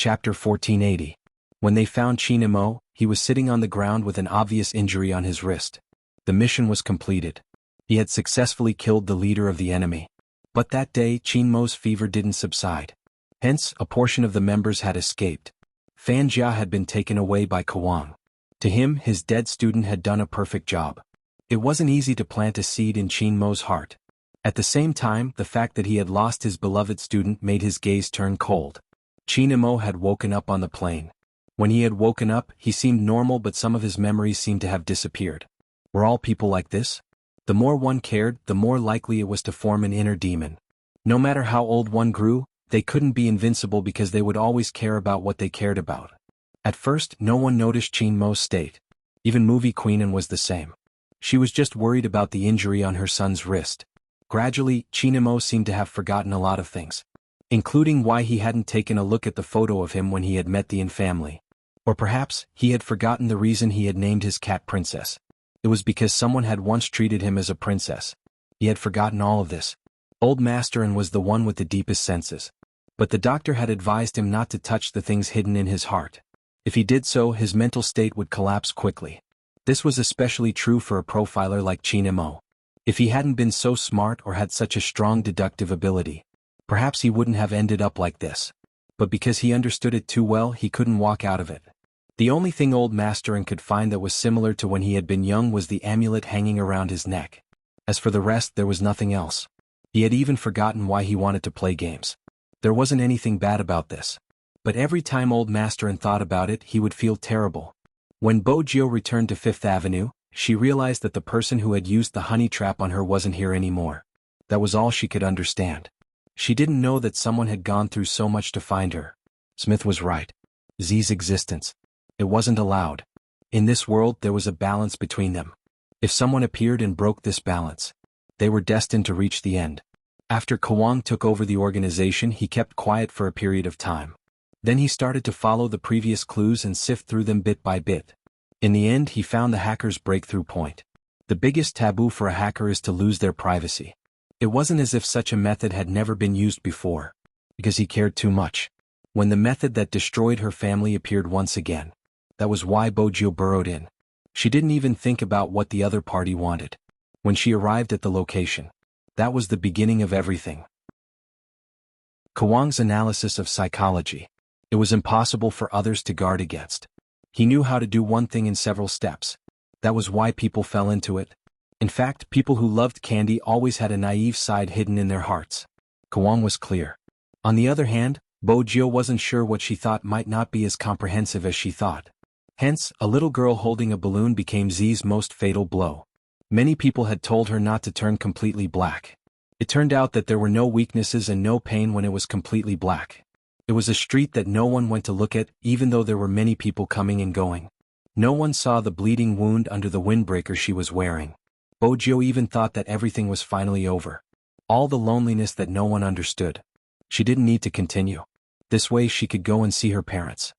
Chapter 1480. When they found Qin Mo, he was sitting on the ground with an obvious injury on his wrist. The mission was completed. He had successfully killed the leader of the enemy. But that day Qin Mo's fever didn't subside. Hence, a portion of the members had escaped. Fan Jia had been taken away by Kawang. To him, his dead student had done a perfect job. It wasn't easy to plant a seed in Qin Mo's heart. At the same time, the fact that he had lost his beloved student made his gaze turn cold. Qin Mo had woken up on the plane. When he had woken up, he seemed normal, but some of his memories seemed to have disappeared. Were all people like this? The more one cared, the more likely it was to form an inner demon. No matter how old one grew, they couldn't be invincible because they would always care about what they cared about. At first, no one noticed Qin Mo's state. Even Movie Queen was the same. She was just worried about the injury on her son's wrist. Gradually, Qin Mo seemed to have forgotten a lot of things, including why he hadn't taken a look at the photo of him when he had met the Yin family. Or perhaps, he had forgotten the reason he had named his cat Princess. It was because someone had once treated him as a princess. He had forgotten all of this. Old Master N was the one with the deepest senses. But the doctor had advised him not to touch the things hidden in his heart. If he did so, his mental state would collapse quickly. This was especially true for a profiler like Qin Mo. If he hadn't been so smart or had such a strong deductive ability, perhaps he wouldn't have ended up like this. But because he understood it too well, he couldn't walk out of it. The only thing Old Master N could find that was similar to when he had been young was the amulet hanging around his neck. As for the rest, there was nothing else. He had even forgotten why he wanted to play games. There wasn't anything bad about this. But every time Old Master N thought about it, he would feel terrible. When Bo Jiu returned to Fifth Avenue, she realized that the person who had used the honey trap on her wasn't here anymore. That was all she could understand. She didn't know that someone had gone through so much to find her. Smith was right. Z's existence. It wasn't allowed. In this world there was a balance between them. If someone appeared and broke this balance, they were destined to reach the end. After Kawang took over the organization, he kept quiet for a period of time. Then he started to follow the previous clues and sift through them bit by bit. In the end, he found the hacker's breakthrough point. The biggest taboo for a hacker is to lose their privacy. It wasn't as if such a method had never been used before, because he cared too much. When the method that destroyed her family appeared once again, that was why Bo Jiu burrowed in. She didn't even think about what the other party wanted. When she arrived at the location, that was the beginning of everything. Kawang's analysis of psychology. It was impossible for others to guard against. He knew how to do one thing in several steps. That was why people fell into it. In fact, people who loved candy always had a naive side hidden in their hearts. Kawang was clear. On the other hand, Bo Jiu wasn't sure what she thought might not be as comprehensive as she thought. Hence, a little girl holding a balloon became Z's most fatal blow. Many people had told her not to turn completely black. It turned out that there were no weaknesses and no pain when it was completely black. It was a street that no one went to look at, even though there were many people coming and going. No one saw the bleeding wound under the windbreaker she was wearing. Bo Jiu even thought that everything was finally over. All the loneliness that no one understood. She didn't need to continue. This way she could go and see her parents.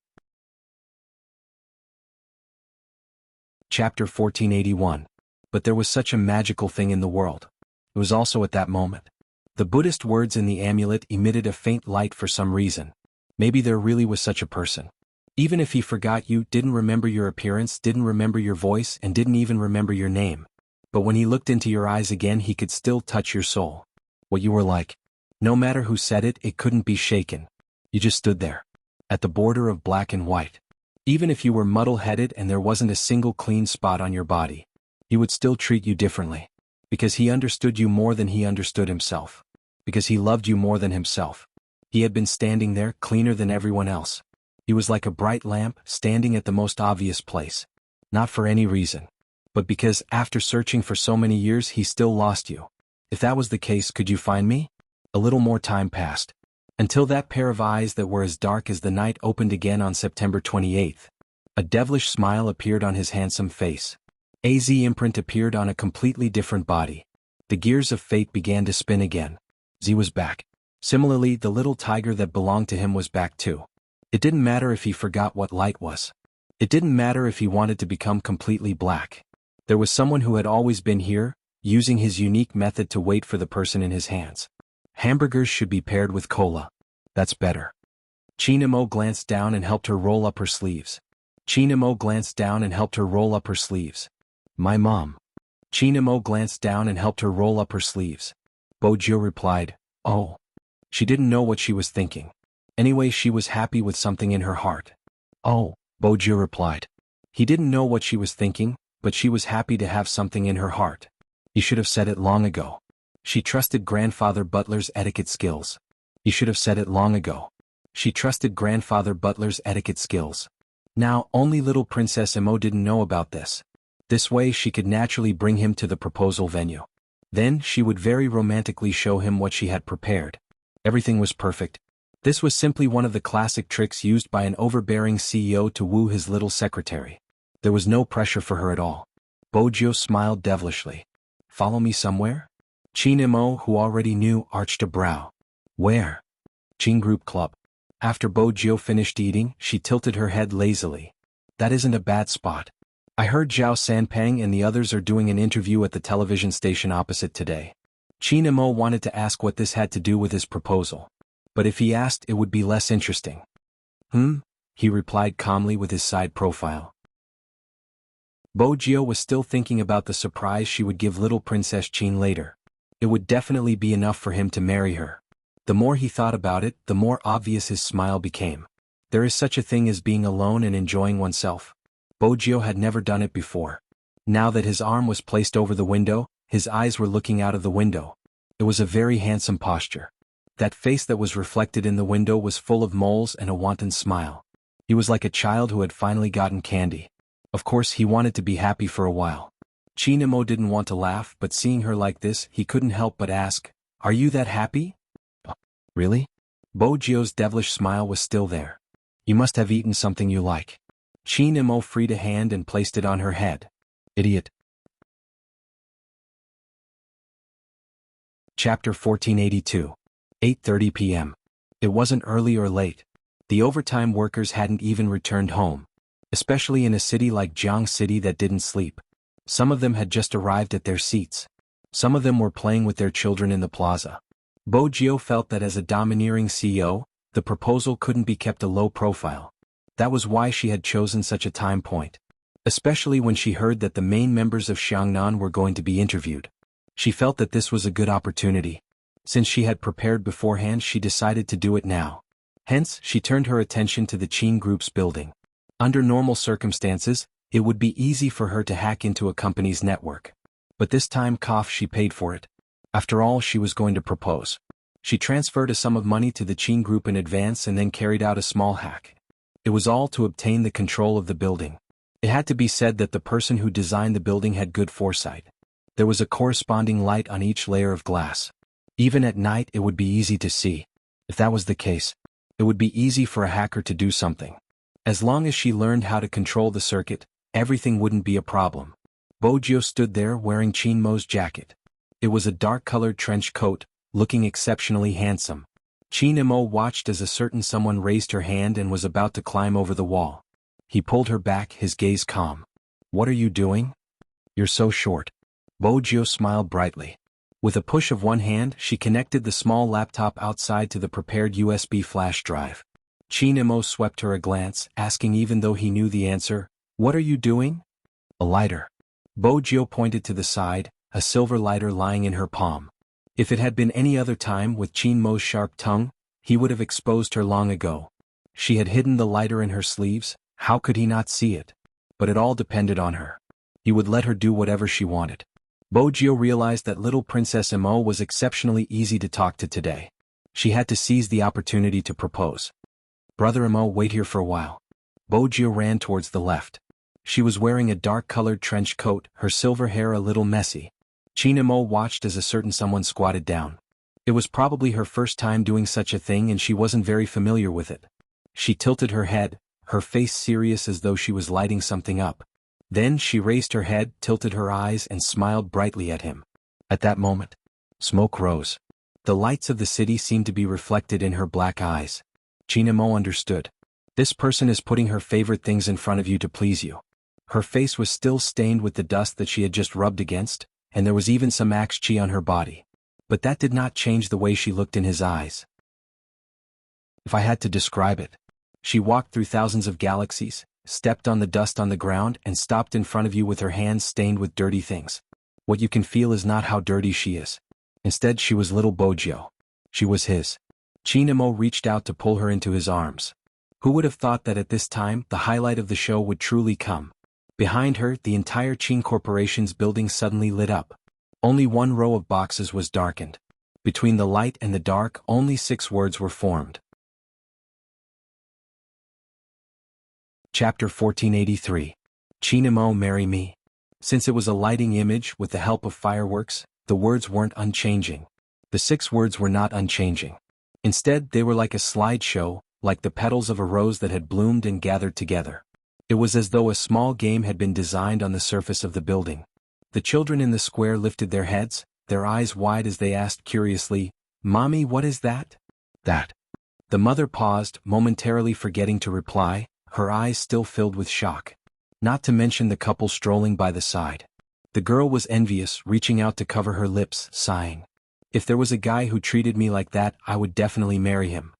Chapter 1481. But there was such a magical thing in the world. It was also at that moment. The Buddhist words in the amulet emitted a faint light for some reason. Maybe there really was such a person. Even if he forgot you, didn't remember your appearance, didn't remember your voice, and didn't even remember your name. But when he looked into your eyes again, he could still touch your soul. What you were like. No matter who said it, it couldn't be shaken. You just stood there. At the border of black and white. Even if you were muddle-headed and there wasn't a single clean spot on your body, he would still treat you differently. Because he understood you more than he understood himself. Because he loved you more than himself. He had been standing there, cleaner than everyone else. He was like a bright lamp, standing at the most obvious place. Not for any reason. But because, after searching for so many years, he still lost you. If that was the case, could you find me? A little more time passed. Until that pair of eyes that were as dark as the night opened again on September 28th. A devilish smile appeared on his handsome face. A Z imprint appeared on a completely different body. The gears of fate began to spin again. Z was back. Similarly, the little tiger that belonged to him was back too. It didn't matter if he forgot what light was. It didn't matter if he wanted to become completely black. There was someone who had always been here, using his unique method to wait for the person in his hands. Hamburgers should be paired with cola. That's better. Chinamo glanced down and helped her roll up her sleeves. Chinamo glanced down and helped her roll up her sleeves. My mom. Chinamo glanced down and helped her roll up her sleeves. Bojo replied, oh. She didn't know what she was thinking. Anyway, she was happy with something in her heart. Oh, Bojo replied. He didn't know what she was thinking, but she was happy to have something in her heart. He should have said it long ago. She trusted Grandfather Butler's etiquette skills. He should have said it long ago. She trusted Grandfather Butler's etiquette skills. Now, only little Princess Imo didn't know about this. This way she could naturally bring him to the proposal venue. Then she would very romantically show him what she had prepared. Everything was perfect. This was simply one of the classic tricks used by an overbearing CEO to woo his little secretary. There was no pressure for her at all. Bojo smiled devilishly. Follow me somewhere? Chinamo, who already knew, arched a brow. Where? Chin Group Club. After Bojo finished eating, she tilted her head lazily. That isn't a bad spot. I heard Zhao Sanpeng and the others are doing an interview at the television station opposite today. Chinamo wanted to ask what this had to do with his proposal. But if he asked, it would be less interesting. He replied calmly with his side profile. Bojo was still thinking about the surprise she would give little Princess Chin later. It would definitely be enough for him to marry her. The more he thought about it, the more obvious his smile became. There is such a thing as being alone and enjoying oneself. Bojo had never done it before. Now that his arm was placed over the window, his eyes were looking out of the window. It was a very handsome posture. That face that was reflected in the window was full of moles and a wanton smile. He was like a child who had finally gotten candy. Of course, he wanted to be happy for a while. Chinamo didn't want to laugh, but seeing her like this, he couldn't help but ask, "Are you that happy?" Really? Bojo's devilish smile was still there. You must have eaten something you like. Chinamo freed a hand and placed it on her head. Idiot. Chapter 1482. 8:30 p.m. It wasn't early or late. The overtime workers hadn't even returned home. Especially in a city like Jiang City that didn't sleep. Some of them had just arrived at their seats. Some of them were playing with their children in the plaza. Bojo felt that as a domineering CEO, the proposal couldn't be kept a low profile. That was why she had chosen such a time point. Especially when she heard that the main members of Xiangnan were going to be interviewed. She felt that this was a good opportunity. Since she had prepared beforehand, she decided to do it now. Hence, she turned her attention to the Qin Group's building. Under normal circumstances, it would be easy for her to hack into a company's network. But this time, she paid for it. After all, she was going to propose. She transferred a sum of money to the Qin Group in advance and then carried out a small hack. It was all to obtain the control of the building. It had to be said that the person who designed the building had good foresight. There was a corresponding light on each layer of glass. Even at night, it would be easy to see. If that was the case, it would be easy for a hacker to do something. As long as she learned how to control the circuit, everything wouldn't be a problem. Bojo stood there wearing Chinmo's jacket. It was a dark-colored trench coat, looking exceptionally handsome. Chinmo watched as a certain someone raised her hand and was about to climb over the wall. He pulled her back, his gaze calm. What are you doing? You're so short. Bojo smiled brightly. With a push of one hand, she connected the small laptop outside to the prepared USB flash drive. Chinmo swept her a glance, asking even though he knew the answer, "What are you doing?" "A lighter." Bojo pointed to the side, a silver lighter lying in her palm. If it had been any other time with Chinmo's sharp tongue, he would have exposed her long ago. She had hidden the lighter in her sleeves, how could he not see it? But it all depended on her. He would let her do whatever she wanted. Bojo realized that little Princess Imo was exceptionally easy to talk to today. She had to seize the opportunity to propose. "Brother Imo, wait here for a while." Bojo ran towards the left. She was wearing a dark-colored trench coat, her silver hair a little messy. Chinmo watched as a certain someone squatted down. It was probably her first time doing such a thing and she wasn't very familiar with it. She tilted her head, her face serious as though she was lighting something up. Then she raised her head, tilted her eyes and smiled brightly at him. At that moment, smoke rose. The lights of the city seemed to be reflected in her black eyes. Chinmo understood. This person is putting her favorite things in front of you to please you. Her face was still stained with the dust that she had just rubbed against, and there was even some axe chi on her body. But that did not change the way she looked in his eyes. If I had to describe it. She walked through thousands of galaxies, stepped on the dust on the ground and stopped in front of you with her hands stained with dirty things. What you can feel is not how dirty she is. Instead she was little Bojo. She was his. Chinamo reached out to pull her into his arms. Who would have thought that at this time the highlight of the show would truly come? Behind her, the entire Qin Corporation's building suddenly lit up. Only one row of boxes was darkened. Between the light and the dark, only 6 words were formed. Chapter 1483. Chinamo, marry me. Since it was a lighting image with the help of fireworks, the words weren't unchanging. The 6 words were not unchanging. Instead, they were like a slideshow, like the petals of a rose that had bloomed and gathered together. It was as though a small game had been designed on the surface of the building. The children in the square lifted their heads, their eyes wide as they asked curiously, "Mommy, what is that?" That. The mother paused, momentarily forgetting to reply, her eyes still filled with shock. Not to mention the couple strolling by the side. The girl was envious, reaching out to cover her lips, sighing. If there was a guy who treated me like that, I would definitely marry him.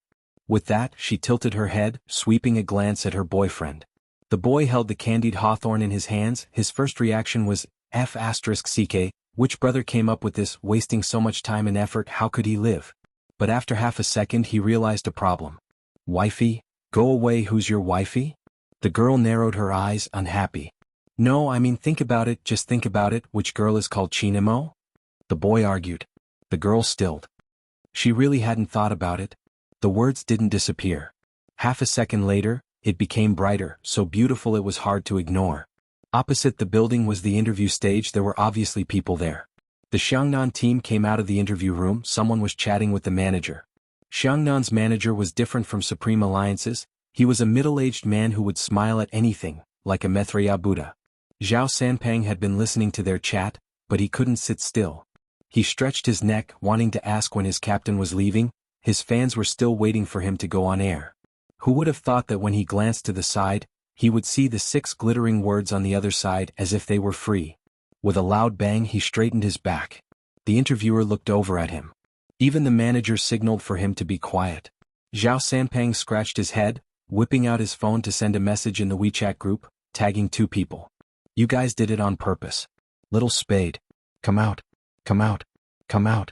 With that, she tilted her head, sweeping a glance at her boyfriend. The boy held the candied hawthorn in his hands. His first reaction was, F***ck, which brother came up with this, wasting so much time and effort, how could he live? But after half a second he realized a problem. Wifey? Go away, who's your wifey? The girl narrowed her eyes, unhappy. No, I mean think about it, just think about it, which girl is called Chinamo? The boy argued. The girl stilled. She really hadn't thought about it. The words didn't disappear. Half a second later, it became brighter, so beautiful it was hard to ignore. Opposite the building was the interview stage. There were obviously people there. The Xiangnan team came out of the interview room. Someone was chatting with the manager. Xiangnan's manager was different from Supreme Alliance's. He was a middle-aged man who would smile at anything, like a Maitreya Buddha. Zhao Sanpang had been listening to their chat, but he couldn't sit still. He stretched his neck, wanting to ask when his captain was leaving. His fans were still waiting for him to go on air. Who would have thought that when he glanced to the side, he would see the 6 glittering words on the other side as if they were free. With a loud bang he straightened his back. The interviewer looked over at him. Even the manager signaled for him to be quiet. Zhao Sanpang scratched his head, whipping out his phone to send a message in the WeChat group, tagging 2 people. You guys did it on purpose. Little Spade. Come out. Come out. Come out.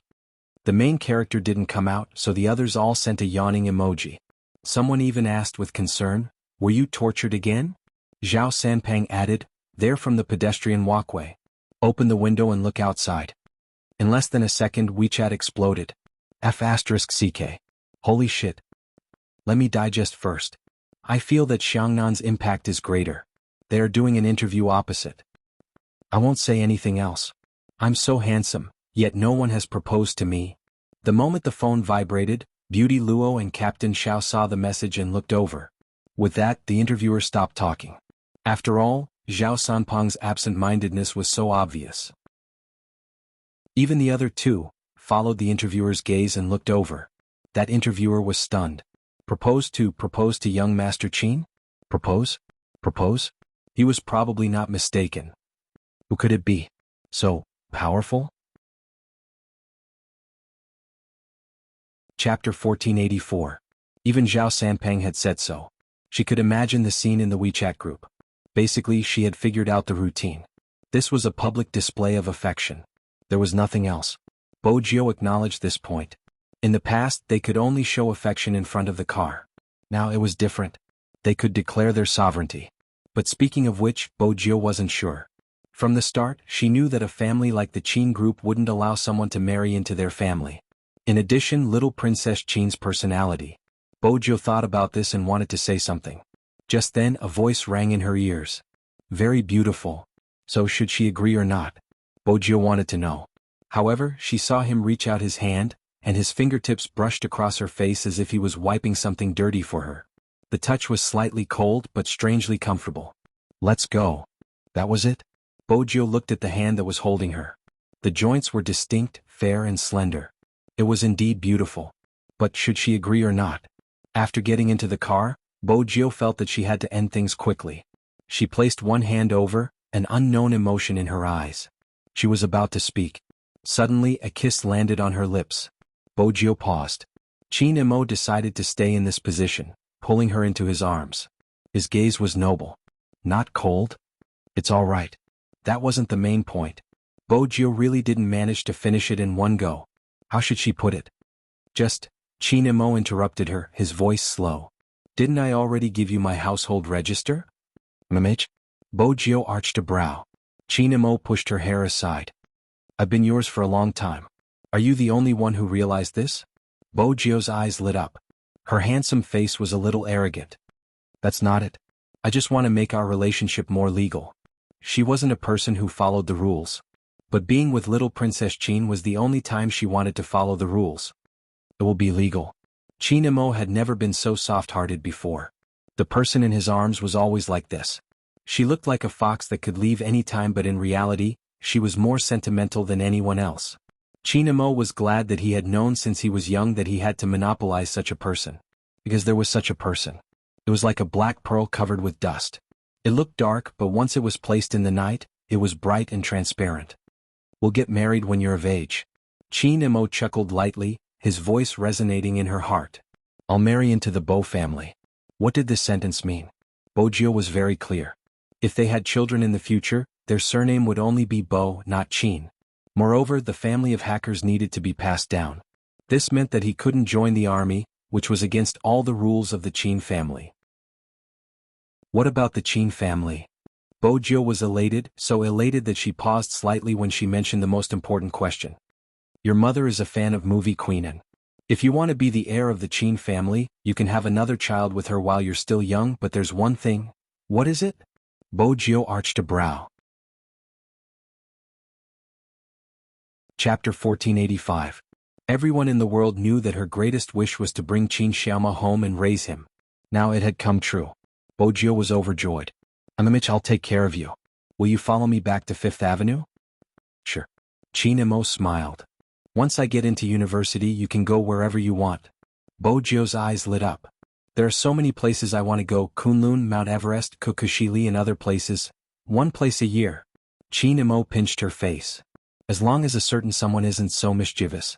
The main character didn't come out, so the others all sent a yawning emoji. Someone even asked with concern, were you tortured again? Zhao Sanpang added, they're from the pedestrian walkway. Open the window and look outside. In less than a second WeChat exploded. F***ck. Holy shit. Let me digest first. I feel that Xiangnan's impact is greater. They are doing an interview opposite. I won't say anything else. I'm so handsome, yet no one has proposed to me. The moment the phone vibrated, Beauty Luo and Captain Xiao saw the message and looked over. With that, the interviewer stopped talking. After all, Zhao Sanpang's absent-mindedness was so obvious. Even the other 2 followed the interviewer's gaze and looked over. That interviewer was stunned. Propose to young Master Qin? Propose? Propose? He was probably not mistaken. Who could it be? So powerful? Chapter 1484. Even Zhao Sanpang had said so. She could imagine the scene in the WeChat group. Basically, she had figured out the routine. This was a public display of affection. There was nothing else. Bojo acknowledged this point. In the past, they could only show affection in front of the car. Now it was different. They could declare their sovereignty. But speaking of which, Bojo wasn't sure. From the start, she knew that a family like the Qin group wouldn't allow someone to marry into their family. In addition, little Princess Qin's personality. Bojo thought about this and wanted to say something. Just then, a voice rang in her ears. Very beautiful. So should she agree or not? Bojo wanted to know. However, she saw him reach out his hand, and his fingertips brushed across her face as if he was wiping something dirty for her. The touch was slightly cold but strangely comfortable. Let's go. That was it? Bojo looked at the hand that was holding her. The joints were distinct, fair and slender. It was indeed beautiful. But should she agree or not? After getting into the car, Bojo felt that she had to end things quickly. She placed one hand over, an unknown emotion in her eyes. She was about to speak. Suddenly, a kiss landed on her lips. Bojo paused. Qin Mo decided to stay in this position, pulling her into his arms. His gaze was noble. Not cold? It's all right. That wasn't the main point. Bojiu really didn't manage to finish it in one go. How should she put it? Just, Qin Mo interrupted her, his voice slow. Didn't I already give you my household register? Mamage? Bojiu arched a brow. Qin Mo pushed her hair aside. I've been yours for a long time. Are you the only one who realized this? Bojiu's eyes lit up. Her handsome face was a little arrogant. That's not it. I just want to make our relationship more legal. She wasn't a person who followed the rules. But being with little Princess Qin was the only time she wanted to follow the rules. It will be legal. Qin Mo had never been so soft-hearted before. The person in his arms was always like this. She looked like a fox that could leave any time, but in reality, she was more sentimental than anyone else. Qin Mo was glad that he had known since he was young that he had to monopolize such a person. Because there was such a person. It was like a black pearl covered with dust. It looked dark, but once it was placed in the night, it was bright and transparent. We'll get married when you're of age. Qin Mo chuckled lightly, his voice resonating in her heart. I'll marry into the Bo family. What did this sentence mean? Bojiu was very clear. If they had children in the future, their surname would only be Bo, not Qin. Moreover, the family of hackers needed to be passed down. This meant that he couldn't join the army, which was against all the rules of the Qin family. What about the Qin family? Bojiu was elated, so elated that she paused slightly when she mentioned the most important question. Your mother is a fan of movie Queen, and if you want to be the heir of the Qin family, you can have another child with her while you're still young, but there's one thing. What is it? Bojiu arched a brow. Chapter 1485. Everyone in the world knew that her greatest wish was to bring Qin Xiaoma home and raise him. Now it had come true. Bojiu was overjoyed. Amamich, I'll take care of you. Will you follow me back to Fifth Avenue? Sure. Qin Mo smiled. Once I get into university, you can go wherever you want. Bojiu's eyes lit up. There are so many places I want to go: Kunlun, Mount Everest, Kukushili, and other places. One place a year. Qin Mo pinched her face. As long as a certain someone isn't so mischievous.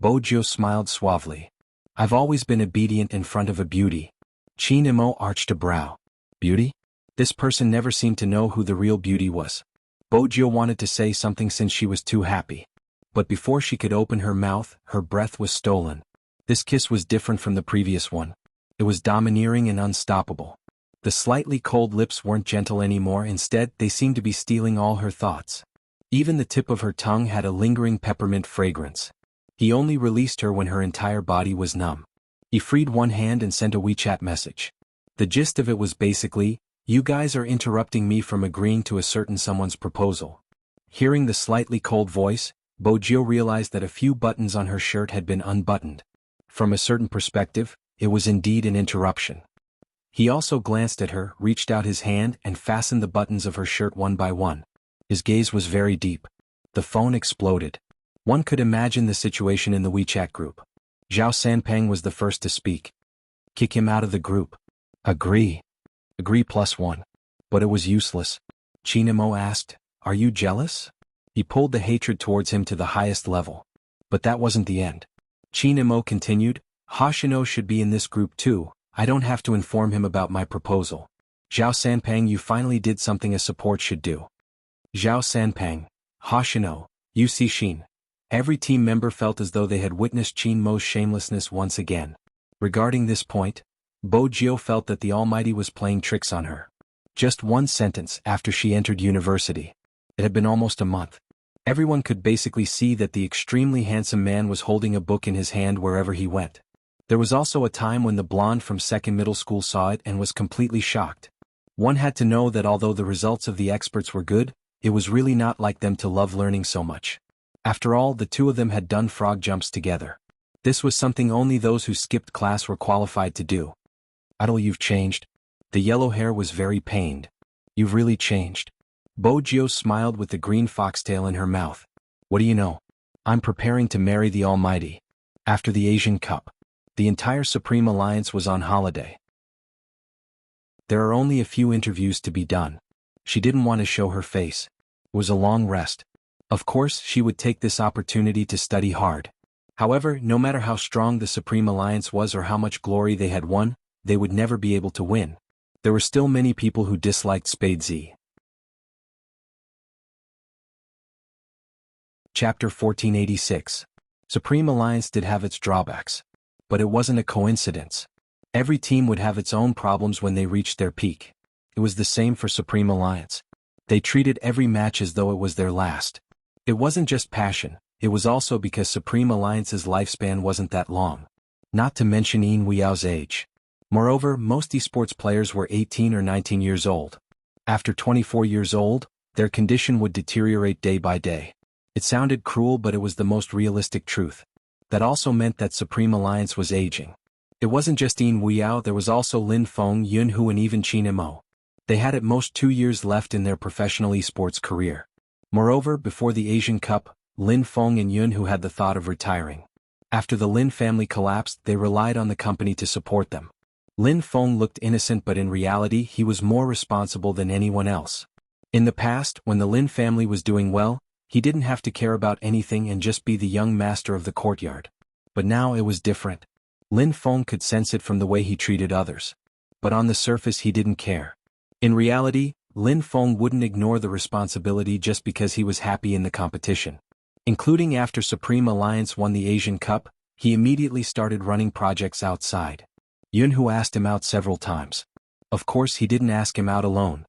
Bojiu smiled suavely. I've always been obedient in front of a beauty. Qin Mo arched a brow. Beauty? This person never seemed to know who the real beauty was. Bojiu wanted to say something since she was too happy. But before she could open her mouth, her breath was stolen. This kiss was different from the previous one. It was domineering and unstoppable. The slightly cold lips weren't gentle anymore, instead they seemed to be stealing all her thoughts. Even the tip of her tongue had a lingering peppermint fragrance. He only released her when her entire body was numb. He freed one hand and sent a WeChat message. The gist of it was basically, you guys are interrupting me from agreeing to a certain someone's proposal. Hearing the slightly cold voice, Bojiu realized that a few buttons on her shirt had been unbuttoned. From a certain perspective, it was indeed an interruption. He also glanced at her, reached out his hand, and fastened the buttons of her shirt one by one. His gaze was very deep. The phone exploded. One could imagine the situation in the WeChat group. Zhao Sanpeng was the first to speak. Kick him out of the group. Agree. Agree +1. But it was useless. Qin Mo asked, are you jealous? He pulled the hatred towards him to the highest level. But that wasn't the end. Qin Mo continued, Hoshino should be in this group too. I don't have to inform him about my proposal. Zhao Sanpeng, you finally did something a support should do. Zhao Sanpeng, Hoshino, you see Xin. Every team member felt as though they had witnessed Qin Mo's shamelessness once again. Regarding this point, Bojiu felt that the Almighty was playing tricks on her. Just one sentence after she entered university. It had been almost a month. Everyone could basically see that the extremely handsome man was holding a book in his hand wherever he went. There was also a time when the blonde from second middle school saw it and was completely shocked. One had to know that although the results of the experts were good, it was really not like them to love learning so much. After all, the two of them had done frog jumps together. This was something only those who skipped class were qualified to do. Idol, you've changed. The yellow hair was very pained. You've really changed. Bojiu smiled with the green foxtail in her mouth. What do you know? I'm preparing to marry the Almighty. After the Asian Cup, the entire Supreme Alliance was on holiday. There are only a few interviews to be done. She didn't want to show her face. It was a long rest. Of course, she would take this opportunity to study hard. However, no matter how strong the Supreme Alliance was or how much glory they had won, they would never be able to win. There were still many people who disliked Spade Z. Chapter 1486. Supreme Alliance did have its drawbacks. But it wasn't a coincidence. Every team would have its own problems when they reached their peak. It was the same for Supreme Alliance. They treated every match as though it was their last. It wasn't just passion, it was also because Supreme Alliance's lifespan wasn't that long. Not to mention Yin Weao's age. Moreover, most esports players were 18 or 19 years old. After 24 years old, their condition would deteriorate day by day. It sounded cruel, but it was the most realistic truth. That also meant that Supreme Alliance was aging. It wasn't just Yin Weao, there was also Lin Feng, Yunhu and even Qin Mo. They had at most 2 years left in their professional esports career. Moreover, before the Asian Cup, Lin Feng and Yunhu had the thought of retiring. After the Lin family collapsed, they relied on the company to support them. Lin Feng looked innocent, but in reality he was more responsible than anyone else. In the past, when the Lin family was doing well, he didn't have to care about anything and just be the young master of the courtyard. But now it was different. Lin Feng could sense it from the way he treated others. But on the surface he didn't care. In reality, Lin Feng wouldn't ignore the responsibility just because he was happy in the competition. Including after Supreme Alliance won the Asian Cup, he immediately started running projects outside. Yunhu asked him out several times. Of course he didn't ask him out alone.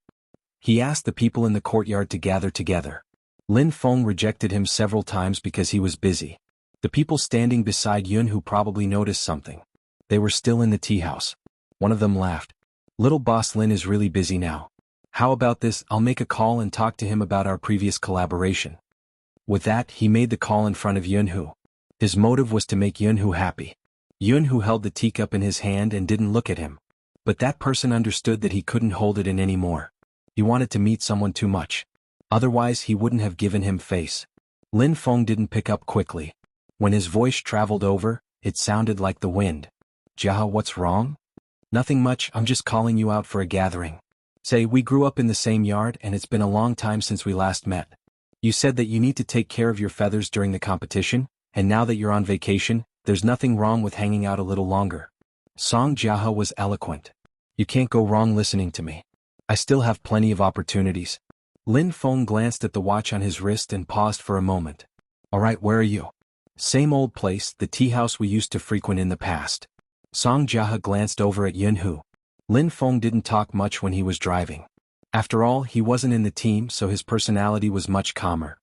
He asked the people in the courtyard to gather together. Lin Feng rejected him several times because he was busy. The people standing beside Yunhu probably noticed something. They were still in the tea house. One of them laughed. "Little boss Lin is really busy now. How about this, I'll make a call and talk to him about our previous collaboration." With that, he made the call in front of Yunhu. His motive was to make Yunhu happy. Yunhu held the teacup in his hand and didn't look at him. But that person understood that he couldn't hold it in anymore. He wanted to meet someone too much. Otherwise he wouldn't have given him face. Lin Feng didn't pick up quickly. When his voice traveled over, it sounded like the wind. "Jia, what's wrong?" "Nothing much, I'm just calling you out for a gathering. Say, we grew up in the same yard and it's been a long time since we last met. You said that you need to take care of your feathers during the competition, and now that you're on vacation, there's nothing wrong with hanging out a little longer." Song Jiahe was eloquent. "You can't go wrong listening to me. I still have plenty of opportunities." Lin Feng glanced at the watch on his wrist and paused for a moment. "Alright, where are you?" "Same old place, the tea house we used to frequent in the past." Song Jiahe glanced over at Yunhu. Lin Feng didn't talk much when he was driving. After all, he wasn't in the team, so his personality was much calmer.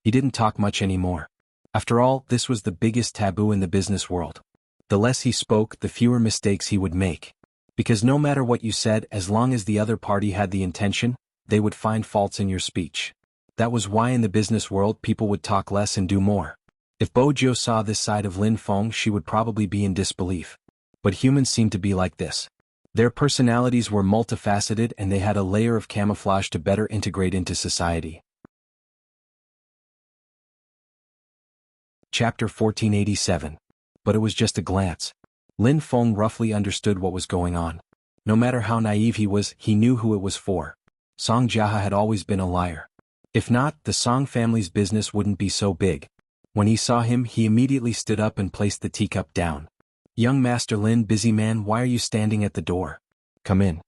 He didn't talk much anymore. After all, this was the biggest taboo in the business world. The less he spoke, the fewer mistakes he would make. Because no matter what you said, as long as the other party had the intention, they would find faults in your speech. That was why in the business world people would talk less and do more. If Bo Jiu saw this side of Lin Feng, she would probably be in disbelief. But humans seem to be like this. Their personalities were multifaceted and they had a layer of camouflage to better integrate into society. Chapter 1487. But it was just a glance. Lin Feng roughly understood what was going on. No matter how naive he was, he knew who it was for. Song Jiahe had always been a liar. If not, the Song family's business wouldn't be so big. When he saw him, he immediately stood up and placed the teacup down. "Young Master Lin, busy man, why are you standing at the door? Come in."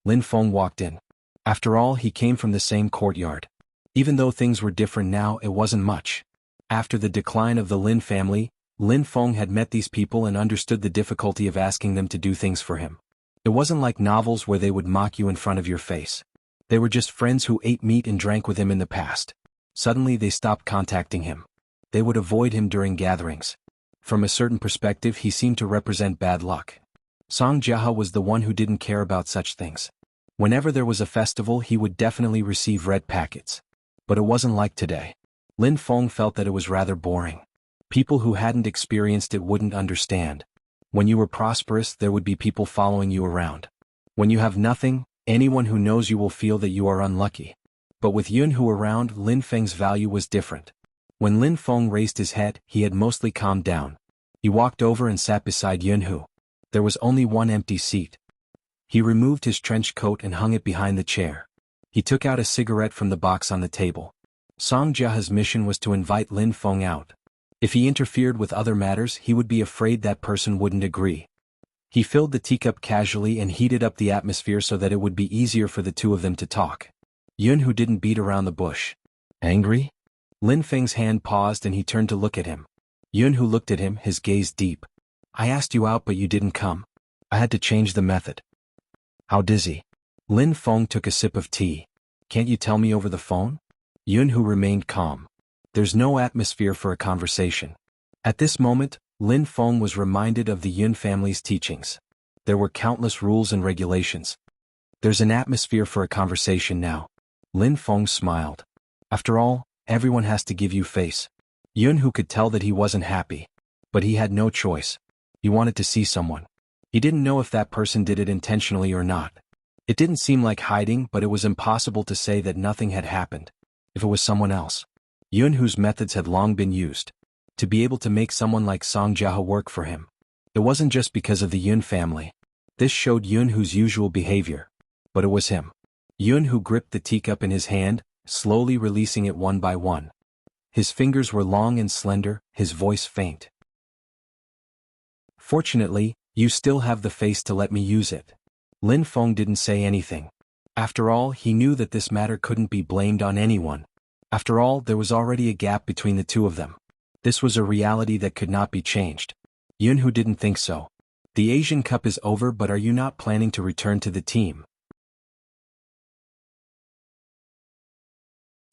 Lin Feng walked in. After all, he came from the same courtyard. Even though things were different now, it wasn't much. After the decline of the Lin family, Lin Feng had met these people and understood the difficulty of asking them to do things for him. It wasn't like novels where they would mock you in front of your face. They were just friends who ate meat and drank with him in the past. Suddenly they stopped contacting him. They would avoid him during gatherings. From a certain perspective, he seemed to represent bad luck. Song Jiahe was the one who didn't care about such things. Whenever there was a festival, he would definitely receive red packets. But it wasn't like today. Lin Feng felt that it was rather boring. People who hadn't experienced it wouldn't understand. When you were prosperous, there would be people following you around. When you have nothing, anyone who knows you will feel that you are unlucky. But with Yunhu around, Lin Feng's value was different. When Lin Feng raised his head, he had mostly calmed down. He walked over and sat beside Yunhu. There was only one empty seat. He removed his trench coat and hung it behind the chair. He took out a cigarette from the box on the table. Song Jiahe's mission was to invite Lin Feng out. If he interfered with other matters, he would be afraid that person wouldn't agree. He filled the teacup casually and heated up the atmosphere so that it would be easier for the two of them to talk. Yunhu didn't beat around the bush. Angry? Lin Feng's hand paused and he turned to look at him. Yunhu looked at him, his gaze deep. I asked you out but you didn't come. I had to change the method. How dizzy? Lin Feng took a sip of tea. Can't you tell me over the phone? Yunhu remained calm. There's no atmosphere for a conversation. At this moment, Lin Feng was reminded of the Yun family's teachings. There were countless rules and regulations. There's an atmosphere for a conversation now. Lin Feng smiled. After all, everyone has to give you face. Yunhu could tell that he wasn't happy. But he had no choice. He wanted to see someone. He didn't know if that person did it intentionally or not. It didn't seem like hiding, but it was impossible to say that nothing had happened. If it was someone else. Yunhu's methods had long been used. To be able to make someone like Song Jiahe work for him. It wasn't just because of the Yun family. This showed Yunhu's usual behavior. But it was him. Yunhu gripped the teacup in his hand, slowly releasing it one by one. His fingers were long and slender, his voice faint. Fortunately, you still have the face to let me use it. Lin Feng didn't say anything. After all, he knew that this matter couldn't be blamed on anyone. After all, there was already a gap between the two of them. This was a reality that could not be changed. Yunhu didn't think so. The Asian Cup is over, but are you not planning to return to the team?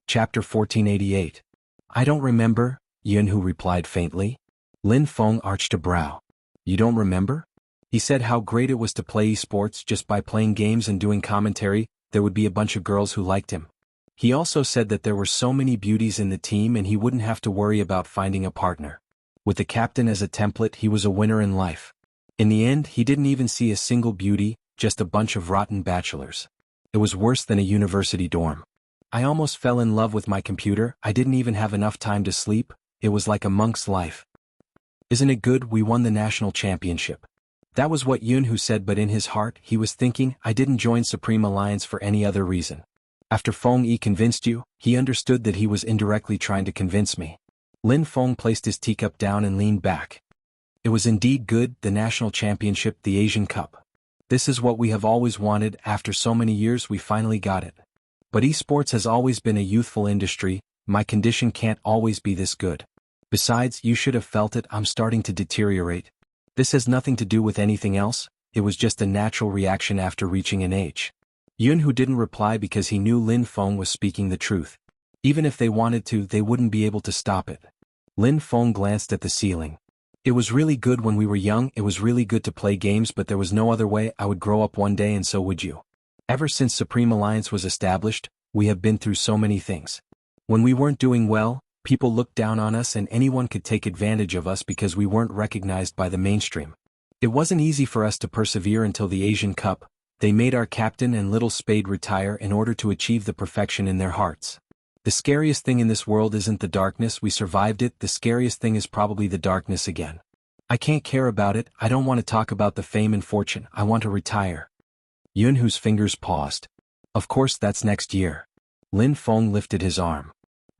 Chapter 1488. I don't remember, Yunhu replied faintly. Lin Feng arched a brow. You don't remember? He said how great it was to play esports. Just by playing games and doing commentary, there would be a bunch of girls who liked him. He also said that there were so many beauties in the team and he wouldn't have to worry about finding a partner. With the captain as a template, he was a winner in life. In the end, he didn't even see a single beauty, just a bunch of rotten bachelors. It was worse than a university dorm. I almost fell in love with my computer. I didn't even have enough time to sleep. It was like a monk's life. Isn't it good we won the national championship? That was what Yunhu said, but in his heart, he was thinking, I didn't join Supreme Alliance for any other reason. After Feng Yi convinced you, he understood that he was indirectly trying to convince me. Lin Feng placed his teacup down and leaned back. It was indeed good, the national championship, the Asian Cup. This is what we have always wanted. After so many years we finally got it. But esports has always been a youthful industry. My condition can't always be this good. Besides, you should have felt it, I'm starting to deteriorate. This has nothing to do with anything else, it was just a natural reaction after reaching an age. Yunhu didn't reply because he knew Lin Feng was speaking the truth. Even if they wanted to, they wouldn't be able to stop it. Lin Feng glanced at the ceiling. It was really good when we were young, it was really good to play games, but there was no other way. I would grow up one day and so would you. Ever since Supreme Alliance was established, we have been through so many things. When we weren't doing well, people looked down on us and anyone could take advantage of us because we weren't recognized by the mainstream. It wasn't easy for us to persevere until the Asian Cup. They made our captain and little Spade retire in order to achieve the perfection in their hearts. The scariest thing in this world isn't the darkness, we survived it, the scariest thing is probably the darkness again. I can't care about it, I don't want to talk about the fame and fortune, I want to retire. Yunhu's fingers paused. Of course that's next year. Lin Feng lifted his arm.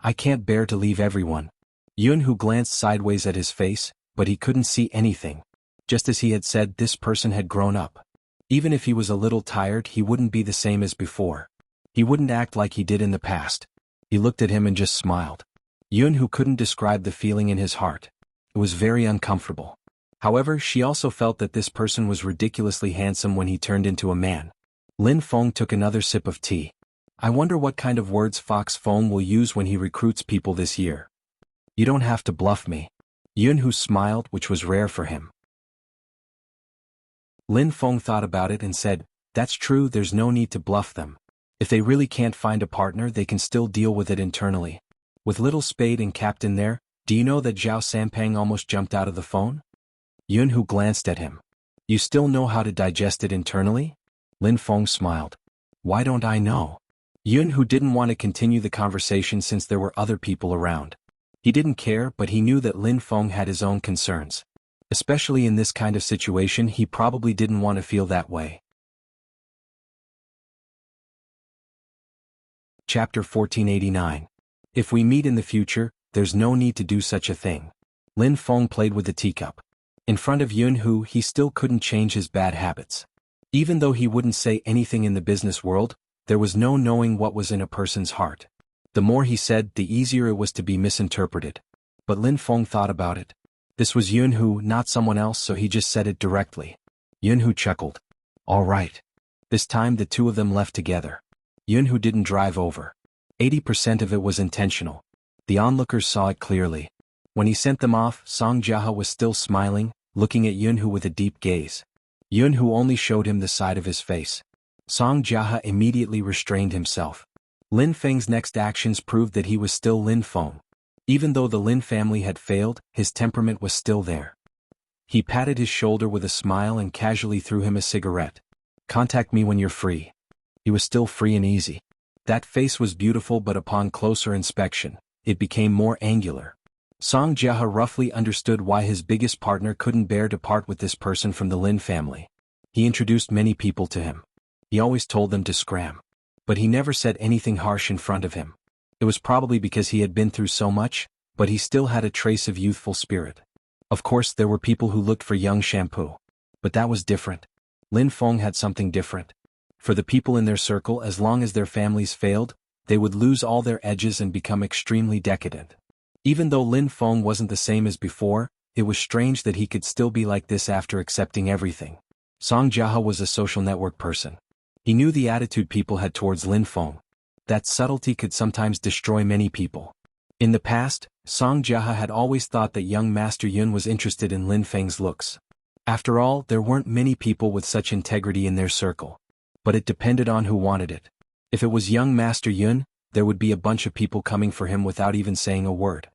I can't bear to leave everyone. Yunhu glanced sideways at his face, but he couldn't see anything. Just as he had said, this person had grown up. Even if he was a little tired, he wouldn't be the same as before. He wouldn't act like he did in the past. He looked at him and just smiled. Yunhu couldn't describe the feeling in his heart. It was very uncomfortable. However, she also felt that this person was ridiculously handsome when he turned into a man. Lin Feng took another sip of tea. I wonder what kind of words Fox Feng will use when he recruits people this year. You don't have to bluff me. Yunhu smiled, which was rare for him. Lin Feng thought about it and said, that's true, there's no need to bluff them. If they really can't find a partner, they can still deal with it internally. With little Spade and Captain there, do you know that Zhao Sampang almost jumped out of the phone? Yunhu glanced at him. You still know how to digest it internally? Lin Feng smiled. Why don't I know? Yunhu didn't want to continue the conversation since there were other people around. He didn't care, but he knew that Lin Feng had his own concerns. Especially in this kind of situation, he probably didn't want to feel that way. Chapter 1489. If we meet in the future, there's no need to do such a thing. Lin Feng played with the teacup. In front of Yun Hu, he still couldn't change his bad habits. Even though he wouldn't say anything in the business world, there was no knowing what was in a person's heart. The more he said, the easier it was to be misinterpreted. But Lin Feng thought about it. This was Yun Hu, not someone else, so he just said it directly. Yun Hu chuckled. All right. This time the two of them left together. Yun Hu didn't drive over. 80% of it was intentional. The onlookers saw it clearly. When he sent them off, Song Jiahe was still smiling, looking at Yun Hu with a deep gaze. Yun Hu only showed him the side of his face. Song Jiahe immediately restrained himself. Lin Feng's next actions proved that he was still Lin Feng. Even though the Lin family had failed, his temperament was still there. He patted his shoulder with a smile and casually threw him a cigarette. Contact me when you're free. He was still free and easy. That face was beautiful, but upon closer inspection, it became more angular. Song Jiahe roughly understood why his biggest partner couldn't bear to part with this person from the Lin family. He introduced many people to him. He always told them to scram. But he never said anything harsh in front of him. It was probably because he had been through so much, but he still had a trace of youthful spirit. Of course, there were people who looked for young shampoo. But that was different. Lin Feng had something different. For the people in their circle, as long as their families failed, they would lose all their edges and become extremely decadent. Even though Lin Feng wasn't the same as before, it was strange that he could still be like this after accepting everything. Song Jiahe was a social network person. He knew the attitude people had towards Lin Feng. That subtlety could sometimes destroy many people. In the past, Song Jiahe had always thought that young Master Yun was interested in Lin Feng's looks. After all, there weren't many people with such integrity in their circle. But it depended on who wanted it. If it was young Master Yun, there would be a bunch of people coming for him without even saying a word.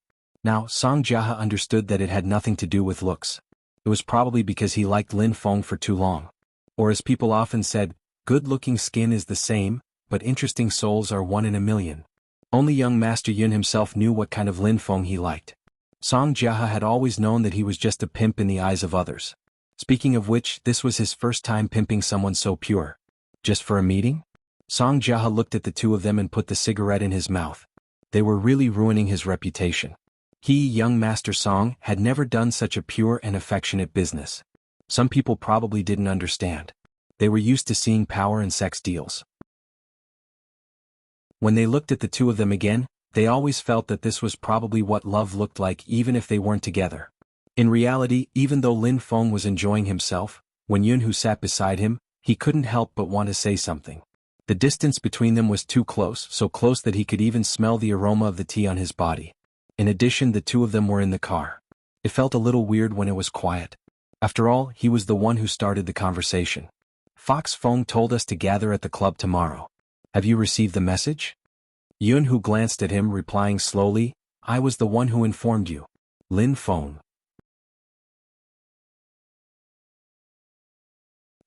Now, Song Jiahe understood that it had nothing to do with looks. It was probably because he liked Lin Feng for too long. Or as people often said, good-looking skin is the same, but interesting souls are 1 in a million. Only young Master Yun himself knew what kind of Lin Feng he liked. Song Jiahe had always known that he was just a pimp in the eyes of others. Speaking of which, this was his first time pimping someone so pure. Just for a meeting? Song Jiahe looked at the two of them and put the cigarette in his mouth. They were really ruining his reputation. He, young Master Song, had never done such a pure and affectionate business. Some people probably didn't understand. They were used to seeing power and sex deals. When they looked at the two of them again, they always felt that this was probably what love looked like even if they weren't together. In reality, even though Lin Feng was enjoying himself, when Yun Hu sat beside him, he couldn't help but want to say something. The distance between them was too close, so close that he could even smell the aroma of the tea on his body. In addition, the two of them were in the car. It felt a little weird when it was quiet. After all, he was the one who started the conversation. Fox Feng told us to gather at the club tomorrow. Have you received the message? Yun Hu glanced at him, replying slowly, I was the one who informed you. Lin Feng.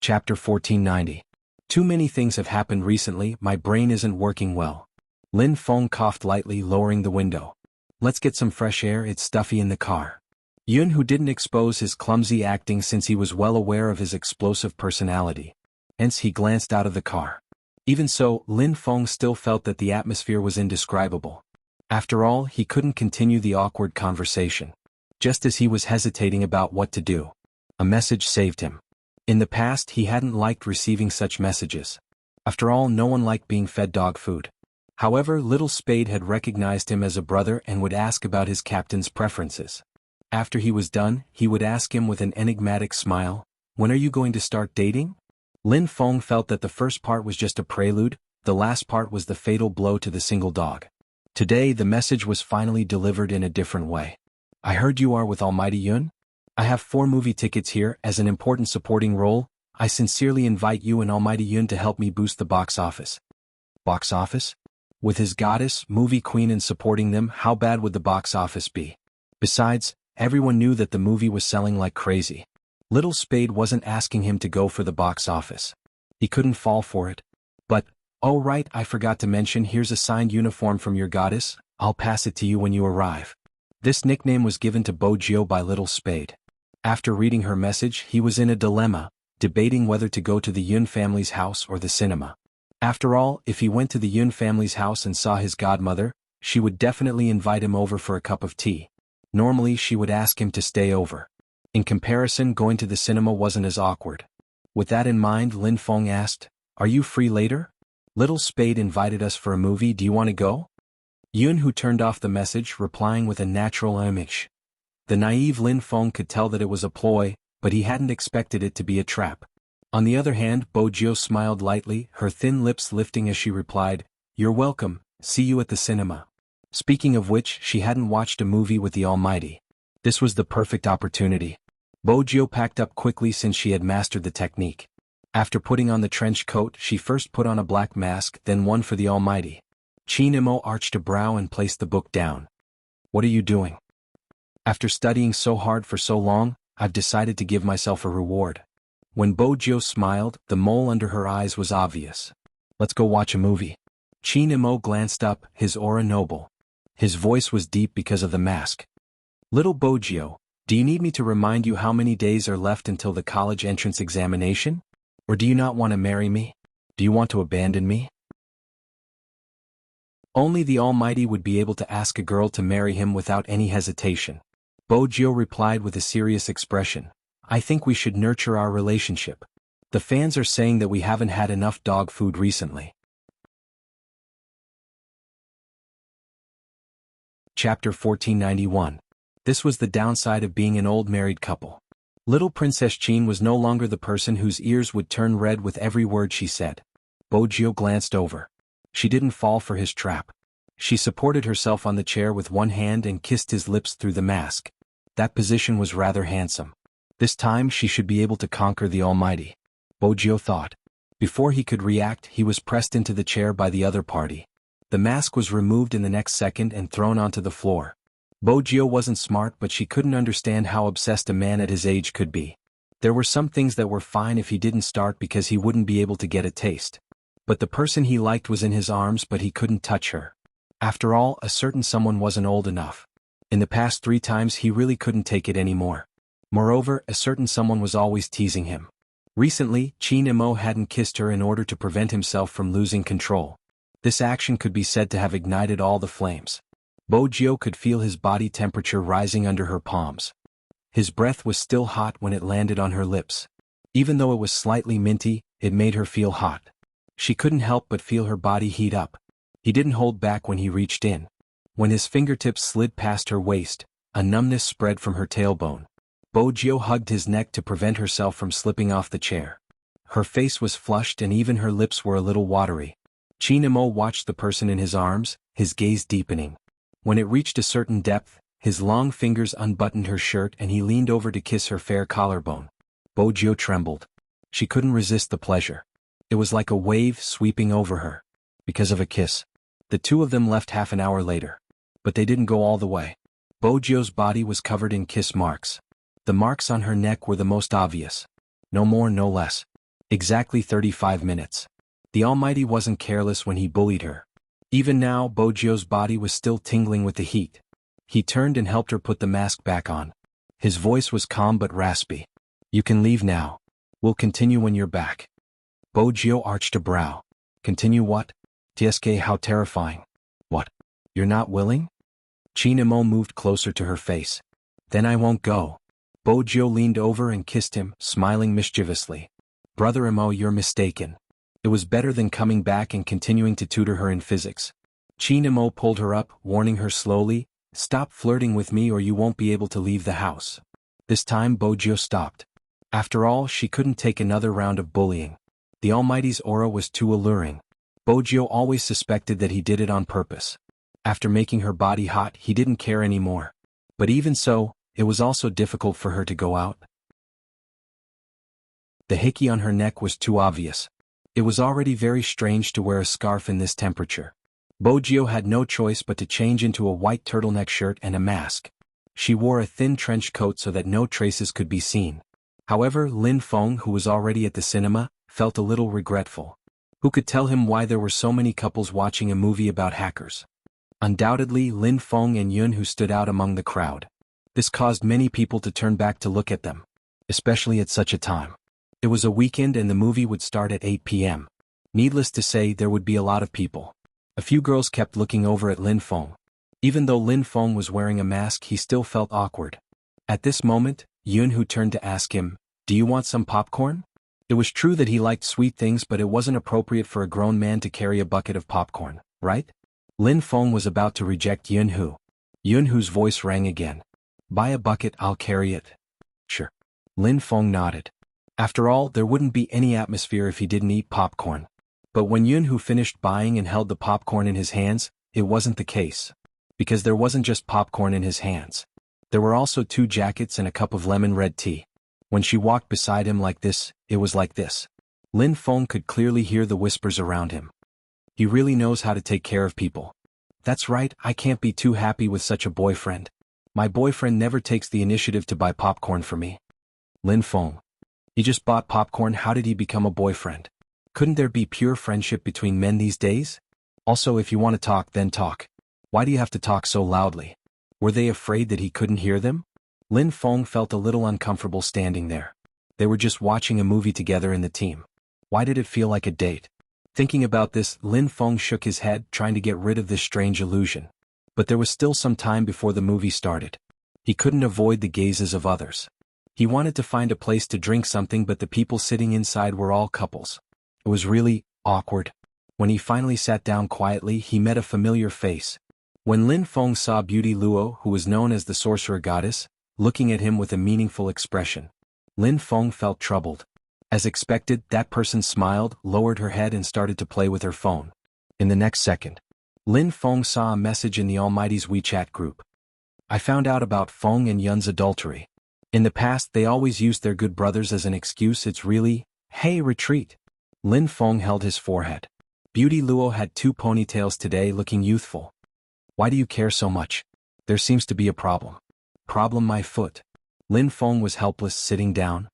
Chapter 1490. Too many things have happened recently, my brain isn't working well. Lin Feng coughed lightly, lowering the window. Let's get some fresh air, it's stuffy in the car. Yun Hu didn't expose his clumsy acting since he was well aware of his explosive personality. Hence he glanced out of the car. Even so, Lin Feng still felt that the atmosphere was indescribable. After all, he couldn't continue the awkward conversation. Just as he was hesitating about what to do, a message saved him. In the past, he hadn't liked receiving such messages. After all, no one liked being fed dog food. However, Little Spade had recognized him as a brother and would ask about his captain's preferences. After he was done, he would ask him with an enigmatic smile, when are you going to start dating? Lin Feng felt that the first part was just a prelude, the last part was the fatal blow to the single dog. Today the message was finally delivered in a different way. I heard you are with Almighty Yun? I have 4 movie tickets here as an important supporting role. I sincerely invite you and Almighty Yun to help me boost the box office. Box office? With his goddess, movie queen and supporting them, how bad would the box office be? Besides, everyone knew that the movie was selling like crazy. Little Spade wasn't asking him to go for the box office. He couldn't fall for it. But, oh right, I forgot to mention, here's a signed uniform from your goddess, I'll pass it to you when you arrive. This nickname was given to Bo Jio by Little Spade. After reading her message, he was in a dilemma, debating whether to go to the Yun family's house or the cinema. After all, if he went to the Yun family's house and saw his godmother, she would definitely invite him over for a cup of tea. Normally she would ask him to stay over. In comparison, going to the cinema wasn't as awkward. With that in mind, Lin Feng asked, "Are you free later? Little Spade invited us for a movie, do you want to go?" Yun, who turned off the message, replying with a natural image. The naive Lin Feng could tell that it was a ploy, but he hadn't expected it to be a trap. On the other hand, Bo Jio smiled lightly, her thin lips lifting as she replied, "You're welcome, see you at the cinema." Speaking of which, she hadn't watched a movie with the Almighty. This was the perfect opportunity. Bo Jio packed up quickly since she had mastered the technique. After putting on the trench coat, she first put on a black mask, then one for the Almighty. Qin Imo arched a brow and placed the book down. "What are you doing?" "After studying so hard for so long, I've decided to give myself a reward." When Bo Jio smiled, the mole under her eyes was obvious. "Let's go watch a movie." Qin Imo glanced up, his aura noble. His voice was deep because of the mask. "Little Bo Jio, do you need me to remind you how many days are left until the college entrance examination? Or do you not want to marry me? Do you want to abandon me?" Only the Almighty would be able to ask a girl to marry him without any hesitation. Bo Jio replied with a serious expression, "I think we should nurture our relationship. The fans are saying that we haven't had enough dog food recently." Chapter 1491. This was the downside of being an old married couple. Little Princess Qin was no longer the person whose ears would turn red with every word she said. Bo Jio glanced over. She didn't fall for his trap. She supported herself on the chair with one hand and kissed his lips through the mask. That position was rather handsome. This time she should be able to conquer the Almighty. Bo Jio thought. Before he could react, he was pressed into the chair by the other party. The mask was removed in the next second and thrown onto the floor. Bo Jio wasn't smart, but she couldn't understand how obsessed a man at his age could be. There were some things that were fine if he didn't start because he wouldn't be able to get a taste. But the person he liked was in his arms, but he couldn't touch her. After all, a certain someone wasn't old enough. In the past 3 times he really couldn't take it anymore. Moreover, a certain someone was always teasing him. Recently, Qin Imo hadn't kissed her in order to prevent himself from losing control. This action could be said to have ignited all the flames. Bo Jio could feel his body temperature rising under her palms. His breath was still hot when it landed on her lips. Even though it was slightly minty, it made her feel hot. She couldn't help but feel her body heat up. He didn't hold back when he reached in. When his fingertips slid past her waist, a numbness spread from her tailbone. Bo Jio hugged his neck to prevent herself from slipping off the chair. Her face was flushed and even her lips were a little watery. Qin Imo watched the person in his arms, his gaze deepening. When it reached a certain depth, his long fingers unbuttoned her shirt and he leaned over to kiss her fair collarbone. Bo Jio trembled. She couldn't resist the pleasure. It was like a wave sweeping over her. Because of a kiss. The two of them left half an hour later. But they didn't go all the way. Bo Jio's body was covered in kiss marks. The marks on her neck were the most obvious. No more, no less. Exactly 35 minutes. The Almighty wasn't careless when he bullied her. Even now, Bo Jio's body was still tingling with the heat. He turned and helped her put the mask back on. His voice was calm but raspy. "You can leave now. We'll continue when you're back." Bo Jio arched a brow. "Continue what? TSK, how terrifying." "What? You're not willing?" Qin Imo moved closer to her face. "Then I won't go." Bo Jio leaned over and kissed him, smiling mischievously. "Brother Imo, you're mistaken. It was better than coming back and continuing to tutor her in physics." Qin Imo pulled her up, warning her slowly, "Stop flirting with me or you won't be able to leave the house." This time Bo Jio stopped. After all, she couldn't take another round of bullying. The Almighty's aura was too alluring. Bo Jio always suspected that he did it on purpose. After making her body hot, he didn't care anymore. But even so, it was also difficult for her to go out. The hickey on her neck was too obvious. It was already very strange to wear a scarf in this temperature. Bo Jio had no choice but to change into a white turtleneck shirt and a mask. She wore a thin trench coat so that no traces could be seen. However, Lin Feng, who was already at the cinema, felt a little regretful. Who could tell him why there were so many couples watching a movie about hackers? Undoubtedly Lin Feng and Yun, who stood out among the crowd. This caused many people to turn back to look at them. Especially at such a time. It was a weekend and the movie would start at 8 p.m. Needless to say, there would be a lot of people. A few girls kept looking over at Lin Feng. Even though Lin Feng was wearing a mask, he still felt awkward. At this moment, Yunhu turned to ask him, "Do you want some popcorn?" It was true that he liked sweet things, but it wasn't appropriate for a grown man to carry a bucket of popcorn, right? Lin Feng was about to reject Yunhu. Yunhu's voice rang again. "Buy a bucket, I'll carry it." "Sure." Lin Feng nodded. After all, there wouldn't be any atmosphere if he didn't eat popcorn. But when Yunhu finished buying and held the popcorn in his hands, it wasn't the case. Because there wasn't just popcorn in his hands. There were also 2 jackets and a cup of lemon-red tea. When she walked beside him like this, it was like this. Lin Feng could clearly hear the whispers around him. He really knows how to take care of people. That's right, I can't be too happy with such a boyfriend. My boyfriend never takes the initiative to buy popcorn for me. Lin Feng. He just bought popcorn, how did he become a boyfriend? Couldn't there be pure friendship between men these days? Also, if you want to talk, then talk. Why do you have to talk so loudly? Were they afraid that he couldn't hear them? Lin Feng felt a little uncomfortable standing there. They were just watching a movie together in the team. Why did it feel like a date? Thinking about this, Lin Feng shook his head, trying to get rid of this strange illusion. But there was still some time before the movie started. He couldn't avoid the gazes of others. He wanted to find a place to drink something, but the people sitting inside were all couples. It was really awkward. When he finally sat down quietly, he met a familiar face. When Lin Feng saw Beauty Luo, who was known as the sorcerer goddess, looking at him with a meaningful expression, Lin Feng felt troubled. As expected, that person smiled, lowered her head and started to play with her phone. In the next second, Lin Feng saw a message in the Almighty's WeChat group. "I found out about Feng and Yun's adultery. In the past they always used their good brothers as an excuse. It's really, hey, retreat." Lin Feng held his forehead. Beauty Luo had 2 ponytails today, looking youthful. "Why do you care so much? There seems to be a problem." "Problem, my foot." Lin Feng was helpless, sitting down.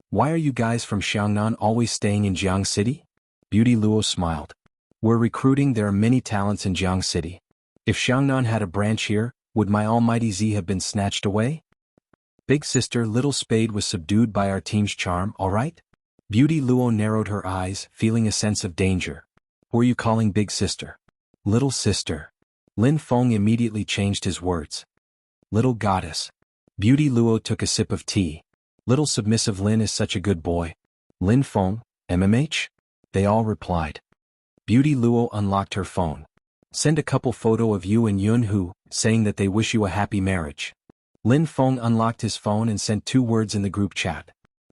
"Why are you guys from Xiangnan always staying in Jiang City?" Beauty Luo smiled. "We're recruiting, there are many talents in Jiang City. If Xiangnan had a branch here, would my almighty Z have been snatched away?" "Big sister," Little Spade was subdued by our team's charm, all right? Beauty Luo narrowed her eyes, feeling a sense of danger. "Who are you calling big sister?" "Little sister." Lin Feng immediately changed his words. "Little goddess." Beauty Luo took a sip of tea. "Little submissive Lin is such a good boy." "Lin Feng, MMH?" They all replied. Beauty Luo unlocked her phone. "Send a couple photo of you and Yunhu, saying that they wish you a happy marriage." Lin Feng unlocked his phone and sent 2 words in the group chat.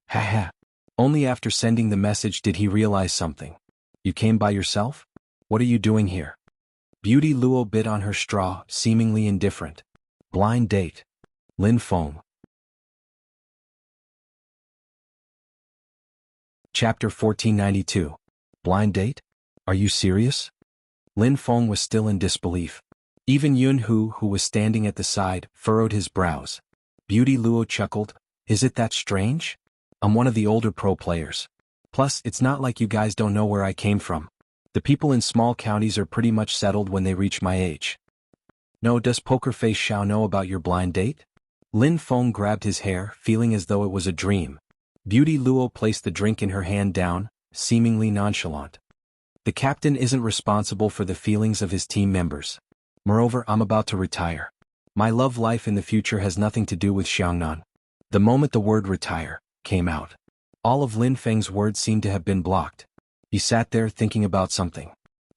Haha. Only after sending the message did he realize something. "You came by yourself? What are you doing here?" Beauty Luo bit on her straw, seemingly indifferent. "Blind date." Lin Feng. Chapter 1492. Blind date? Are you serious? Lin Feng was still in disbelief. Even Yunhu, who was standing at the side, furrowed his brows. Beauty Luo chuckled. "Is it that strange? I'm one of the older pro players. Plus, it's not like you guys don't know where I came from. The people in small counties are pretty much settled when they reach my age." "No, does Poker Face Xiao know about your blind date?" Lin Feng grabbed his hair, feeling as though it was a dream. Beauty Luo placed the drink in her hand down, seemingly nonchalant. "The captain isn't responsible for the feelings of his team members. Moreover, I'm about to retire. My love life in the future has nothing to do with Xiangnan." The moment the word retire came out, all of Lin Feng's words seemed to have been blocked. He sat there thinking about something.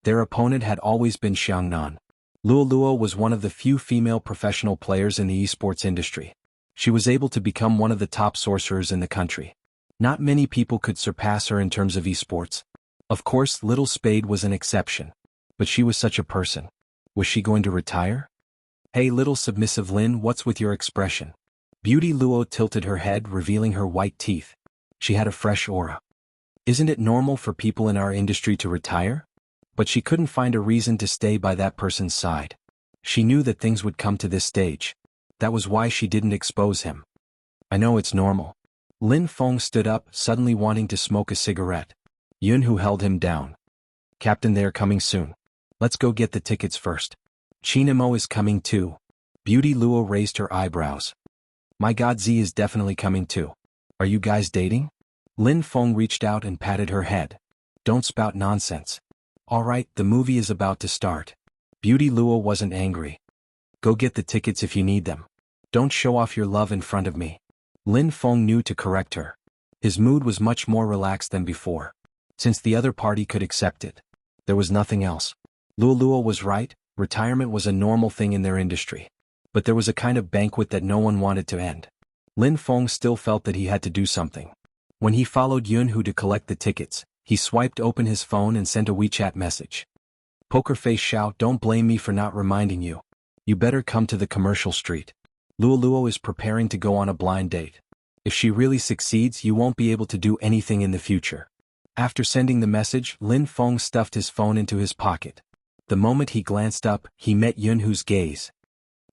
Their opponent had always been Xiangnan. Luo Luo was one of the few female professional players in the esports industry. She was able to become one of the top sorcerers in the country. Not many people could surpass her in terms of esports. Of course, Little Spade was an exception. But she was such a person. Was she going to retire? "Hey, little submissive Lin, what's with your expression?" Beauty Luo tilted her head, revealing her white teeth. She had a fresh aura. "Isn't it normal for people in our industry to retire?" But she couldn't find a reason to stay by that person's side. She knew that things would come to this stage. That was why she didn't expose him. "I know it's normal." Lin Feng stood up, suddenly wanting to smoke a cigarette. Yunhu held him down. "Captain, they're coming soon. Let's go get the tickets first." "Chinamo is coming too." Beauty Luo raised her eyebrows. "My god, Z is definitely coming too. Are you guys dating?" Lin Feng reached out and patted her head. "Don't spout nonsense. All right, the movie is about to start." Beauty Luo wasn't angry. Go get the tickets if you need them. Don't show off your love in front of me. Lin Feng knew to correct her. His mood was much more relaxed than before. Since the other party could accept it, there was nothing else. Luo Luo was right, retirement was a normal thing in their industry. But there was a kind of banquet that no one wanted to end. Lin Feng still felt that he had to do something. When he followed Yunhu to collect the tickets, he swiped open his phone and sent a WeChat message. Poker Face Xiao, don't blame me for not reminding you. You better come to the commercial street. Luo Luo is preparing to go on a blind date. If she really succeeds, you won't be able to do anything in the future. After sending the message, Lin Feng stuffed his phone into his pocket. The moment he glanced up, he met Yunhu's gaze.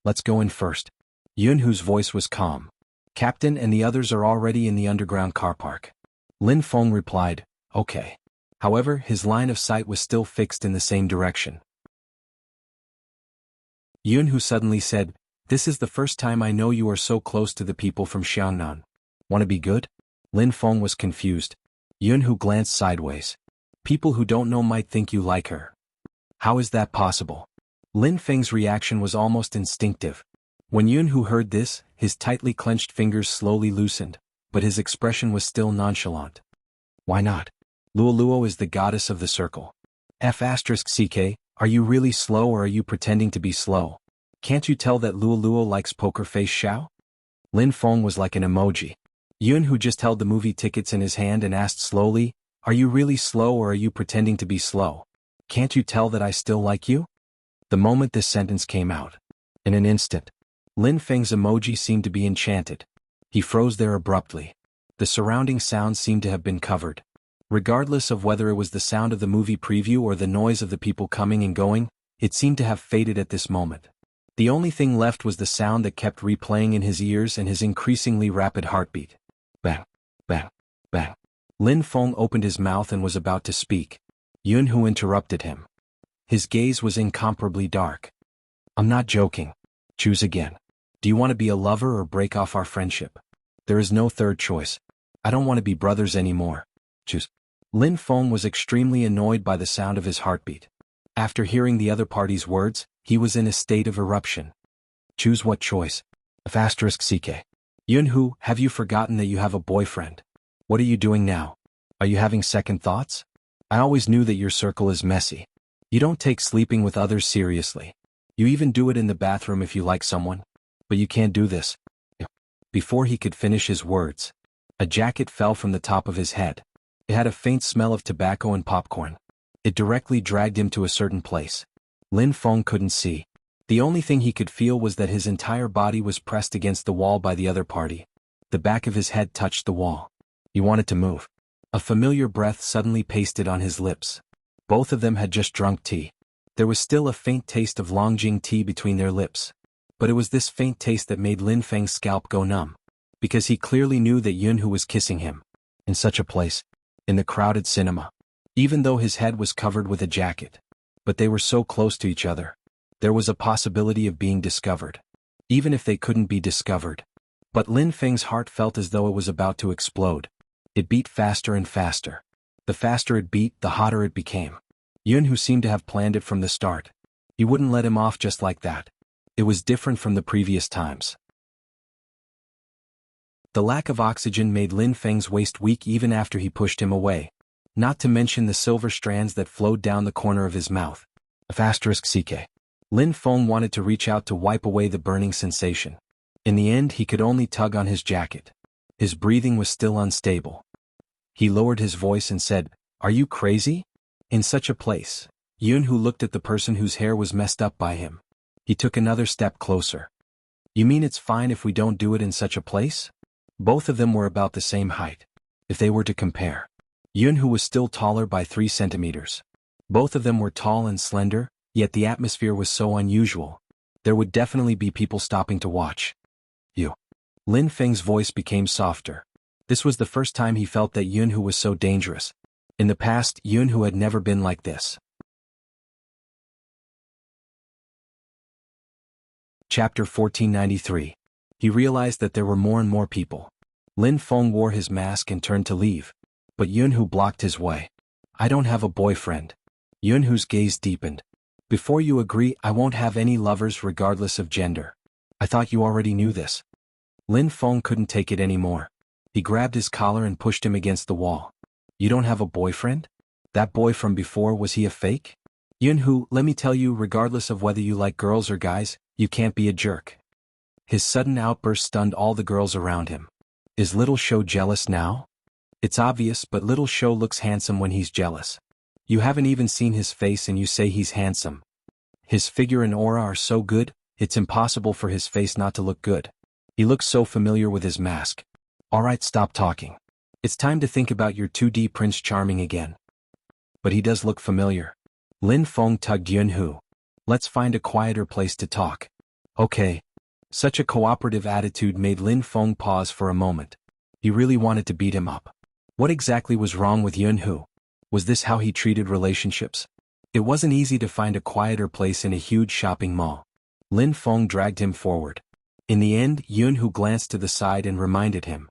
Let's go in first. Yunhu's voice was calm. Captain and the others are already in the underground car park. Lin Feng replied, okay. However, his line of sight was still fixed in the same direction. Yunhu suddenly said, this is the first time I know you are so close to the people from Xiangnan. Wanna be good? Lin Feng was confused. Yunhu glanced sideways. People who don't know might think you like her. How is that possible? Lin Feng's reaction was almost instinctive. When Yunhu heard this, his tightly clenched fingers slowly loosened, but his expression was still nonchalant. Why not? Luo Luo is the goddess of the circle. F***CK, are you really slow or are you pretending to be slow? Can't you tell that Luo Luo likes Poker Face Xiao? Lin Feng was like an emoji. Yunhu just held the movie tickets in his hand and asked slowly, are you really slow or are you pretending to be slow? Can't you tell that I still like you? The moment this sentence came out, in an instant, Lin Feng's emoji seemed to be enchanted. He froze there abruptly. The surrounding sounds seemed to have been covered. Regardless of whether it was the sound of the movie preview or the noise of the people coming and going, it seemed to have faded at this moment. The only thing left was the sound that kept replaying in his ears and his increasingly rapid heartbeat. Bang, bang, bang. Lin Feng opened his mouth and was about to speak. Yunhu interrupted him. His gaze was incomparably dark. I'm not joking. Choose again. Do you want to be a lover or break off our friendship? There is no third choice. I don't want to be brothers anymore. Choose. Lin Feng was extremely annoyed by the sound of his heartbeat. After hearing the other party's words, he was in a state of eruption. Choose what choice? **CK. Yunhu, have you forgotten that you have a boyfriend? What are you doing now? Are you having second thoughts? I always knew that your circle is messy. You don't take sleeping with others seriously. You even do it in the bathroom if you like someone. But you can't do this. Before he could finish his words, a jacket fell from the top of his head. It had a faint smell of tobacco and popcorn. It directly dragged him to a certain place. Lin Feng couldn't see. The only thing he could feel was that his entire body was pressed against the wall by the other party. The back of his head touched the wall. He wanted to move. A familiar breath suddenly pasted on his lips. Both of them had just drunk tea. There was still a faint taste of Longjing tea between their lips. But it was this faint taste that made Lin Feng's scalp go numb. Because he clearly knew that Yunhu was kissing him. In such a place. In the crowded cinema. Even though his head was covered with a jacket. But they were so close to each other. There was a possibility of being discovered. Even if they couldn't be discovered. But Lin Feng's heart felt as though it was about to explode. It beat faster and faster. The faster it beat, the hotter it became. Yunhu seemed to have planned it from the start. He wouldn't let him off just like that. It was different from the previous times. The lack of oxygen made Lin Feng's waist weak even after he pushed him away. Not to mention the silver strands that flowed down the corner of his mouth. **CK. Lin Feng wanted to reach out to wipe away the burning sensation. In the end, he could only tug on his jacket. His breathing was still unstable. He lowered his voice and said, "Are you crazy? In such a place." Yunhu looked at the person whose hair was messed up by him. He took another step closer. "You mean it's fine if we don't do it in such a place?" Both of them were about the same height. If they were to compare. Yunhu was still taller by 3 centimeters. Both of them were tall and slender, yet the atmosphere was so unusual. There would definitely be people stopping to watch. "You." Lin Feng's voice became softer. This was the first time he felt that Yunhu was so dangerous. In the past, Yunhu had never been like this. Chapter 1493. He realized that there were more and more people. Lin Feng wore his mask and turned to leave. But Yunhu blocked his way. "I don't have a boyfriend." Yunhu's gaze deepened. Before you agree, I won't have any lovers regardless of gender. I thought you already knew this. Lin Feng couldn't take it anymore. He grabbed his collar and pushed him against the wall. You don't have a boyfriend? That boy from before, was he a fake? Yunhu, let me tell you, regardless of whether you like girls or guys, you can't be a jerk. His sudden outburst stunned all the girls around him. Is Little Shou jealous now? It's obvious, but Little Shou looks handsome when he's jealous. You haven't even seen his face and you say he's handsome. His figure and aura are so good, it's impossible for his face not to look good. He looks so familiar with his mask. Alright, stop talking. It's time to think about your 2D Prince Charming again. But he does look familiar. Lin Feng tugged Yunhu. Let's find a quieter place to talk. Okay. Such a cooperative attitude made Lin Feng pause for a moment. He really wanted to beat him up. What exactly was wrong with Yunhu? Was this how he treated relationships? It wasn't easy to find a quieter place in a huge shopping mall. Lin Feng dragged him forward. In the end, Yunhu glanced to the side and reminded him.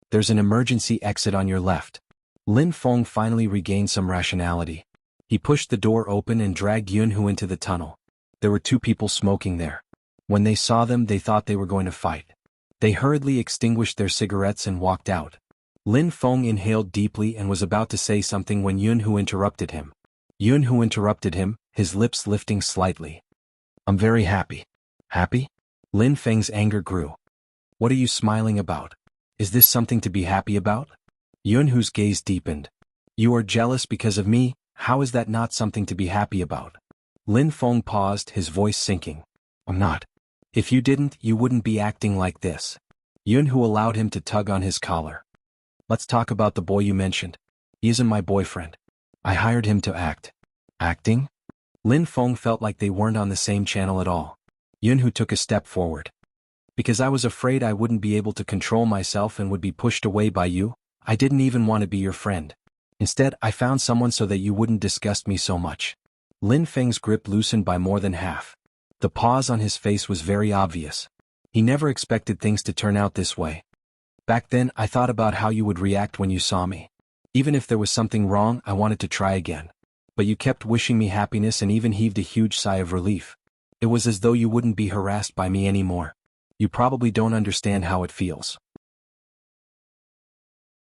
There's an emergency exit on your left. Lin Feng finally regained some rationality. He pushed the door open and dragged Yunhu into the tunnel. There were 2 people smoking there. When they saw them, they thought they were going to fight. They hurriedly extinguished their cigarettes and walked out. Lin Feng inhaled deeply and was about to say something when Yunhu interrupted him. Yunhu interrupted him, his lips lifting slightly. I'm very happy. Happy? Lin Feng's anger grew. What are you smiling about? Is this something to be happy about? Yunhu's gaze deepened. You are jealous because of me, how is that not something to be happy about? Lin Feng paused, his voice sinking. I'm not. If you didn't, you wouldn't be acting like this. Yunhu allowed him to tug on his collar. Let's talk about the boy you mentioned. He isn't my boyfriend. I hired him to act. Acting? Lin Feng felt like they weren't on the same channel at all. Yunhu took a step forward. Because I was afraid I wouldn't be able to control myself and would be pushed away by you, I didn't even want to be your friend. Instead, I found someone so that you wouldn't disgust me so much. Lin Feng's grip loosened by more than half. The pause on his face was very obvious. He never expected things to turn out this way. Back then, I thought about how you would react when you saw me. Even if there was something wrong, I wanted to try again. But you kept wishing me happiness and even heaved a huge sigh of relief. It was as though you wouldn't be harassed by me anymore. You probably don't understand how it feels.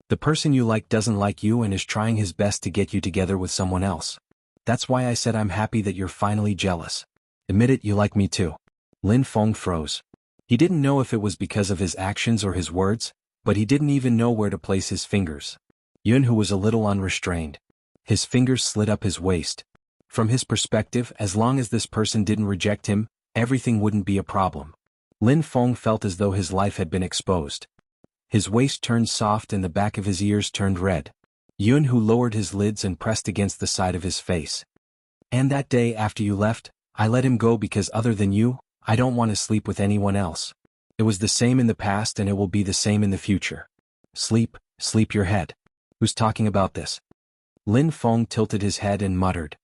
The person you like doesn't like you and is trying his best to get you together with someone else. That's why I said I'm happy that you're finally jealous. Admit it, you like me too. Lin Feng froze. He didn't know if it was because of his actions or his words, but he didn't even know where to place his fingers. Yunhu was a little unrestrained. His fingers slid up his waist. From his perspective, as long as this person didn't reject him, everything wouldn't be a problem. Lin Feng felt as though his life had been exposed. His waist turned soft and the back of his ears turned red. Yunhu lowered his lids and pressed against the side of his face. And that day after you left, I let him go because other than you, I don't want to sleep with anyone else. It was the same in the past and it will be the same in the future. Sleep, sleep your head. Who's talking about this? Lin Feng tilted his head and muttered.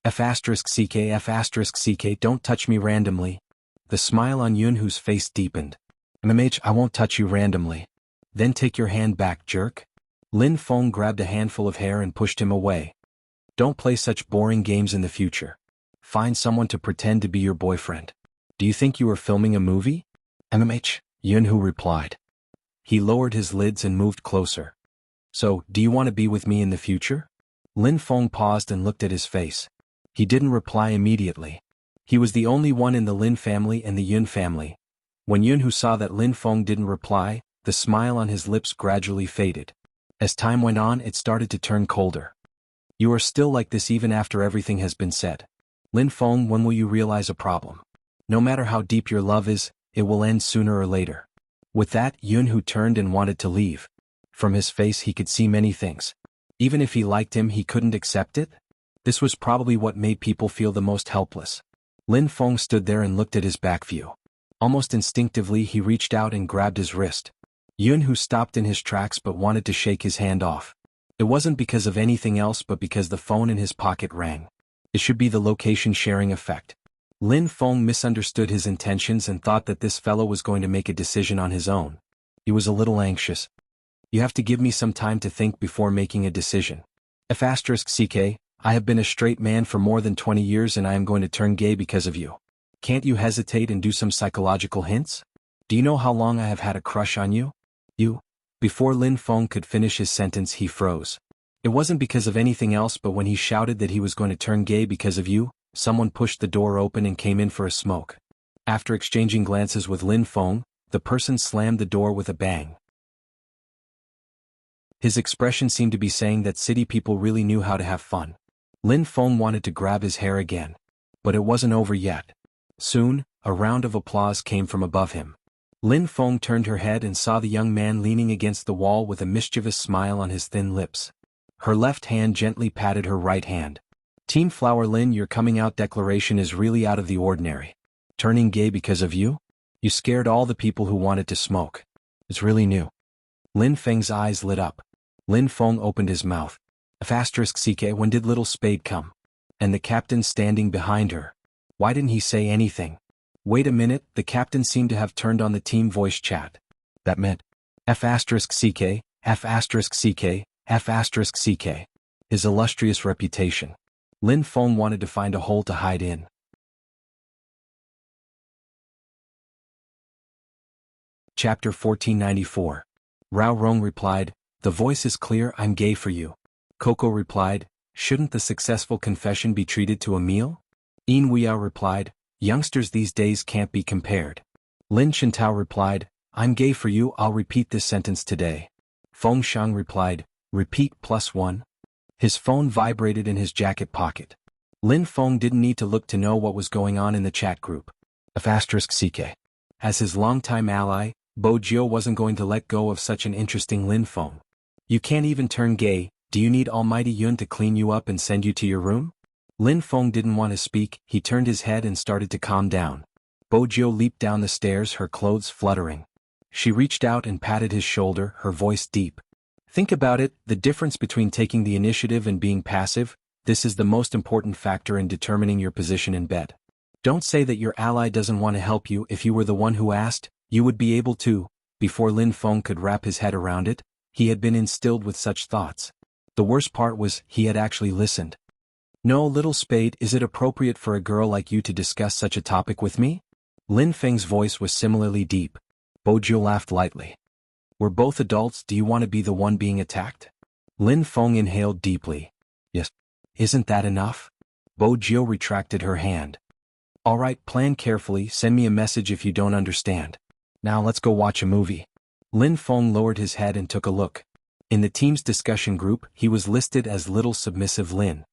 F***ck, don't touch me randomly. The smile on Yunhu's face deepened. MMH, I won't touch you randomly. Then take your hand back, jerk. Lin Feng grabbed a handful of hair and pushed him away. Don't play such boring games in the future. Find someone to pretend to be your boyfriend. Do you think you are filming a movie? MMH, Yunhu replied. He lowered his lids and moved closer. So, do you want to be with me in the future? Lin Feng paused and looked at his face. He didn't reply immediately. He was the only one in the Lin family and the Yun family. When Yunhu saw that Lin Feng didn't reply, the smile on his lips gradually faded. As time went on, it started to turn colder. You are still like this even after everything has been said. Lin Feng, when will you realize a problem? No matter how deep your love is, it will end sooner or later. With that, Yunhu turned and wanted to leave. From his face he could see many things. Even if he liked him, he couldn't accept it? This was probably what made people feel the most helpless. Lin Feng stood there and looked at his back view. Almost instinctively he reached out and grabbed his wrist. Yunhu stopped in his tracks but wanted to shake his hand off. It wasn't because of anything else but because the phone in his pocket rang. It should be the location sharing effect. Lin Feng misunderstood his intentions and thought that this fellow was going to make a decision on his own. He was a little anxious. You have to give me some time to think before making a decision. F***ck, I have been a straight man for more than 20 years and I am going to turn gay because of you. Can't you hesitate and do some psychological hints? Do you know how long I have had a crush on you? You? Before Lin Feng could finish his sentence, he froze. It wasn't because of anything else, but when he shouted that he was going to turn gay because of you, someone pushed the door open and came in for a smoke. After exchanging glances with Lin Feng, the person slammed the door with a bang. His expression seemed to be saying that city people really knew how to have fun. Lin Feng wanted to grab his hair again. But it wasn't over yet. Soon, a round of applause came from above him. Lin Feng turned her head and saw the young man leaning against the wall with a mischievous smile on his thin lips. Her left hand gently patted her right hand. Team Flower Lin, your coming out declaration is really out of the ordinary. Turning gay because of you? You scared all the people who wanted to smoke. It's really new. Lin Feng's eyes lit up. Lin Feng opened his mouth. *CK, when did little Spade come? And the captain standing behind her. Why didn't he say anything? Wait a minute, the captain seemed to have turned on the team voice chat. That meant *CK, *CK, *CK. His illustrious reputation. Lin Feng wanted to find a hole to hide in. Chapter 1494. Rao Rong replied, the voice is clear, I'm gay for you. Coco replied, shouldn't the successful confession be treated to a meal? Yin Weiyao replied, youngsters these days can't be compared. Lin Chintao replied, I'm gay for you, I'll repeat this sentence today. Feng Shang replied, repeat +1. His phone vibrated in his jacket pocket. Lin Feng didn't need to look to know what was going on in the chat group. *CK. As his longtime ally, Bo Jiu wasn't going to let go of such an interesting Lin Feng. You can't even turn gay, do you need Almighty Yun to clean you up and send you to your room? Lin Feng didn't want to speak, he turned his head and started to calm down. Bo Jiu leaped down the stairs, her clothes fluttering. She reached out and patted his shoulder, her voice deep. Think about it, the difference between taking the initiative and being passive, this is the most important factor in determining your position in bed. Don't say that your ally doesn't want to help you. If you were the one who asked, you would be able to. Before Lin Feng could wrap his head around it, he had been instilled with such thoughts. The worst part was, he had actually listened. No, little Spade, is it appropriate for a girl like you to discuss such a topic with me? Lin Feng's voice was similarly deep. Bo Jiu laughed lightly. We're both adults, do you want to be the one being attacked? Lin Feng inhaled deeply. Yes. Isn't that enough? Bo Jiu retracted her hand. Alright, plan carefully, send me a message if you don't understand. Now let's go watch a movie. Lin Feng lowered his head and took a look. In the team's discussion group, he was listed as Little Submissive Lin.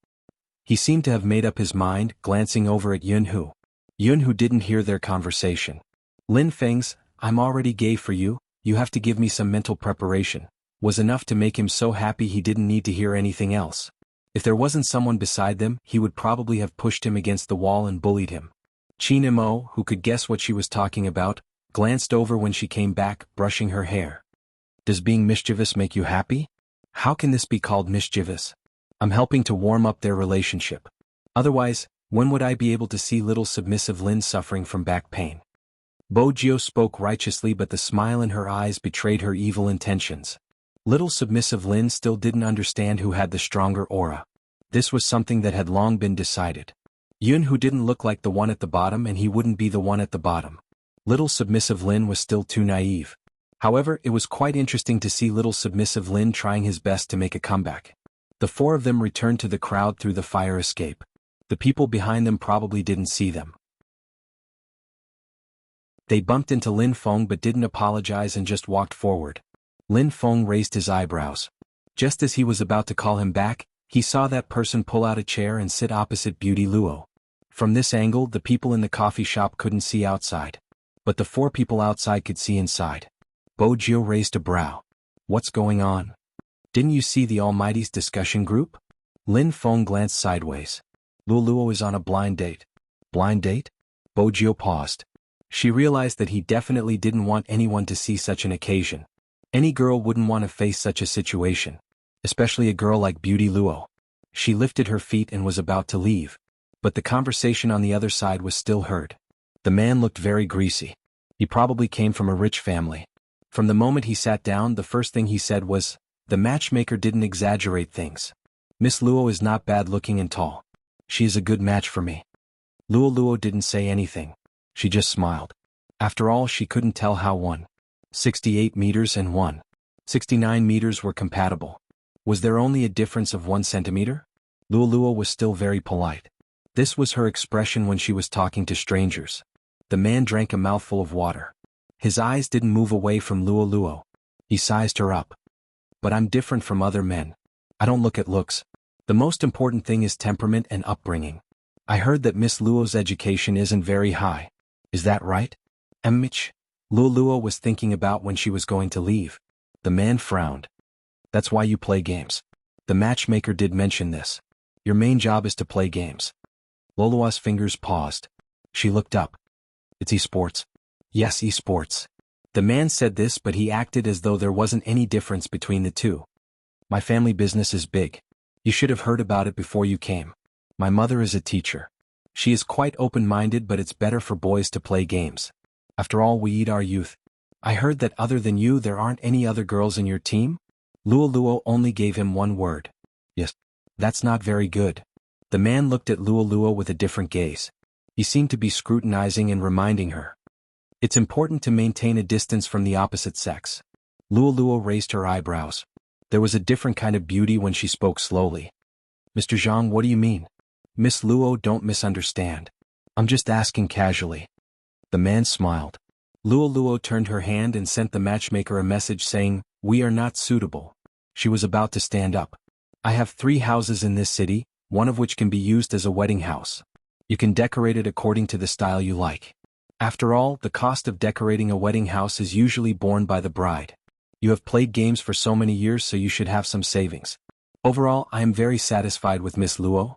He seemed to have made up his mind, glancing over at Yunhu. Yunhu didn't hear their conversation. Lin Feng's, I'm already gay for you, you have to give me some mental preparation, was enough to make him so happy he didn't need to hear anything else. If there wasn't someone beside them, he would probably have pushed him against the wall and bullied him. Qin Mo, who could guess what she was talking about, glanced over when she came back, brushing her hair. Does being mischievous make you happy? How can this be called mischievous? I'm helping to warm up their relationship. Otherwise, when would I be able to see little submissive Lin suffering from back pain? Bo Jiu spoke righteously, but the smile in her eyes betrayed her evil intentions. Little submissive Lin still didn't understand who had the stronger aura. This was something that had long been decided. Yun, who didn't look like the one at the bottom, and he wouldn't be the one at the bottom. Little submissive Lin was still too naive. However, it was quite interesting to see little submissive Lin trying his best to make a comeback. The four of them returned to the crowd through the fire escape. The people behind them probably didn't see them. They bumped into Lin Feng but didn't apologize and just walked forward. Lin Feng raised his eyebrows. Just as he was about to call him back, he saw that person pull out a chair and sit opposite Beauty Luo. From this angle, the people in the coffee shop couldn't see outside. But the four people outside could see inside. Bo Jiu raised a brow. What's going on? Didn't you see the Almighty's discussion group? Lin Feng glanced sideways. Luo is on a blind date. Blind date? Bo Jiu paused. She realized that he definitely didn't want anyone to see such an occasion. Any girl wouldn't want to face such a situation. Especially a girl like Beauty Luo. She lifted her feet and was about to leave. But the conversation on the other side was still heard. The man looked very greasy. He probably came from a rich family. From the moment he sat down, the first thing he said was, the matchmaker didn't exaggerate things. Miss Luo is not bad looking and tall. She is a good match for me. Luo didn't say anything. She just smiled. After all, she couldn't tell how 168 meters and 169 meters were compatible. Was there only a difference of 1 centimeter? Luo was still very polite. This was her expression when she was talking to strangers. The man drank a mouthful of water. His eyes didn't move away from Luo. He sized her up. But I'm different from other men. I don't look at looks. The most important thing is temperament and upbringing. I heard that Miss Luo's education isn't very high. Is that right? Mitch? Luo was thinking about when she was going to leave. The man frowned. That's why you play games. The matchmaker did mention this. Your main job is to play games. Lolua's fingers paused. She looked up. It's esports? Yes, esports. The man said this, but he acted as though there wasn't any difference between the two. My family business is big. You should have heard about it before you came. My mother is a teacher. She is quite open-minded, but it's better for boys to play games. After all, we eat our youth. I heard that other than you there aren't any other girls in your team? Luo only gave him one word. Yes. That's not very good. The man looked at Luo with a different gaze. He seemed to be scrutinizing and reminding her. It's important to maintain a distance from the opposite sex. Luo raised her eyebrows. There was a different kind of beauty when she spoke slowly. Mr. Zhang, what do you mean? Miss Luo, don't misunderstand. I'm just asking casually. The man smiled. Luo turned her hand and sent the matchmaker a message saying, we are not suitable. She was about to stand up. I have 3 houses in this city, one of which can be used as a wedding house. You can decorate it according to the style you like. After all, the cost of decorating a wedding house is usually borne by the bride. You have played games for so many years, so you should have some savings. Overall, I am very satisfied with Miss Luo.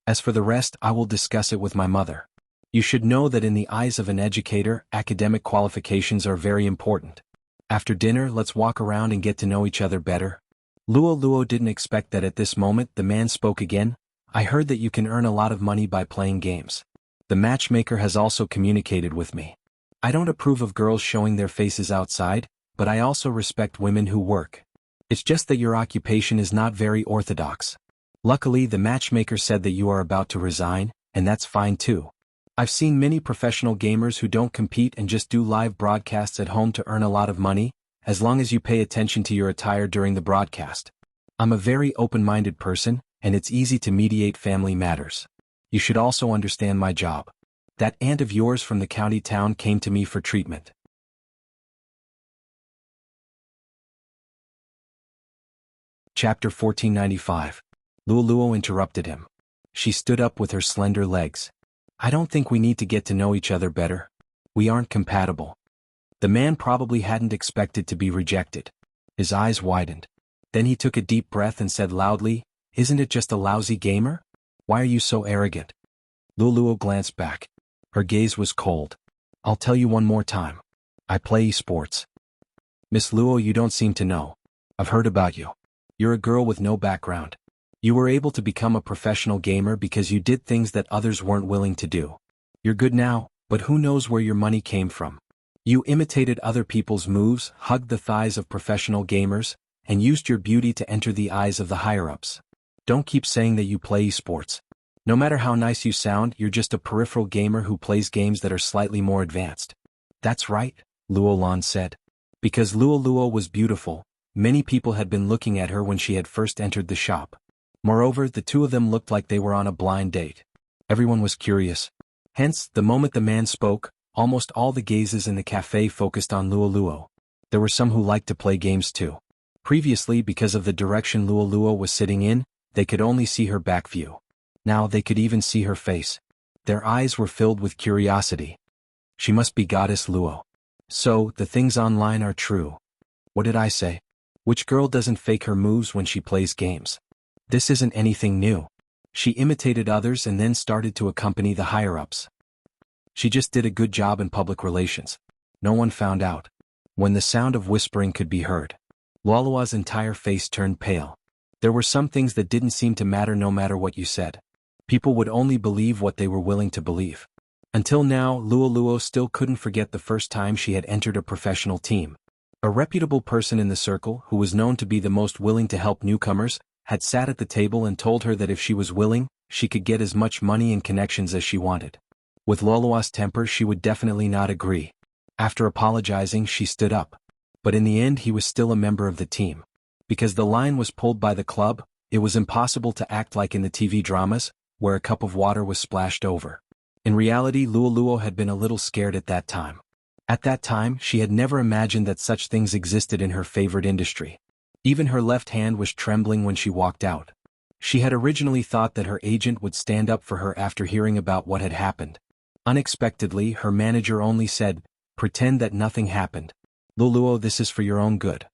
As for the rest, I will discuss it with my mother. You should know that in the eyes of an educator, academic qualifications are very important. After dinner, let's walk around and get to know each other better. Luo didn't expect that at this moment the man spoke again. I heard that you can earn a lot of money by playing games. The matchmaker has also communicated with me. I don't approve of girls showing their faces outside, but I also respect women who work. It's just that your occupation is not very orthodox. Luckily, the matchmaker said that you are about to resign, and that's fine too. I've seen many professional gamers who don't compete and just do live broadcasts at home to earn a lot of money, as long as you pay attention to your attire during the broadcast. I'm a very open-minded person, and it's easy to mediate family matters. You should also understand my job. That aunt of yours from the county town came to me for treatment. Chapter 1495. Luo interrupted him. She stood up with her slender legs. I don't think we need to get to know each other better. We aren't compatible. The man probably hadn't expected to be rejected. His eyes widened. Then he took a deep breath and said loudly, Isn't it just a lousy gamer? Why are you so arrogant? Luo glanced back. Her gaze was cold. I'll tell you one more time. I play esports. Miss Luo, you don't seem to know. I've heard about you. You're a girl with no background. You were able to become a professional gamer because you did things that others weren't willing to do. You're good now, but who knows where your money came from. You imitated other people's moves, hugged the thighs of professional gamers, and used your beauty to enter the eyes of the higher-ups. Don't keep saying that you play esports. No matter how nice you sound, you're just a peripheral gamer who plays games that are slightly more advanced. That's right, Luolan said. Because Luo was beautiful, many people had been looking at her when she had first entered the shop. Moreover, the two of them looked like they were on a blind date. Everyone was curious. Hence, the moment the man spoke, almost all the gazes in the cafe focused on Luo. There were some who liked to play games too. Previously, because of the direction Luo was sitting in, they could only see her back view. Now they could even see her face. Their eyes were filled with curiosity. She must be Goddess Luo. So, the things online are true. What did I say? Which girl doesn't fake her moves when she plays games? This isn't anything new. She imitated others and then started to accompany the higher-ups. She just did a good job in public relations. No one found out. When the sound of whispering could be heard, Luo's entire face turned pale. There were some things that didn't seem to matter no matter what you said. People would only believe what they were willing to believe. Until now, Luo still couldn't forget the first time she had entered a professional team. A reputable person in the circle, who was known to be the most willing to help newcomers, had sat at the table and told her that if she was willing, she could get as much money and connections as she wanted. With Lolua's temper, she would definitely not agree. After apologizing, she stood up. But in the end, he was still a member of the team. Because the line was pulled by the club, it was impossible to act like in the TV dramas, where a cup of water was splashed over. In reality, Luoluo had been a little scared at that time. At that time, she had never imagined that such things existed in her favorite industry. Even her left hand was trembling when she walked out. She had originally thought that her agent would stand up for her after hearing about what had happened. Unexpectedly, her manager only said, "Pretend that nothing happened. Luoluo, this is for your own good."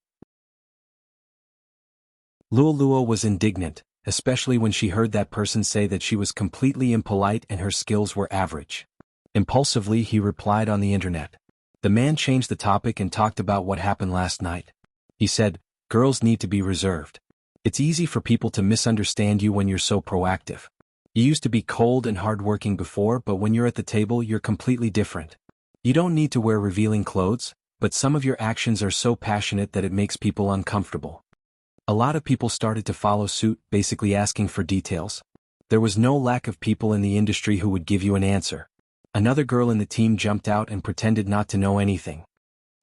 Luoluo was indignant, especially when she heard that person say that she was completely impolite and her skills were average. Impulsively, he replied on the internet. The man changed the topic and talked about what happened last night. He said, "Girls need to be reserved. It's easy for people to misunderstand you when you're so proactive. You used to be cold and hardworking before, but when you're at the table, you're completely different. You don't need to wear revealing clothes, but some of your actions are so passionate that it makes people uncomfortable." A lot of people started to follow suit, basically asking for details. There was no lack of people in the industry who would give you an answer. Another girl in the team jumped out and pretended not to know anything.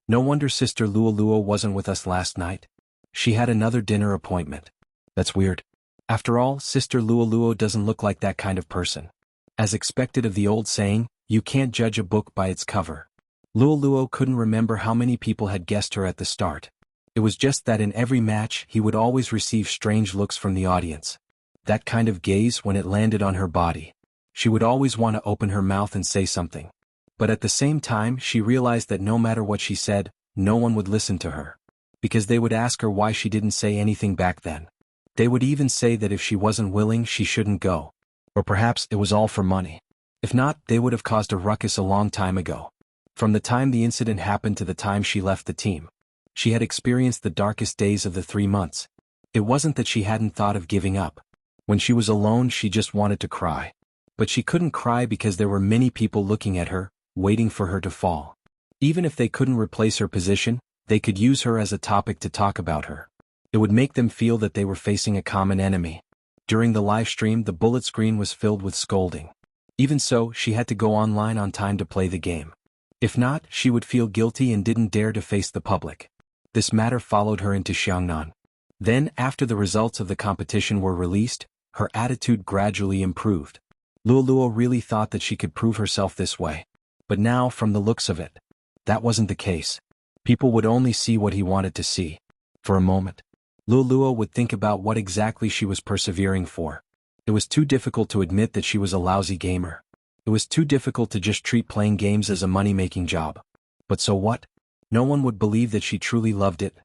"No wonder Sister Luoluo wasn't with us last night. She had another dinner appointment. That's weird. After all, Sister Luoluo doesn't look like that kind of person." As expected of the old saying, you can't judge a book by its cover. Luoluo couldn't remember how many people had guessed her at the start. It was just that in every match he would always receive strange looks from the audience. That kind of gaze, when it landed on her body, she would always want to open her mouth and say something. But at the same time, she realized that no matter what she said, no one would listen to her. Because they would ask her why she didn't say anything back then. They would even say that if she wasn't willing, she shouldn't go. Or perhaps it was all for money. If not, they would have caused a ruckus a long time ago. From the time the incident happened to the time she left the team, she had experienced the darkest days of the 3 months. It wasn't that she hadn't thought of giving up. When she was alone, she just wanted to cry. But she couldn't cry because there were many people looking at her, waiting for her to fall. Even if they couldn't replace her position, they could use her as a topic to talk about her. It would make them feel that they were facing a common enemy. During the live stream, the bullet screen was filled with scolding. Even so, she had to go online on time to play the game. If not, she would feel guilty and didn't dare to face the public. This matter followed her into Xiangnan. Then, after the results of the competition were released, her attitude gradually improved. Luoluo really thought that she could prove herself this way. But now, from the looks of it, that wasn't the case. People would only see what he wanted to see. For a moment, Luoluo would think about what exactly she was persevering for. It was too difficult to admit that she was a lousy gamer. It was too difficult to just treat playing games as a money-making job. But so what? No one would believe that she truly loved it.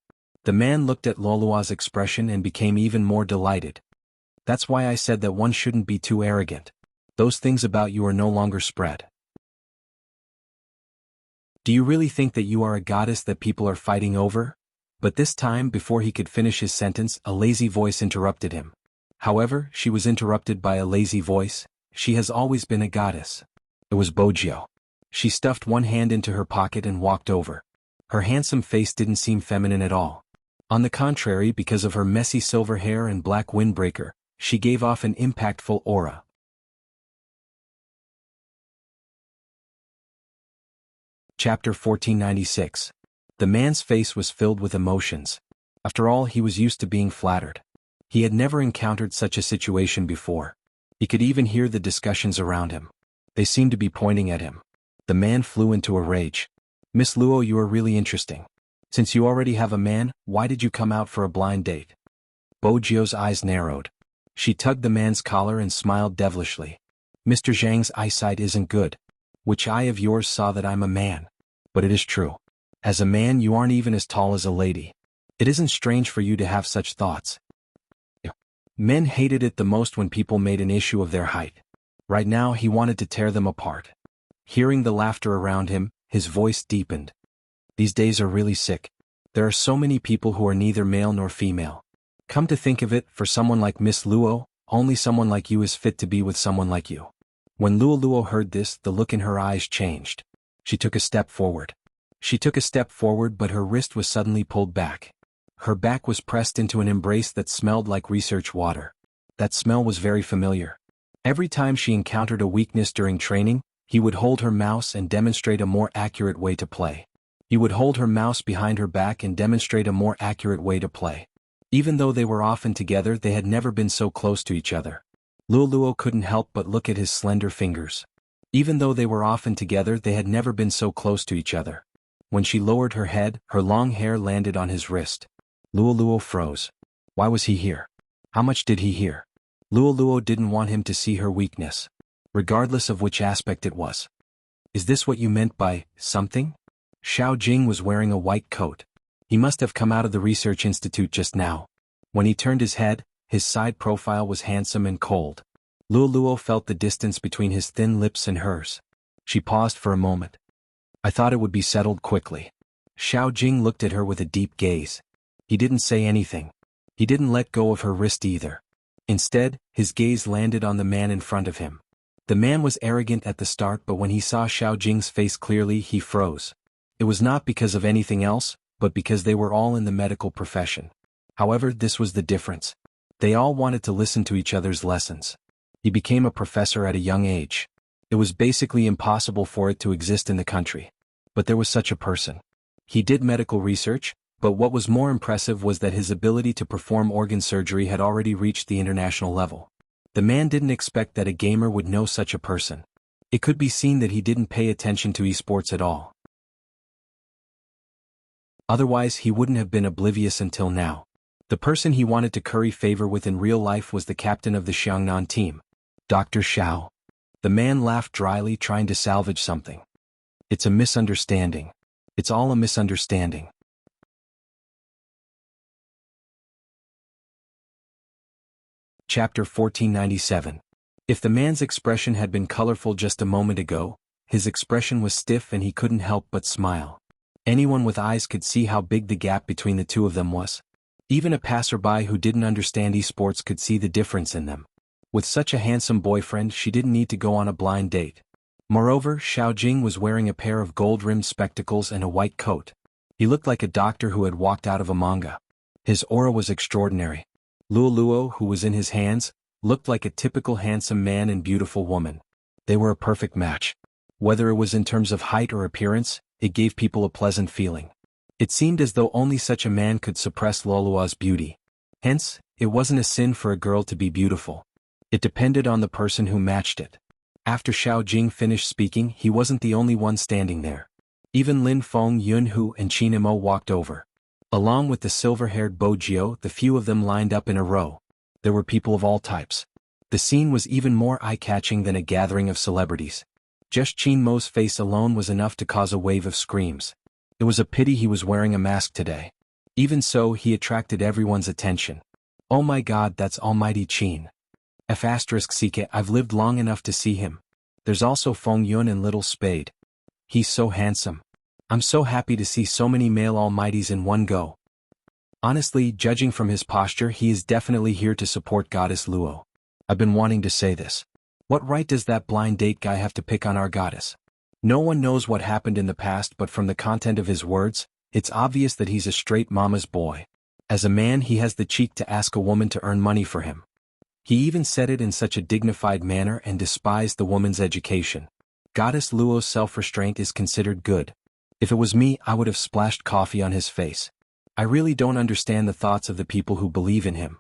The man looked at Luoluo's expression and became even more delighted. "That's why I said that one shouldn't be too arrogant. Those things about you are no longer spread. Do you really think that you are a goddess that people are fighting over?" But this time, before he could finish his sentence, a lazy voice interrupted him. However, she was interrupted by a lazy voice. She has always been a goddess. It was Bojio. She stuffed one hand into her pocket and walked over. Her handsome face didn't seem feminine at all. On the contrary, because of her messy silver hair and black windbreaker, she gave off an impactful aura. Chapter 1496. The man's face was filled with emotions. After all, he was used to being flattered. He had never encountered such a situation before. He could even hear the discussions around him. They seemed to be pointing at him. The man flew into a rage. "Miss Luo, you are really interesting. Since you already have a man, why did you come out for a blind date?" Bojio's eyes narrowed. She tugged the man's collar and smiled devilishly. "Mr. Zhang's eyesight isn't good. Which eye of yours saw that I'm a man? But it is true. As a man, you aren't even as tall as a lady. It isn't strange for you to have such thoughts." Men hated it the most when people made an issue of their height. Right now, he wanted to tear them apart. Hearing the laughter around him, his voice deepened. "These days are really sick. There are so many people who are neither male nor female. Come to think of it, for someone like Miss Luo, only someone like you is fit to be with someone like you." When Luoluo heard this, the look in her eyes changed. She took a step forward. She took a step forward but her wrist was suddenly pulled back. Her back was pressed into an embrace that smelled like research water. That smell was very familiar. Every time she encountered a weakness during training, he would hold her mouse and demonstrate a more accurate way to play. He would hold her mouse behind her back and demonstrate a more accurate way to play. Even though they were often together, they had never been so close to each other. Luoluo couldn't help but look at his slender fingers. Even though they were often together, they had never been so close to each other. When she lowered her head, her long hair landed on his wrist. Luoluo froze. Why was he here? How much did he hear? Luoluo didn't want him to see her weakness, regardless of which aspect it was. Is this what you meant by something? Xiao Jing was wearing a white coat. He must have come out of the research institute just now. When he turned his head, his side profile was handsome and cold. Luoluo felt the distance between his thin lips and hers. She paused for a moment. I thought it would be settled quickly. Xiao Jing looked at her with a deep gaze. He didn't say anything. He didn't let go of her wrist either. Instead, his gaze landed on the man in front of him. The man was arrogant at the start, but when he saw Xiao Jing's face clearly, he froze. It was not because of anything else, but because they were all in the medical profession. However, this was the difference. They all wanted to listen to each other's lessons. He became a professor at a young age. It was basically impossible for it to exist in the country. But there was such a person. He did medical research, but what was more impressive was that his ability to perform organ surgery had already reached the international level. The man didn't expect that a gamer would know such a person. It could be seen that he didn't pay attention to esports at all. Otherwise, he wouldn't have been oblivious until now. The person he wanted to curry favor with in real life was the captain of the Xiangnan team, Dr. Xiao. The man laughed dryly, trying to salvage something. It's a misunderstanding. It's all a misunderstanding. Chapter 1497. If the man's expression had been colorful just a moment ago, his expression was stiff and he couldn't help but smile. Anyone with eyes could see how big the gap between the two of them was. Even a passerby who didn't understand esports could see the difference in them. With such a handsome boyfriend, she didn't need to go on a blind date. Moreover, Xiao Jing was wearing a pair of gold-rimmed spectacles and a white coat. He looked like a doctor who had walked out of a manga. His aura was extraordinary. Luoluo, who was in his hands, looked like a typical handsome man and beautiful woman. They were a perfect match. Whether it was in terms of height or appearance, it gave people a pleasant feeling. It seemed as though only such a man could suppress Luoluo's beauty. Hence, it wasn't a sin for a girl to be beautiful. It depended on the person who matched it. After Xiao Jing finished speaking, he wasn't the only one standing there. Even Lin Feng, Yunhu, and Qin Imo walked over. Along with the silver-haired Bo Jiao, the few of them lined up in a row. There were people of all types. The scene was even more eye-catching than a gathering of celebrities. Just Qin Mo's face alone was enough to cause a wave of screams. It was a pity he was wearing a mask today. Even so, he attracted everyone's attention. Oh my god, that's almighty Qin. F***ck, I've lived long enough to see him. There's also Feng Yun and Little Spade. He's so handsome. I'm so happy to see so many male almighties in one go. Honestly, judging from his posture, he is definitely here to support Goddess Luo. I've been wanting to say this. What right does that blind date guy have to pick on our goddess? No one knows what happened in the past, but from the content of his words, it's obvious that he's a straight mama's boy. As a man, he has the cheek to ask a woman to earn money for him. He even said it in such a dignified manner and despised the woman's education. Goddess Luo's self-restraint is considered good. If it was me, I would have splashed coffee on his face. I really don't understand the thoughts of the people who believe in him.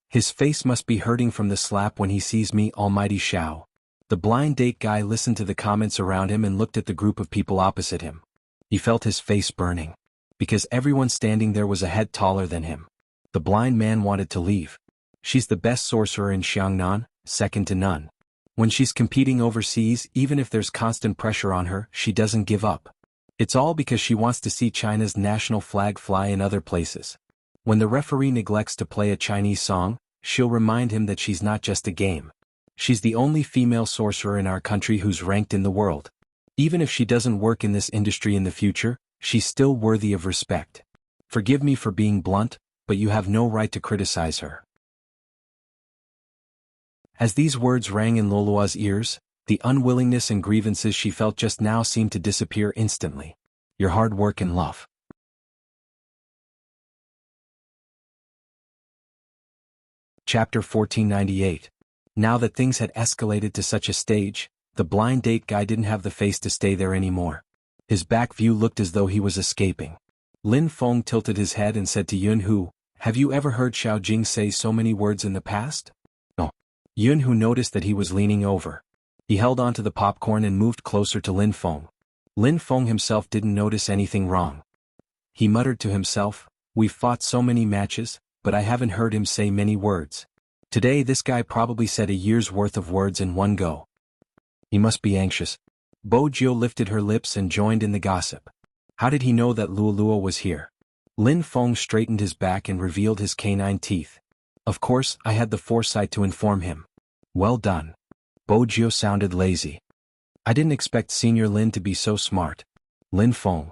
His face must be hurting from the slap when he sees me, almighty Xiao. The blind date guy listened to the comments around him and looked at the group of people opposite him. He felt his face burning. Because everyone standing there was a head taller than him. The blind man wanted to leave. She's the best sorcerer in Xiangnan, second to none. When she's competing overseas, even if there's constant pressure on her, she doesn't give up. It's all because she wants to see China's national flag fly in other places. When the referee neglects to play a Chinese song, she'll remind him that she's not just a game. She's the only female sorcerer in our country who's ranked in the world. Even if she doesn't work in this industry in the future, she's still worthy of respect. Forgive me for being blunt, but you have no right to criticize her. As these words rang in Luoluo's ears, the unwillingness and grievances she felt just now seemed to disappear instantly. your hard work and love. Chapter 1498. Now that things had escalated to such a stage, the blind date guy didn't have the face to stay there anymore. His back view looked as though he was escaping. Lin Feng tilted his head and said to Yunhu, "Have you ever heard Xiao Jing say so many words in the past?" No. Yunhu noticed that he was leaning over. He held onto the popcorn and moved closer to Lin Feng. Lin Feng himself didn't notice anything wrong. He muttered to himself, "We've fought so many matches, but I haven't heard him say many words. Today this guy probably said a year's worth of words in one go. He must be anxious." Bo Jiu lifted her lips and joined in the gossip. How did he know that Luoluo was here? Lin Feng straightened his back and revealed his canine teeth. "Of course, I had the foresight to inform him." "Well done." Bo Jiu sounded lazy. "I didn't expect Senior Lin to be so smart." Lin Feng.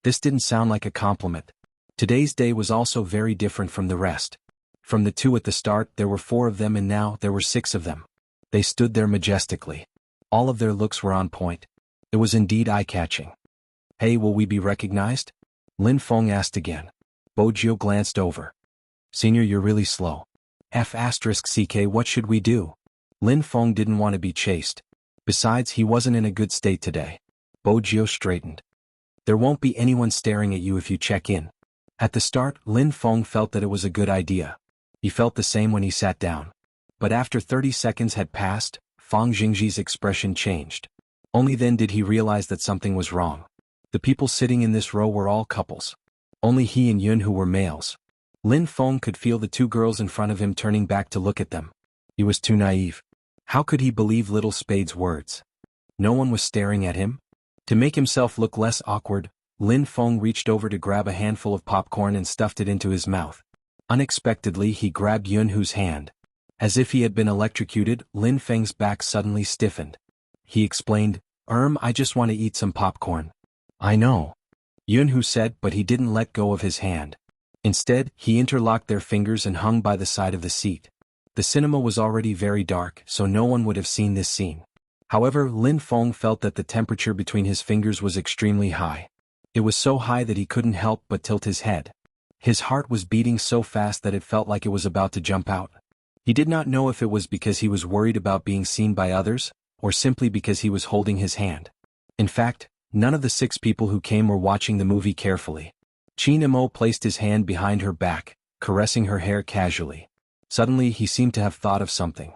This didn't sound like a compliment. Today's day was also very different from the rest. From the two at the start there were 4 of them and now there were 6 of them. They stood there majestically. All of their looks were on point. It was indeed eye-catching. "Hey, will we be recognized?" Lin Feng asked again. Bo Jiu glanced over. "Senior, you're really slow." F***CK, what should we do? Lin Feng didn't want to be chased. Besides, he wasn't in a good state today. Bo Jiu straightened. "There won't be anyone staring at you if you check in." At the start, Lin Feng felt that it was a good idea. He felt the same when he sat down. But after 30 seconds had passed, Fang Jingji's expression changed. Only then did he realize that something was wrong. The people sitting in this row were all couples. Only he and Yunhu were males. Lin Feng could feel the 2 girls in front of him turning back to look at them. He was too naive. How could he believe Little Spade's words? No one was staring at him? To make himself look less awkward, Lin Feng reached over to grab a handful of popcorn and stuffed it into his mouth. Unexpectedly he grabbed Yunhu's hand. As if he had been electrocuted, Lin Feng's back suddenly stiffened. He explained, I just want to eat some popcorn." "I know," Yunhu said, but he didn't let go of his hand. Instead, he interlocked their fingers and hung by the side of the seat. The cinema was already very dark, so no one would have seen this scene. However, Lin Feng felt that the temperature between his fingers was extremely high. It was so high that he couldn't help but tilt his head. His heart was beating so fast that it felt like it was about to jump out. He did not know if it was because he was worried about being seen by others, or simply because he was holding his hand. In fact, none of the 6 people who came were watching the movie carefully. Qin Imo placed his hand behind her back, caressing her hair casually. Suddenly he seemed to have thought of something.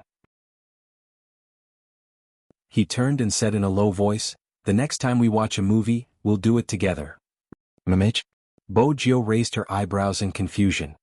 He turned and said in a low voice, "The next time we watch a movie, we'll do it together." "Mamich?" Bo Jiu raised her eyebrows in confusion.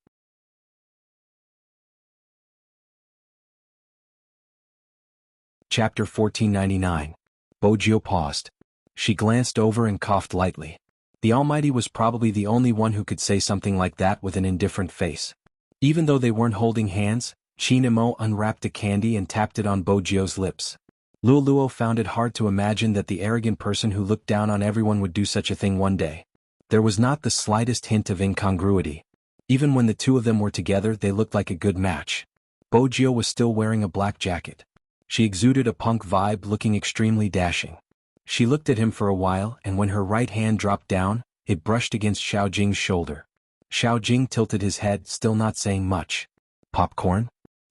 Chapter 1499. Bo Jiu paused. She glanced over and coughed lightly. The Almighty was probably the only one who could say something like that with an indifferent face. Even though they weren't holding hands, Qin Imo unwrapped a candy and tapped it on Bo Jiu's lips. Luoluo found it hard to imagine that the arrogant person who looked down on everyone would do such a thing one day. There was not the slightest hint of incongruity. Even when the 2 of them were together they looked like a good match. Bo Jiu was still wearing a black jacket. She exuded a punk vibe, looking extremely dashing. She looked at him for a while, and when her right hand dropped down, it brushed against Xiao Jing's shoulder. Xiao Jing tilted his head, still not saying much. "Popcorn?"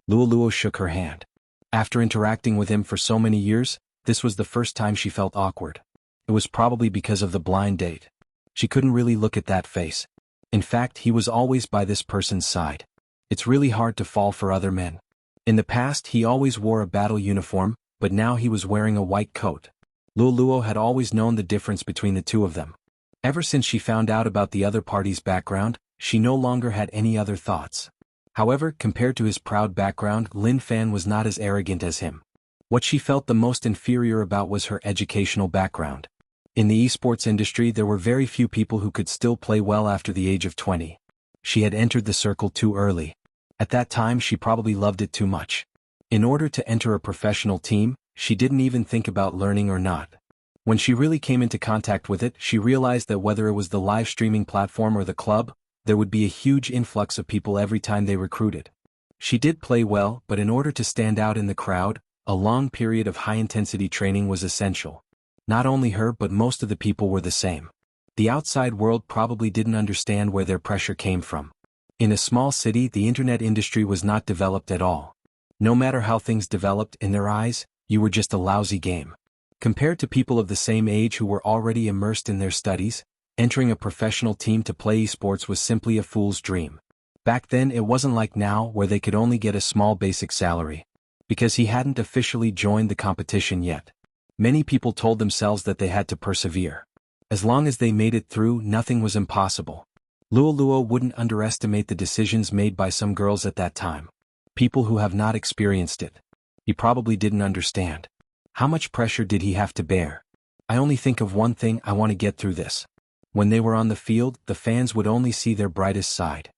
Luoluo shook her hand. After interacting with him for so many years, this was the first time she felt awkward. It was probably because of the blind date. She couldn't really look at that face. In fact, he was always by this person's side. It's really hard to fall for other men. In the past he always wore a battle uniform, but now he was wearing a white coat. Luoluo had always known the difference between the 2 of them. Ever since she found out about the other party's background, she no longer had any other thoughts. However, compared to his proud background, Lin Fan was not as arrogant as him. What she felt the most inferior about was her educational background. In the esports industry there were very few people who could still play well after the age of 20. She had entered the circle too early. At that time she probably loved it too much. In order to enter a professional team, she didn't even think about learning or not. When she really came into contact with it, she realized that whether it was the live streaming platform or the club, there would be a huge influx of people every time they recruited. She did play well, but in order to stand out in the crowd, a long period of high-intensity training was essential. Not only her but most of the people were the same. The outside world probably didn't understand where their pressure came from. In a small city, the internet industry was not developed at all. No matter how things developed in their eyes, you were just a lousy game. Compared to people of the same age who were already immersed in their studies, entering a professional team to play esports was simply a fool's dream. Back then it wasn't like now where they could only get a small basic salary. Because he hadn't officially joined the competition yet. Many people told themselves that they had to persevere. As long as they made it through, nothing was impossible. Luo wouldn't underestimate the decisions made by some girls at that time. People who have not experienced it. He probably didn't understand. How much pressure did he have to bear? I only think of one thing: I want to get through this. When they were on the field, the fans would only see their brightest side.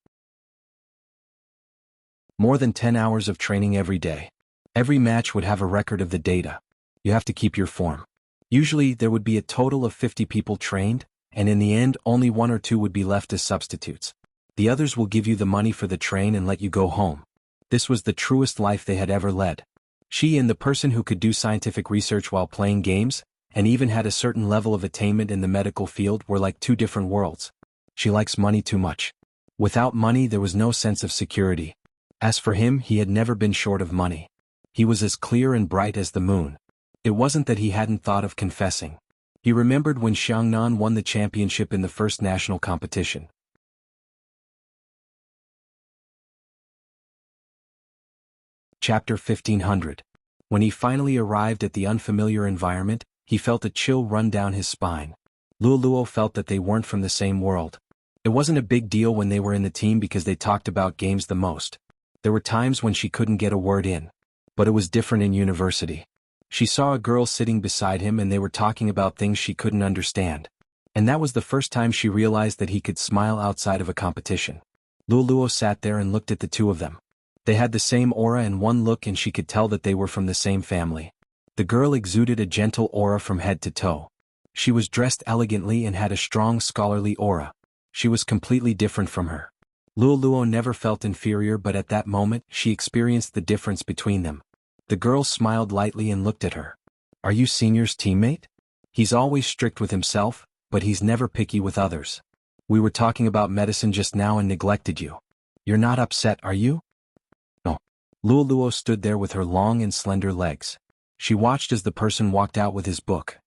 More than 10 hours of training every day. Every match would have a record of the data. You have to keep your form. Usually there would be a total of 50 people trained, and in the end only 1 or 2 would be left as substitutes. The others will give you the money for the train and let you go home. This was the truest life they had ever led. She, and the person who could do scientific research while playing games, and even had a certain level of attainment in the medical field, were like 2 different worlds. She likes money too much. Without money there was no sense of security. As for him, he had never been short of money. He was as clear and bright as the moon. It wasn't that he hadn't thought of confessing. He remembered when Xiangnan won the championship in the first national competition. Chapter 1500. When he finally arrived at the unfamiliar environment, he felt a chill run down his spine. Luo felt that they weren't from the same world. It wasn't a big deal when they were in the team because they talked about games the most. There were times when she couldn't get a word in. But it was different in university. She saw a girl sitting beside him and they were talking about things she couldn't understand. And that was the first time she realized that he could smile outside of a competition. Luo sat there and looked at the two of them. They had the same aura, and one look and she could tell that they were from the same family. The girl exuded a gentle aura from head to toe. She was dressed elegantly and had a strong scholarly aura. She was completely different from her. Luo never felt inferior, but at that moment she experienced the difference between them. The girl smiled lightly and looked at her. "Are you Senior's teammate? He's always strict with himself, but he's never picky with others. We were talking about medicine just now and neglected you. You're not upset, are you?" "No." Luo stood there with her long and slender legs. She watched as the person walked out with his book.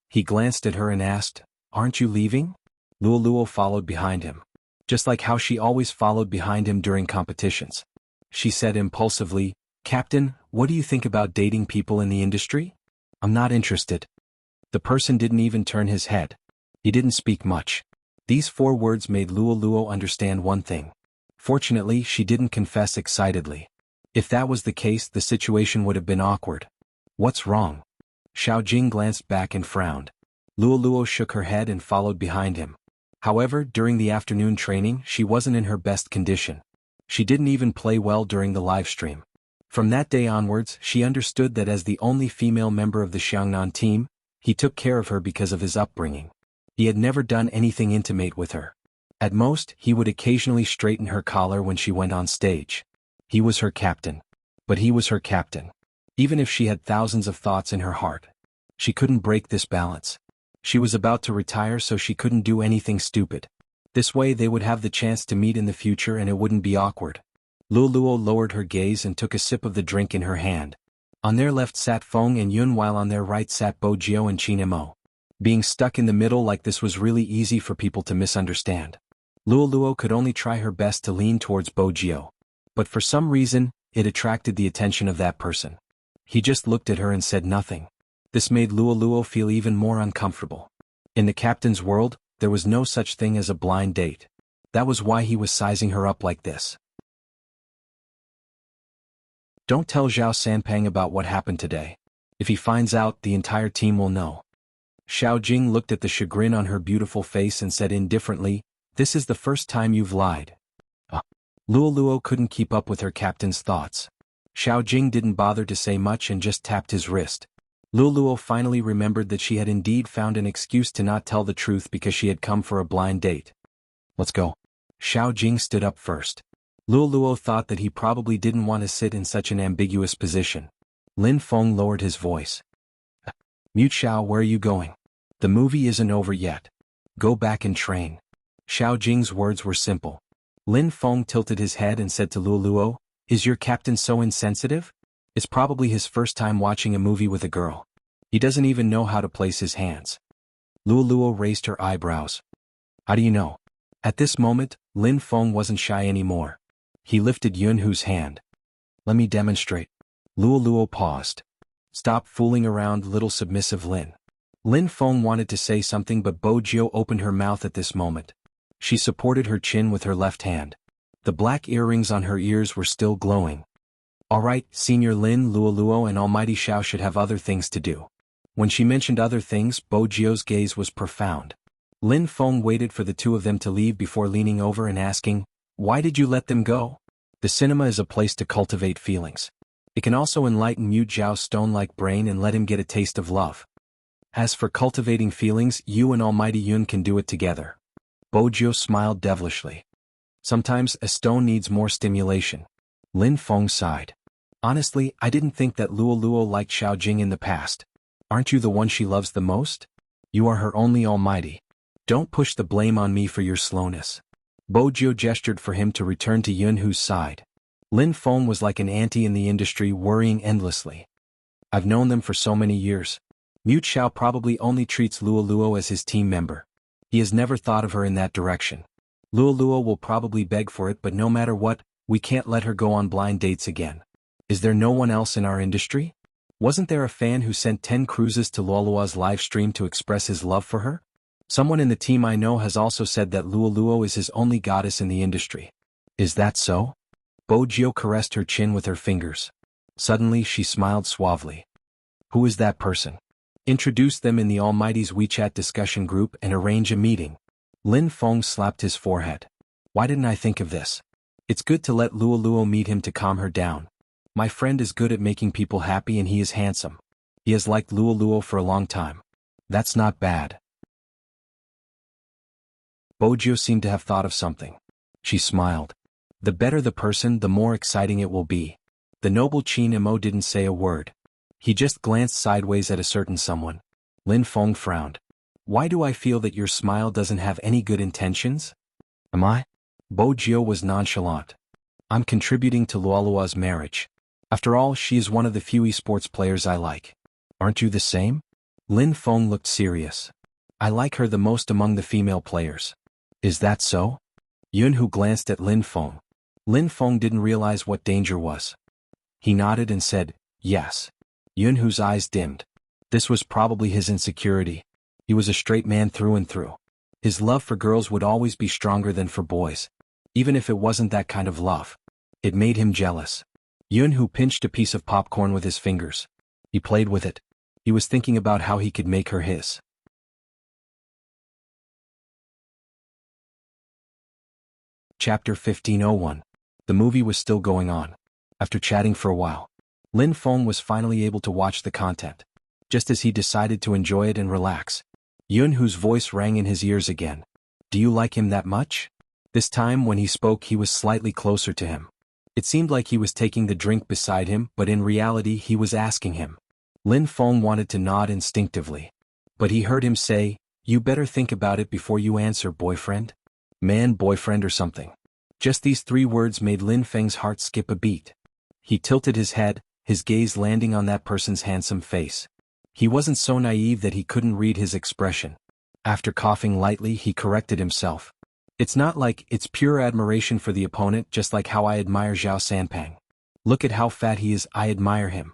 He glanced at her and asked, "Aren't you leaving?" Luo followed behind him. Just like how she always followed behind him during competitions. She said impulsively, "Captain, what do you think about dating people in the industry?" "I'm not interested." The person didn't even turn his head. He didn't speak much. These 4 words made Luo understand one thing. Fortunately, she didn't confess excitedly. If that was the case, the situation would have been awkward. "What's wrong?" Xiaojing glanced back and frowned. Luo shook her head and followed behind him. However, during the afternoon training, she wasn't in her best condition. She didn't even play well during the live stream. From that day onwards, she understood that as the only female member of the Xiangnan team, he took care of her because of his upbringing. He had never done anything intimate with her. At most, he would occasionally straighten her collar when she went on stage. He was her captain. But he was her captain. Even if she had thousands of thoughts in her heart, she couldn't break this balance. She was about to retire, so she couldn't do anything stupid. This way they would have the chance to meet in the future and it wouldn't be awkward. Luo lowered her gaze and took a sip of the drink in her hand. On their left sat Feng and Yun, while on their right sat Bojio and Qinemo. Being stuck in the middle like this was really easy for people to misunderstand. Luo could only try her best to lean towards Bojio. But for some reason, it attracted the attention of that person. He just looked at her and said nothing. This made Luo feel even more uncomfortable. In the captain's world, there was no such thing as a blind date. That was why he was sizing her up like this. "Don't tell Zhao Sanpang about what happened today. If he finds out, the entire team will know." Xiaojing looked at the chagrin on her beautiful face and said indifferently, "This is the first time you've lied." Luo couldn't keep up with her captain's thoughts. Xiaojing didn't bother to say much and just tapped his wrist. Luo finally remembered that she had indeed found an excuse to not tell the truth because she had come for a blind date. "Let's go." Xiaojing stood up first. Luo thought that he probably didn't want to sit in such an ambiguous position. Lin Feng lowered his voice. "Mute Xiao, where are you going? The movie isn't over yet." Go back and train. Xiao Jing's words were simple. Lin Feng tilted his head and said to Luoluo, "Is your captain so insensitive? It's probably his first time watching a movie with a girl. He doesn't even know how to place his hands." Luoluo raised her eyebrows. "How do you know?" At this moment, Lin Feng wasn't shy anymore. He lifted Yunhu's hand. "Let me demonstrate." Luoluo paused. "Stop fooling around, little submissive Lin." Lin Feng wanted to say something, but Bo Jiu opened her mouth at this moment. She supported her chin with her left hand. The black earrings on her ears were still glowing. "All right, Senior Lin, Luoluo and Almighty Xiao should have other things to do." When she mentioned other things, Bo Jiu's gaze was profound. Lin Feng waited for the two of them to leave before leaning over and asking, "Why did you let them go?" The cinema is a place to cultivate feelings. It can also enlighten Yu Zhao's stone-like brain and let him get a taste of love. As for cultivating feelings, you and Almighty Yun can do it together. Bo Jiu smiled devilishly. Sometimes a stone needs more stimulation. Lin Feng sighed. "Honestly, I didn't think that Luoluo liked Xiao Jing in the past. Aren't you the one she loves the most? You are her only almighty. Don't push the blame on me for your slowness." Bo Jiu gestured for him to return to Yunhu's side. Lin Feng was like an auntie in the industry, worrying endlessly. "I've known them for so many years. Mu Xiao probably only treats Luoluo as his team member. He has never thought of her in that direction. Luoluo will probably beg for it, but no matter what, we can't let her go on blind dates again. Is there no one else in our industry? Wasn't there a fan who sent 10 cruises to Luoluo's live stream to express his love for her? Someone in the team I know has also said that Luoluo is his only goddess in the industry. Is that so?" Bo Jiu caressed her chin with her fingers. Suddenly she smiled suavely. "Who is that person? Introduce them in the Almighty's WeChat discussion group and arrange a meeting." Lin Feng slapped his forehead. "Why didn't I think of this? It's good to let Luoluo meet him to calm her down. My friend is good at making people happy and he is handsome. He has liked Luoluo for a long time. That's not bad." Bo Jiu seemed to have thought of something. She smiled. "The better the person, the more exciting it will be." The noble Qin Mo didn't say a word. He just glanced sideways at a certain someone. Lin Feng frowned. "Why do I feel that your smile doesn't have any good intentions?" "Am I?" Bo Jiu was nonchalant. "I'm contributing to Luoluo's marriage. After all, she is one of the few esports players I like. Aren't you the same?" Lin Feng looked serious. "I like her the most among the female players." "Is that so?" Yunhu glanced at Lin Feng. Lin Feng didn't realize what danger was. He nodded and said, "Yes." Yunhu's eyes dimmed. This was probably his insecurity. He was a straight man through and through. His love for girls would always be stronger than for boys. Even if it wasn't that kind of love. It made him jealous. Yunhu pinched a piece of popcorn with his fingers. He played with it. He was thinking about how he could make her his. Chapter 1501. The movie was still going on. After chatting for a while, Lin Feng was finally able to watch the content. Just as he decided to enjoy it and relax, Yunhu's voice rang in his ears again. "Do you like him that much?" This time when he spoke he was slightly closer to him. It seemed like he was taking the drink beside him, but in reality he was asking him. Lin Feng wanted to nod instinctively. But he heard him say, "You better think about it before you answer, boyfriend. Man, boyfriend or something." Just these 3 words made Lin Feng's heart skip a beat. He tilted his head, his gaze landing on that person's handsome face. He wasn't so naive that he couldn't read his expression. After coughing lightly he corrected himself. "It's not like it's pure admiration for the opponent, just like how I admire Zhao Sanpang. Look at how fat he is, I admire him."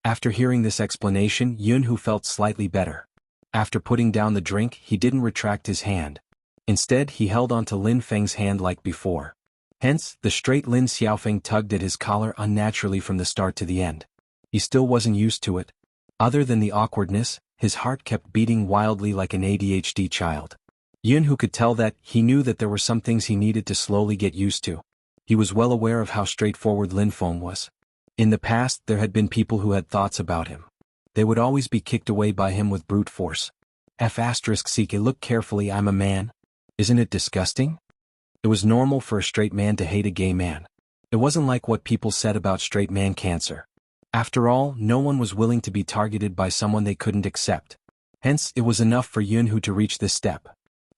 After hearing this explanation, Yunhu felt slightly better. After putting down the drink he didn't retract his hand. Instead he held onto Lin Feng's hand like before. Hence, the straight Lin Xiaofeng tugged at his collar unnaturally from the start to the end. He still wasn't used to it. Other than the awkwardness, his heart kept beating wildly like an ADHD child. Yunhu could tell that he knew that there were some things he needed to slowly get used to. He was well aware of how straightforward Lin Feng was. In the past there had been people who had thoughts about him. They would always be kicked away by him with brute force. F***ck look carefully, I'm a man. Isn't it disgusting? It was normal for a straight man to hate a gay man. It wasn't like what people said about straight man cancer. After all, no one was willing to be targeted by someone they couldn't accept. Hence, it was enough for Yunhu to reach this step.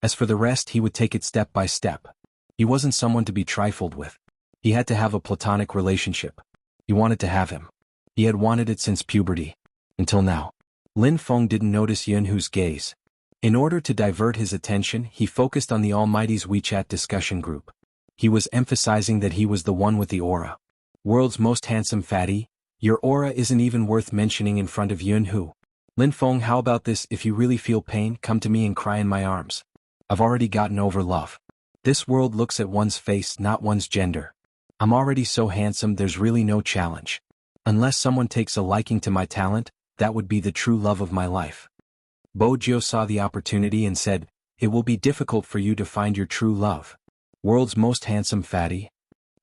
As for the rest, he would take it step by step. He wasn't someone to be trifled with. He had to have a platonic relationship. He wanted to have him. He had wanted it since puberty. Until now. Lin Feng didn't notice Yunhu's gaze. In order to divert his attention, he focused on the Almighty's WeChat discussion group. He was emphasizing that he was the one with the aura. World's most handsome fatty, your aura isn't even worth mentioning in front of Yunhu. Lin Feng, how about this? If you really feel pain, come to me and cry in my arms. I've already gotten over love. This world looks at one's face, not one's gender. I'm already so handsome, there's really no challenge. Unless someone takes a liking to my talent, that would be the true love of my life. Bo Jiu saw the opportunity and said, it will be difficult for you to find your true love. World's most handsome fatty.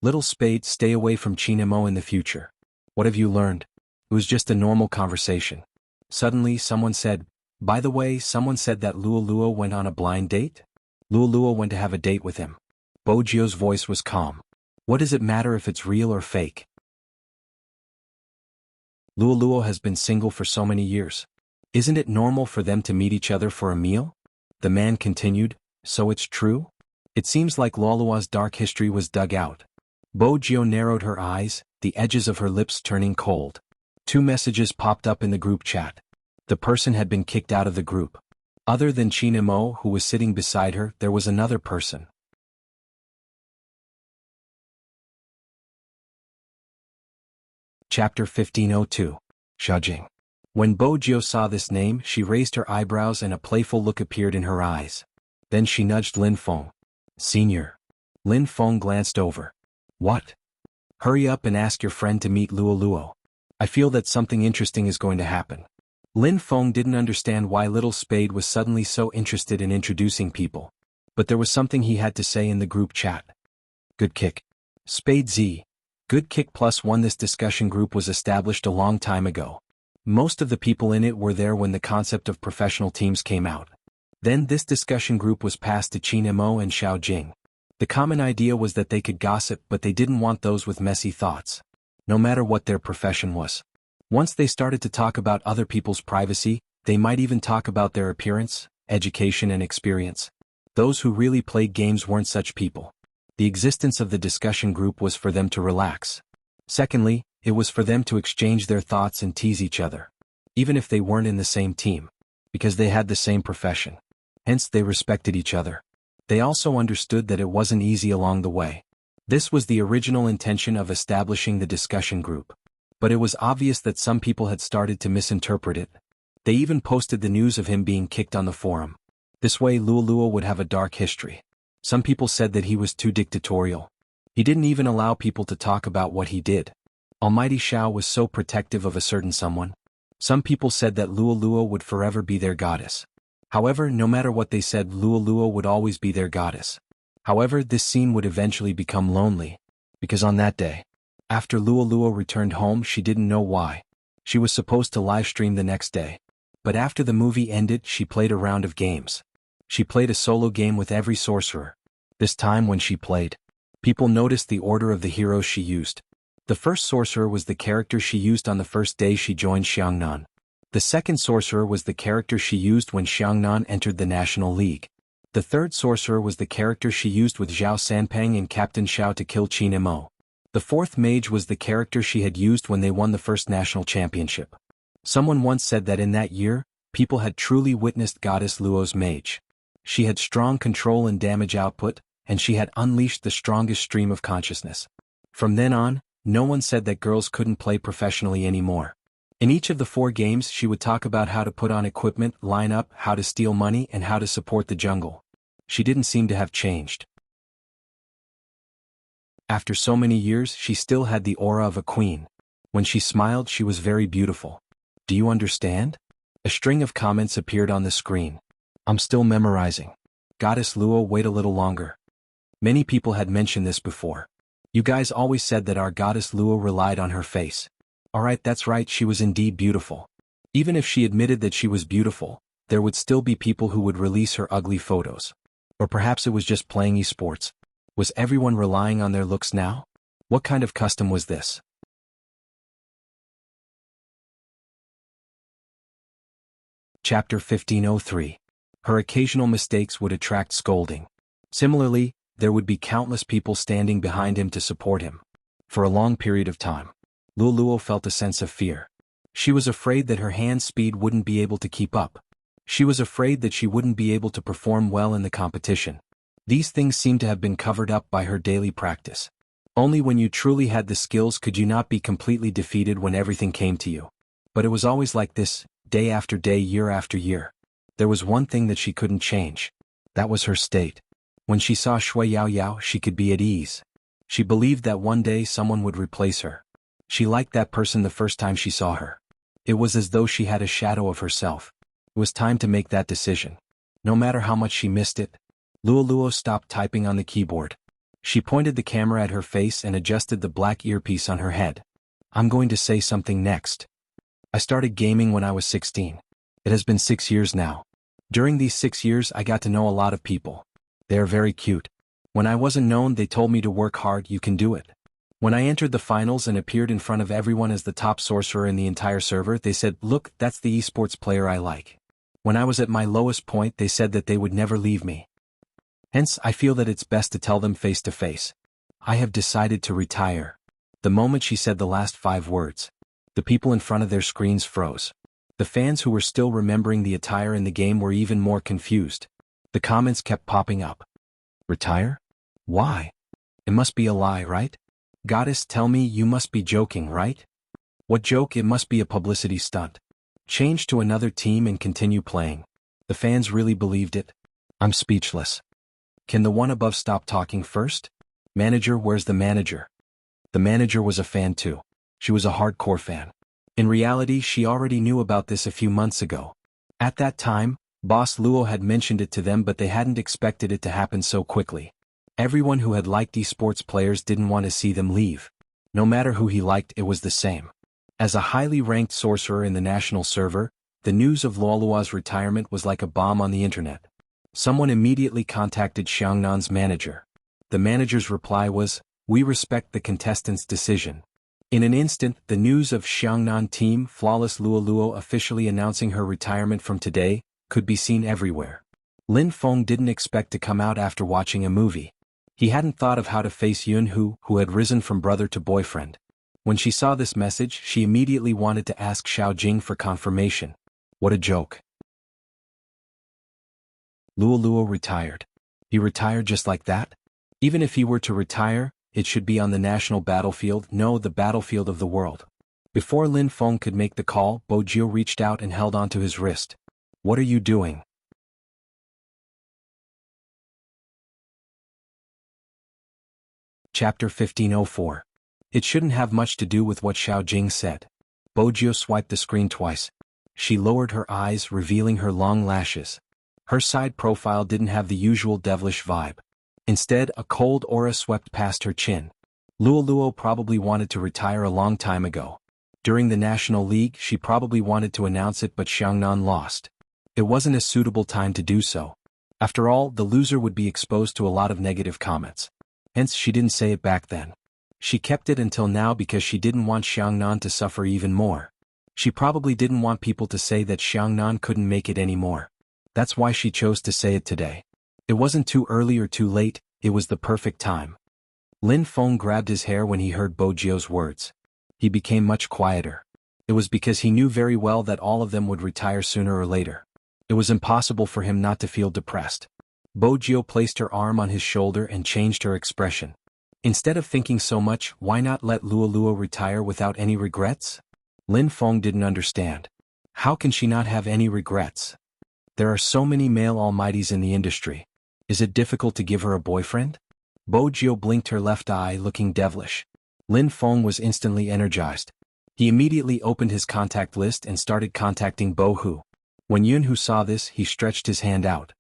Little Spade, stay away from Chinamo in the future. What have you learned? It was just a normal conversation. Suddenly someone said, by the way, someone said that Luo went on a blind date? Luo went to have a date with him. Bo Jiu's voice was calm. What does it matter if it's real or fake? Luo has been single for so many years. Isn't it normal for them to meet each other for a meal? The man continued, so it's true? It seems like Luolua's dark history was dug out. Bo Jiu narrowed her eyes, the edges of her lips turning cold. 2 messages popped up in the group chat. The person had been kicked out of the group. Other than Chinamo, who was sitting beside her, there was another person. Chapter 1502. Xiaojing. When Bo Jiu saw this name, she raised her eyebrows and a playful look appeared in her eyes. Then she nudged Lin Feng. Senior. Lin Feng glanced over. What? Hurry up and ask your friend to meet Luo. I feel that something interesting is going to happen. Lin Feng didn't understand why Little Spade was suddenly so interested in introducing people. But there was something he had to say in the group chat. Good kick. Spade Z. Good kick +1. This discussion group was established a long time ago. Most of the people in it were there when the concept of professional teams came out. Then this discussion group was passed to Chinamo and Xiaojing. The common idea was that they could gossip, but they didn't want those with messy thoughts. No matter what their profession was. Once they started to talk about other people's privacy, they might even talk about their appearance, education and experience. Those who really played games weren't such people. The existence of the discussion group was for them to relax. Secondly, it was for them to exchange their thoughts and tease each other. Even if they weren't in the same team. Because they had the same profession. Hence they respected each other. They also understood that it wasn't easy along the way. This was the original intention of establishing the discussion group. But it was obvious that some people had started to misinterpret it. They even posted the news of him being kicked on the forum. This way Luo would have a dark history. Some people said that he was too dictatorial. He didn't even allow people to talk about what he did. Almighty Xiao was so protective of a certain someone. Some people said that Luo would forever be their goddess. However, no matter what they said, Luo would always be their goddess. However, this scene would eventually become lonely. Because on that day, after Luo returned home, she didn't know why. She was supposed to live stream the next day. But after the movie ended, she played a round of games. She played a solo game with every sorcerer. This time when she played, people noticed the order of the heroes she used. The first sorcerer was the character she used on the first day she joined Xiangnan. The second sorcerer was the character she used when Xiangnan entered the National League. The third sorcerer was the character she used with Zhao Sanpeng and Captain Xiao to kill Qin. The fourth mage was the character she had used when they won the first national championship. Someone once said that in that year, people had truly witnessed Goddess Luo's mage. She had strong control and damage output, and she had unleashed the strongest stream of consciousness. From then on, no one said that girls couldn't play professionally anymore. In each of the 4 games she would talk about how to put on equipment, line up, how to steal money and how to support the jungle. She didn't seem to have changed. After so many years she still had the aura of a queen. When she smiled she was very beautiful. Do you understand? A string of comments appeared on the screen. I'm still memorizing. Goddess Luo, wait a little longer. Many people had mentioned this before. You guys always said that our goddess Luo relied on her face. Alright, that's right, she was indeed beautiful. Even if she admitted that she was beautiful, there would still be people who would release her ugly photos. Or perhaps it was just playing esports. Was everyone relying on their looks now? What kind of custom was this? Chapter 1503. Her occasional mistakes would attract scolding. Similarly, there would be countless people standing behind him to support him. For a long period of time, Luoluo felt a sense of fear. She was afraid that her hand speed wouldn't be able to keep up. She was afraid that she wouldn't be able to perform well in the competition. These things seemed to have been covered up by her daily practice. Only when you truly had the skills could you not be completely defeated when everything came to you. But it was always like this, day after day, year after year. There was one thing that she couldn't change. That was her state. When she saw Shui Yao Yao, she could be at ease. She believed that one day someone would replace her. She liked that person the first time she saw her. It was as though she had a shadow of herself. It was time to make that decision. No matter how much she missed it, Luoluo stopped typing on the keyboard. She pointed the camera at her face and adjusted the black earpiece on her head. I'm going to say something next. I started gaming when I was 16. It has been 6 years now. During these 6 years I got to know a lot of people. They are very cute. When I wasn't known they told me to work hard, you can do it. When I entered the finals and appeared in front of everyone as the top sorcerer in the entire server, they said, look, that's the esports player I like. When I was at my lowest point they said that they would never leave me. Hence, I feel that it's best to tell them face to face. I have decided to retire. The moment she said the last 5 words, the people in front of their screens froze. The fans who were still remembering the attire in the game were even more confused. The comments kept popping up. Retire? Why? It must be a lie, right? Goddess, tell me you must be joking, right? What joke? It must be a publicity stunt. Change to another team and continue playing. The fans really believed it. I'm speechless. Can the one above stop talking first? Manager, where's the manager? The manager was a fan too. She was a hardcore fan. In reality, she already knew about this a few months ago. At that time, Boss Luo had mentioned it to them, but they hadn't expected it to happen so quickly. Everyone who had liked esports players didn't want to see them leave. No matter who he liked, it was the same. As a highly ranked sorcerer in the national server, the news of Luoluo's retirement was like a bomb on the internet. Someone immediately contacted Xiangnan's manager. The manager's reply was, we respect the contestant's decision. In an instant, the news of Xiangnan team Flawless Luoluo officially announcing her retirement from today could be seen everywhere. Lin Feng didn't expect to come out after watching a movie. He hadn't thought of how to face Yun who had risen from brother to boyfriend. When she saw this message, she immediately wanted to ask Xiao Jing for confirmation. What a joke. Luoluo retired. He retired just like that? Even if he were to retire, it should be on the national battlefield, no, the battlefield of the world. Before Lin Feng could make the call, Bo Jiu reached out and held onto his wrist. What are you doing? Chapter 1504. It shouldn't have much to do with what Xiao Jing said. Bo Jiu swiped the screen twice. She lowered her eyes, revealing her long lashes. Her side profile didn't have the usual devilish vibe. Instead, a cold aura swept past her chin. Luoluo probably wanted to retire a long time ago. During the National League, she probably wanted to announce it, but Xiangnan lost. It wasn't a suitable time to do so. After all, the loser would be exposed to a lot of negative comments. Hence, she didn't say it back then. She kept it until now because she didn't want Xiangnan to suffer even more. She probably didn't want people to say that Xiangnan couldn't make it anymore. That's why she chose to say it today. It wasn't too early or too late, it was the perfect time. Lin Feng grabbed his hair when he heard Bo Jiu's words. He became much quieter. It was because he knew very well that all of them would retire sooner or later. It was impossible for him not to feel depressed. Bo Jiu placed her arm on his shoulder and changed her expression. Instead of thinking so much, why not let Luoluo retire without any regrets? Lin Feng didn't understand. How can she not have any regrets? There are so many male almighties in the industry. Is it difficult to give her a boyfriend? Bo Jiu blinked her left eye, looking devilish. Lin Feng was instantly energized. He immediately opened his contact list and started contacting Bo Hu. When Yun Hu saw this, he stretched his hand out.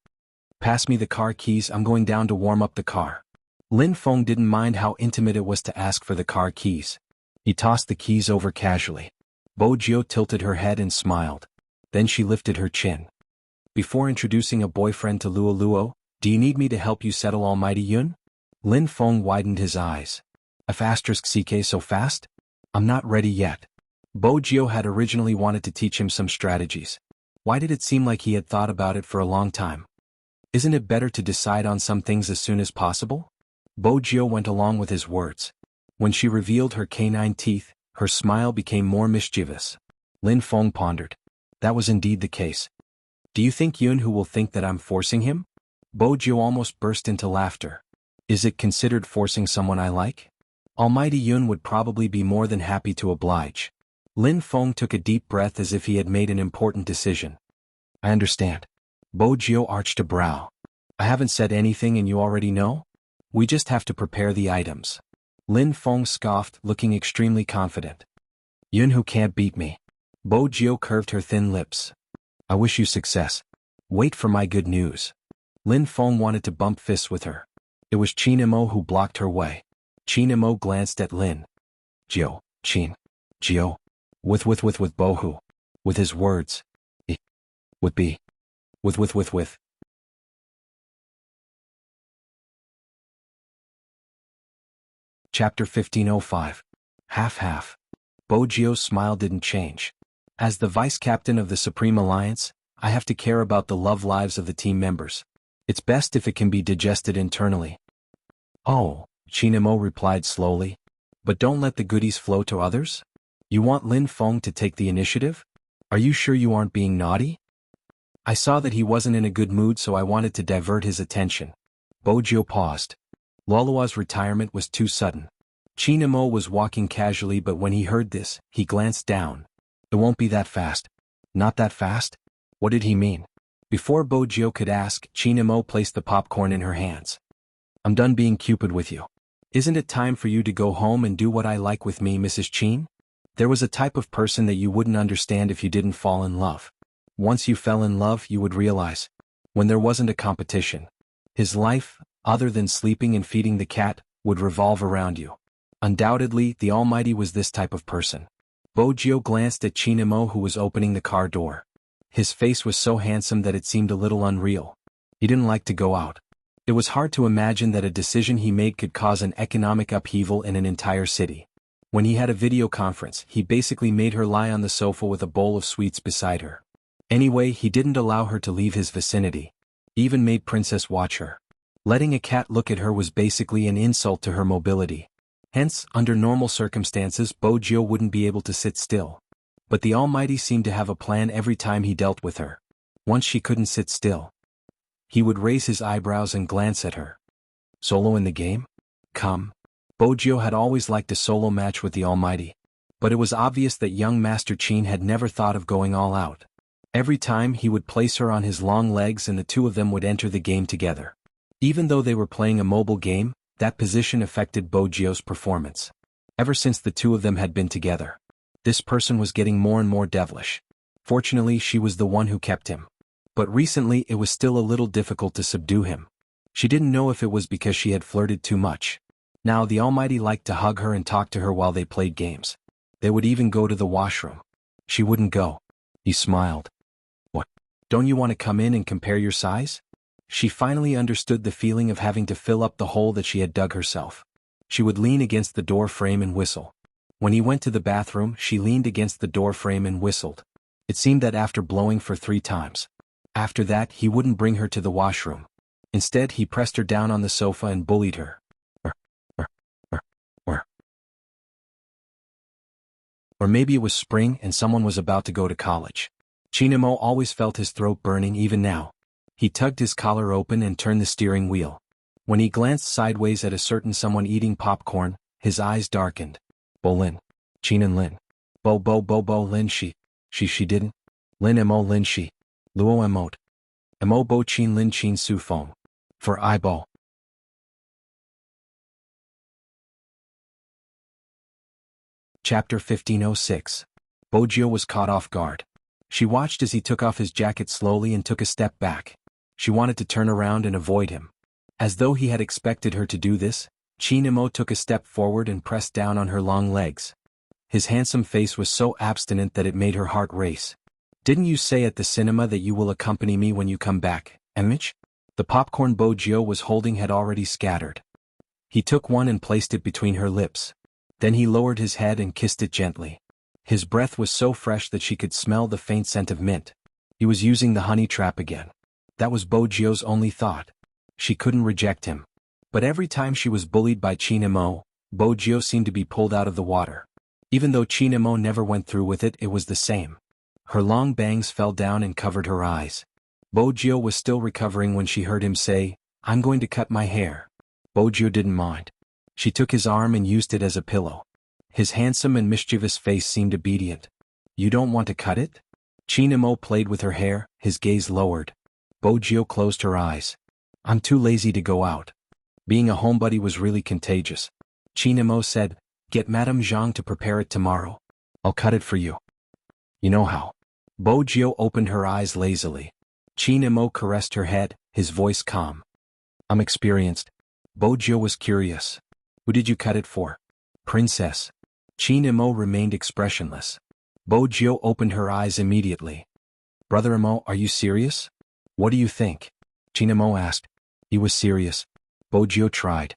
Pass me the car keys, I'm going down to warm up the car. Lin Feng didn't mind how intimate it was to ask for the car keys. He tossed the keys over casually. Bo Jiu tilted her head and smiled. Then she lifted her chin. Before introducing a boyfriend to Luoluo, do you need me to help you settle Almighty Yun? Lin Feng widened his eyes. *CK so fast? I'm not ready yet. Bo Jiu had originally wanted to teach him some strategies. Why did it seem like he had thought about it for a long time? Isn't it better to decide on some things as soon as possible? Bo Jio went along with his words. When she revealed her canine teeth, her smile became more mischievous. Lin Feng pondered. That was indeed the case. Do you think Yun Hu will think that I'm forcing him? Bo Jio almost burst into laughter. Is it considered forcing someone I like? Almighty Yun would probably be more than happy to oblige. Lin Feng took a deep breath as if he had made an important decision. I understand. Bo Jio arched a brow. I haven't said anything and you already know? We just have to prepare the items. Lin Feng scoffed, looking extremely confident. Yun Hu can't beat me. Bo Jio curved her thin lips. I wish you success. Wait for my good news. Lin Feng wanted to bump fists with her. It was Qin Mo who blocked her way. Qin Mo glanced at Lin. Jio, Qin. Jio. With Bo Hu. With his words. Would be. With. Chapter 1505. Half. Bo Jio's smile didn't change. As the vice captain of the Supreme Alliance, I have to care about the love lives of the team members. It's best if it can be digested internally. Oh, Qin Mo replied slowly. But don't let the goodies flow to others? You want Lin Feng to take the initiative? Are you sure you aren't being naughty? I saw that he wasn't in a good mood, so I wanted to divert his attention. Bo Jio paused. Lolua's retirement was too sudden. Qin Mo was walking casually, but when he heard this, he glanced down. It won't be that fast. Not that fast? What did he mean? Before Bo Jio could ask, Qin Mo placed the popcorn in her hands. I'm done being Cupid with you. Isn't it time for you to go home and do what I like with me, Mrs. Qin? There was a type of person that you wouldn't understand if you didn't fall in love. Once you fell in love, you would realize. When there wasn't a competition. His life, other than sleeping and feeding the cat, would revolve around you. Undoubtedly, the Almighty was this type of person. Bo Jio glanced at Qin Mo, who was opening the car door. His face was so handsome that it seemed a little unreal. He didn't like to go out. It was hard to imagine that a decision he made could cause an economic upheaval in an entire city. When he had a video conference, he basically made her lie on the sofa with a bowl of sweets beside her. Anyway, he didn't allow her to leave his vicinity. Even made Princess watch her. Letting a cat look at her was basically an insult to her mobility. Hence, under normal circumstances, Bo Jio wouldn't be able to sit still. But the Almighty seemed to have a plan every time he dealt with her. Once she couldn't sit still. He would raise his eyebrows and glance at her. Solo in the game? Come. Bo Jio had always liked a solo match with the Almighty. But it was obvious that young Master Qin had never thought of going all out. Every time he would place her on his long legs and the two of them would enter the game together. Even though they were playing a mobile game, that position affected Bo Jio's performance. Ever since the two of them had been together. This person was getting more and more devilish. Fortunately, she was the one who kept him. But recently it was still a little difficult to subdue him. She didn't know if it was because she had flirted too much. Now the Almighty liked to hug her and talk to her while they played games. They would even go to the washroom. She wouldn't go. He smiled. What? Don't you want to come in and compare your size? She finally understood the feeling of having to fill up the hole that she had dug herself. She would lean against the door frame and whistle. When he went to the bathroom, she leaned against the door frame and whistled. It seemed that after blowing for 3 times. After that, he wouldn't bring her to the washroom. Instead, he pressed her down on the sofa and bullied her. Or maybe it was spring and someone was about to go to college. Qin Mo always felt his throat burning even now. He tugged his collar open and turned the steering wheel. When he glanced sideways at a certain someone eating popcorn, his eyes darkened. Bo Lin. Qin and Lin. Bo Lin she didn't. Lin Mo Lin she. Luo Emote. Mo Bo Qin Lin Qin Su Feng. For I Bo. Chapter 1506. Bo Jio was caught off guard. She watched as he took off his jacket slowly and took a step back. She wanted to turn around and avoid him. As though he had expected her to do this, Qin Mo took a step forward and pressed down on her long legs. His handsome face was so abstinent that it made her heart race. Didn't you say at the cinema that you will accompany me when you come back, Emich? The popcorn Bo Jio was holding had already scattered. He took one and placed it between her lips. Then he lowered his head and kissed it gently. His breath was so fresh that she could smell the faint scent of mint. He was using the honey trap again. That was Bojio's only thought. She couldn't reject him. But every time she was bullied by Chinemo, Bojio seemed to be pulled out of the water. Even though Chinemo never went through with it, it was the same. Her long bangs fell down and covered her eyes. Bojio was still recovering when she heard him say, "I'm going to cut my hair." Bojio didn't mind. She took his arm and used it as a pillow. His handsome and mischievous face seemed obedient. "You don't want to cut it?" Chinemo played with her hair, his gaze lowered. Bojio closed her eyes. "I'm too lazy to go out." Being a homebody was really contagious. Chinemo said, "Get Madame Zhang to prepare it tomorrow. I'll cut it for you. You know how." Bojio opened her eyes lazily. Chinemo caressed her head, his voice calm. "I'm experienced." Bojio was curious. "Who did you cut it for?" "Princess." Chinemo remained expressionless. Bojio opened her eyes immediately. "Brother Imo, are you serious?" "What do you think?" Chinemo asked. He was serious. Bojio tried.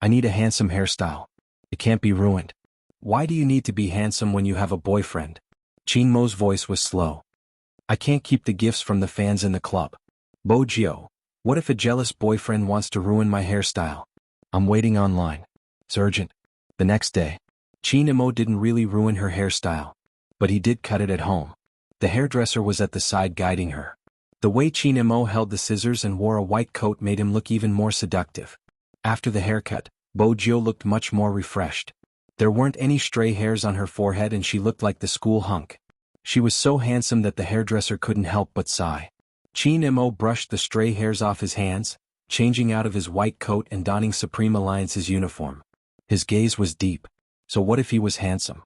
"I need a handsome hairstyle. It can't be ruined." "Why do you need to be handsome when you have a boyfriend?" Chinmo's voice was slow. "I can't keep the gifts from the fans in the club." "Bojio, what if a jealous boyfriend wants to ruin my hairstyle?" "I'm waiting online. It's urgent." The next day, Chinemo didn't really ruin her hairstyle. But he did cut it at home. The hairdresser was at the side guiding her. The way Chinemo held the scissors and wore a white coat made him look even more seductive. After the haircut, Bojio looked much more refreshed. There weren't any stray hairs on her forehead and she looked like the school hunk. She was so handsome that the hairdresser couldn't help but sigh. Chinemo brushed the stray hairs off his hands, changing out of his white coat and donning Supreme Alliance's uniform. His gaze was deep. So what if he was handsome?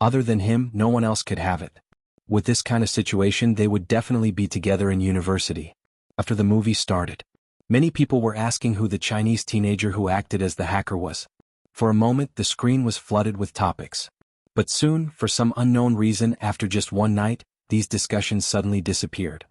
Other than him, no one else could have it. With this kind of situation, they would definitely be together in university. After the movie started, many people were asking who the Chinese teenager who acted as the hacker was. For a moment, the screen was flooded with topics. But soon, for some unknown reason, after just one night, these discussions suddenly disappeared.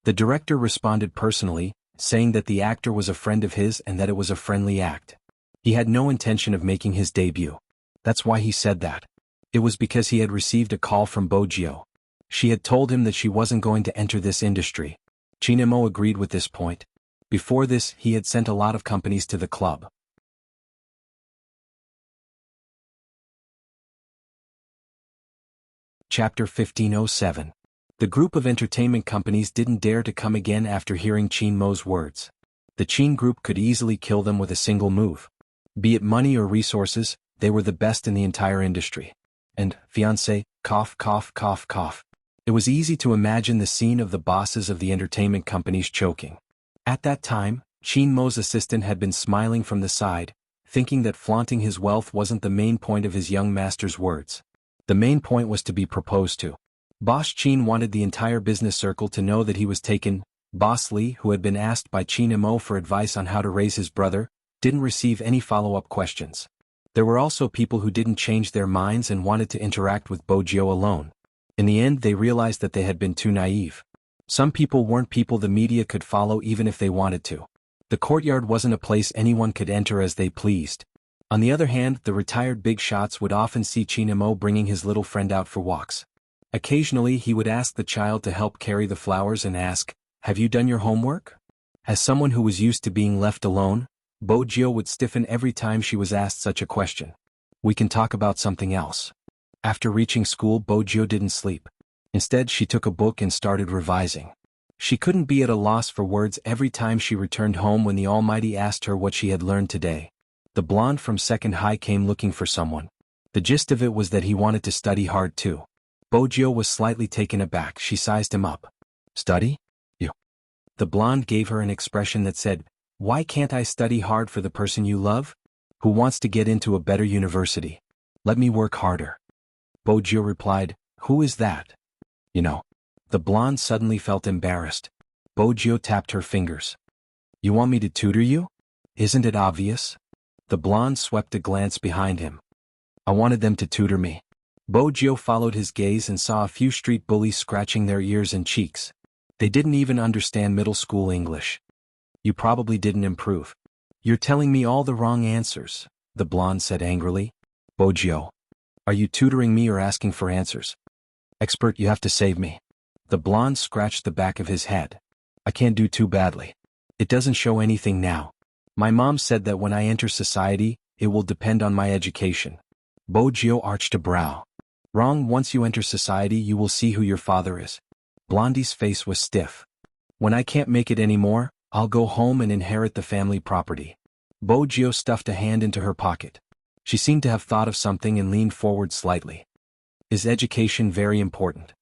The director responded personally, saying that the actor was a friend of his and that it was a friendly act. He had no intention of making his debut. That's why he said that. It was because he had received a call from Bojio. She had told him that she wasn't going to enter this industry. Chinemo agreed with this point. Before this, he had sent a lot of companies to the club. Chapter 1507. The group of entertainment companies didn't dare to come again after hearing Chinmo's words. The Qin group could easily kill them with a single move. Be it money or resources, they were the best in the entire industry. And, fiancé, cough cough cough cough. It was easy to imagine the scene of the bosses of the entertainment companies choking. At that time, Chinmo's assistant had been smiling from the side, thinking that flaunting his wealth wasn't the main point of his young master's words. The main point was to be proposed to. Boss Qin wanted the entire business circle to know that he was taken. Boss Li, who had been asked by Chinemo for advice on how to raise his brother, didn't receive any follow-up questions. There were also people who didn't change their minds and wanted to interact with Bojio alone. In the end, they realized that they had been too naive. Some people weren't people the media could follow even if they wanted to. The courtyard wasn't a place anyone could enter as they pleased. On the other hand, the retired big shots would often see Chinemo bringing his little friend out for walks. Occasionally, he would ask the child to help carry the flowers and ask, "Have you done your homework?" As someone who was used to being left alone, Bojio would stiffen every time she was asked such a question. "We can talk about something else." After reaching school, Bojio didn't sleep. Instead, she took a book and started revising. She couldn't be at a loss for words every time she returned home when the Almighty asked her what she had learned today. The blonde from second high came looking for someone. The gist of it was that he wanted to study hard too. Bojio was slightly taken aback. She sized him up. "Study? You?" The blonde gave her an expression that said, "Why can't I study hard for the person you love? Who wants to get into a better university? Let me work harder." Bojio replied, "Who is that?" "You know." The blonde suddenly felt embarrassed. Bojio tapped her fingers. "You want me to tutor you? Isn't it obvious?" The blonde swept a glance behind him. "I wanted them to tutor me." Bojio followed his gaze and saw a few street bullies scratching their ears and cheeks. They didn't even understand middle school English. "You probably didn't improve. You're telling me all the wrong answers," the blonde said angrily. "Bojio, are you tutoring me or asking for answers?" Expert, you have to save me. The blonde scratched the back of his head. I can't do too badly. It doesn't show anything now. My mom said that when I enter society, it will depend on my education. Bojio arched a brow. Wrong, once you enter society you will see who your father is. Blondie's face was stiff. When I can't make it anymore, I'll go home and inherit the family property. Bojio stuffed a hand into her pocket. She seemed to have thought of something and leaned forward slightly. Is education very important?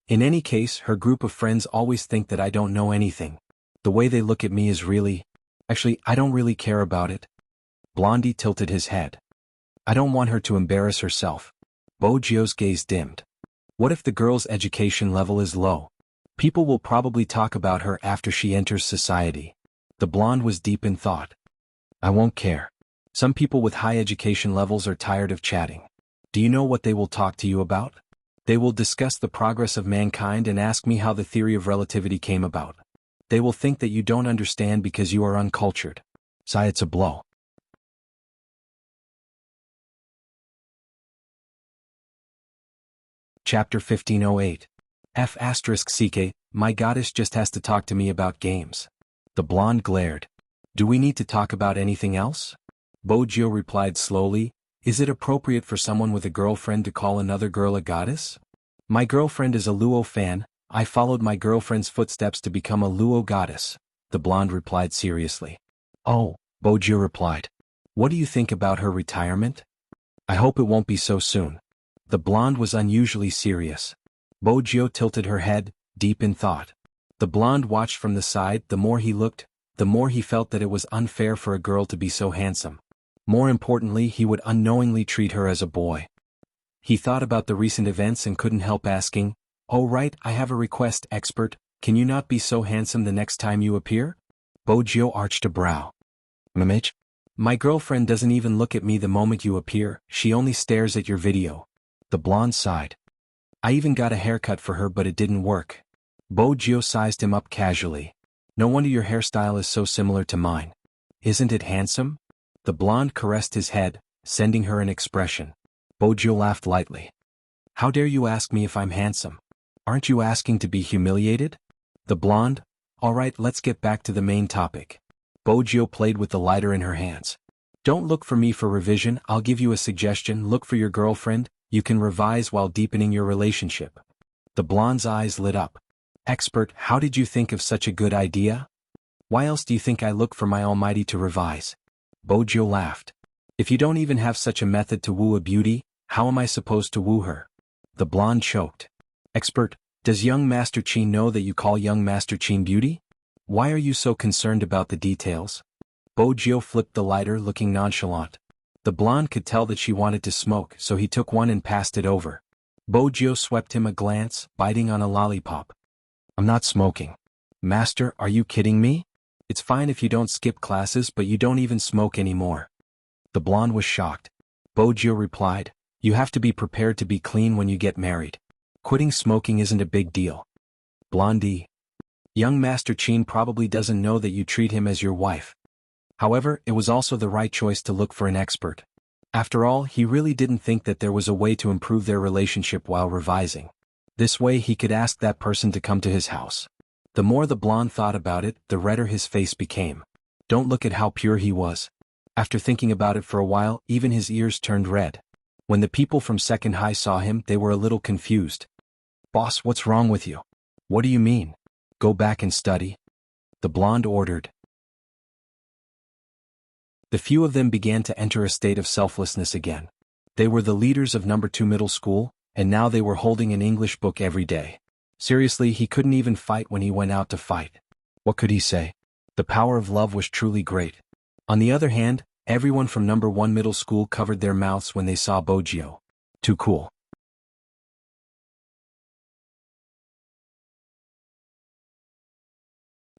In any case, her group of friends always think that I don't know anything. The way they look at me is really... Actually, I don't really care about it. Blondie tilted his head. I don't want her to embarrass herself. Bojio's gaze dimmed. What if the girl's education level is low? People will probably talk about her after she enters society. The blonde was deep in thought. I won't care. Some people with high education levels are tired of chatting. Do you know what they will talk to you about? They will discuss the progress of mankind and ask me how the theory of relativity came about. They will think that you don't understand because you are uncultured. Sigh, it's a blow. Chapter 1508. F***CK, my goddess just has to talk to me about games. The blonde glared. Do we need to talk about anything else? Bojio replied slowly, is it appropriate for someone with a girlfriend to call another girl a goddess? My girlfriend is a Luo fan, I followed my girlfriend's footsteps to become a Luo goddess, the blonde replied seriously. Oh, Bojio replied. What do you think about her retirement? I hope it won't be so soon. The blonde was unusually serious. Bojio tilted her head, deep in thought. The blonde watched from the side. The more he looked, the more he felt that it was unfair for a girl to be so handsome. More importantly, he would unknowingly treat her as a boy. He thought about the recent events and couldn't help asking, oh right, I have a request, expert, can you not be so handsome the next time you appear? Bojio arched a brow. Mamich? My girlfriend doesn't even look at me the moment you appear, she only stares at your video. The blonde sighed. I even got a haircut for her but it didn't work. Bojio sized him up casually. No wonder your hairstyle is so similar to mine. Isn't it handsome? The blonde caressed his head, sending her an expression. Bojio laughed lightly. How dare you ask me if I'm handsome? Aren't you asking to be humiliated? The blonde? Alright, let's get back to the main topic. Bojio played with the lighter in her hands. Don't look for me for revision, I'll give you a suggestion, look for your girlfriend, you can revise while deepening your relationship. The blonde's eyes lit up. Expert, how did you think of such a good idea? Why else do you think I look for my almighty to revise? Bojio laughed. If you don't even have such a method to woo a beauty, how am I supposed to woo her? The blonde choked. Expert, does young Master Qin know that you call young Master Qin beauty? Why are you so concerned about the details? Bojio flipped the lighter, looking nonchalant. The blonde could tell that she wanted to smoke, so he took one and passed it over. Bojio swept him a glance, biting on a lollipop. I'm not smoking. Master, are you kidding me? It's fine if you don't skip classes, but you don't even smoke anymore. The blonde was shocked. Bojio replied, you have to be prepared to be clean when you get married. Quitting smoking isn't a big deal. Blondie. Young Master Qin probably doesn't know that you treat him as your wife. However, it was also the right choice to look for an expert. After all, he really didn't think that there was a way to improve their relationship while revising. This way he could ask that person to come to his house. The more the blonde thought about it, the redder his face became. Don't look at how pure he was. After thinking about it for a while, even his ears turned red. When the people from Second High saw him, they were a little confused. Boss, what's wrong with you? What do you mean? Go back and study. The blonde ordered. The few of them began to enter a state of selflessness again. They were the leaders of number 2 middle school, and now they were holding an English book every day. Seriously, he couldn't even fight when he went out to fight. What could he say? The power of love was truly great. On the other hand, everyone from number 1 middle school covered their mouths when they saw Bojio. Too cool.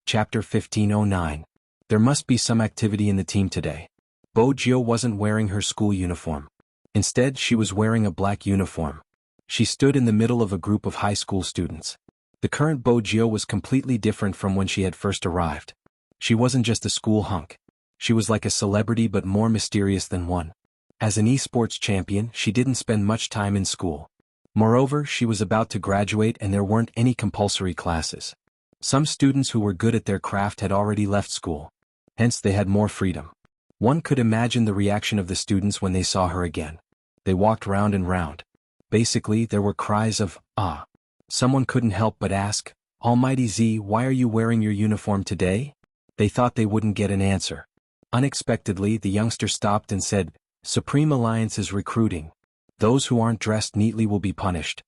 Chapter 1509. There must be some activity in the team today. Bojio wasn't wearing her school uniform. Instead, she was wearing a black uniform. She stood in the middle of a group of high school students. The current Bojio was completely different from when she had first arrived. She wasn't just a school hunk. She was like a celebrity but more mysterious than one. As an esports champion, she didn't spend much time in school. Moreover, she was about to graduate and there weren't any compulsory classes. Some students who were good at their craft had already left school. Hence they had more freedom. One could imagine the reaction of the students when they saw her again. They walked round and round. Basically, there were cries of, "Ah!" Someone couldn't help but ask, "Almighty Z, why are you wearing your uniform today?" They thought they wouldn't get an answer. Unexpectedly, the youngster stopped and said, "Supreme Alliance is recruiting. Those who aren't dressed neatly will be punished."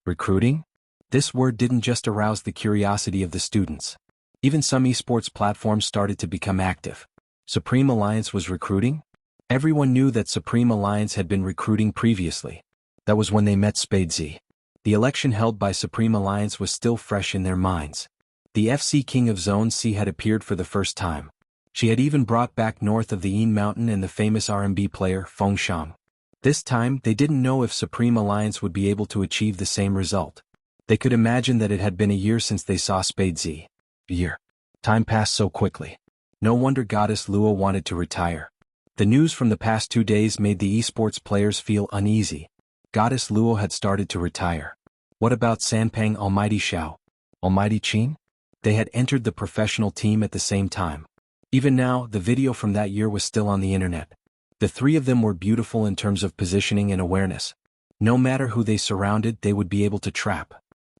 Recruiting? This word didn't just arouse the curiosity of the students. Even some esports platforms started to become active. Supreme Alliance was recruiting? Everyone knew that Supreme Alliance had been recruiting previously. That was when they met Spadesy. The election held by Supreme Alliance was still fresh in their minds. The FC King of Zone C had appeared for the first time. She had even brought back north of the Yin Mountain and the famous RMB player, Feng Shang. This time, they didn't know if Supreme Alliance would be able to achieve the same result. They could imagine that it had been a year since they saw Spadesy. A year. Time passed so quickly. No wonder Goddess Luo wanted to retire. The news from the past 2 days made the esports players feel uneasy. Goddess Luo had started to retire. What about Sanpang Almighty Xiao? Almighty Qin? They had entered the professional team at the same time. Even now, the video from that year was still on the internet. The three of them were beautiful in terms of positioning and awareness. No matter who they surrounded, they would be able to trap.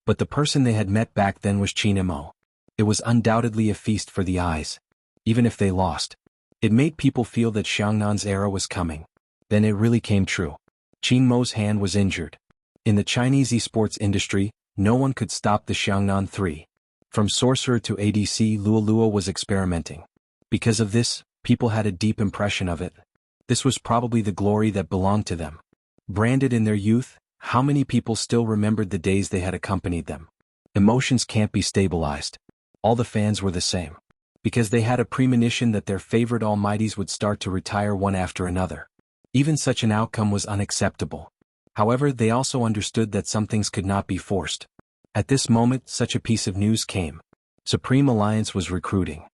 But the person they had met back then was Qin Mo. It was undoubtedly a feast for the eyes. Even if they lost, it made people feel that Xiangnan's era was coming. Then it really came true. Qin Mo's hand was injured. In the Chinese esports industry, no one could stop the Xiangnan 3. From sorcerer to ADC, Luo Luo was experimenting. Because of this, people had a deep impression of it. This was probably the glory that belonged to them. Branded in their youth, how many people still remembered the days they had accompanied them? Emotions can't be stabilized. All the fans were the same. Because they had a premonition that their favorite almighties would start to retire one after another. Even such an outcome was unacceptable. However, they also understood that some things could not be forced. At this moment, such a piece of news came. Supreme Alliance was recruiting.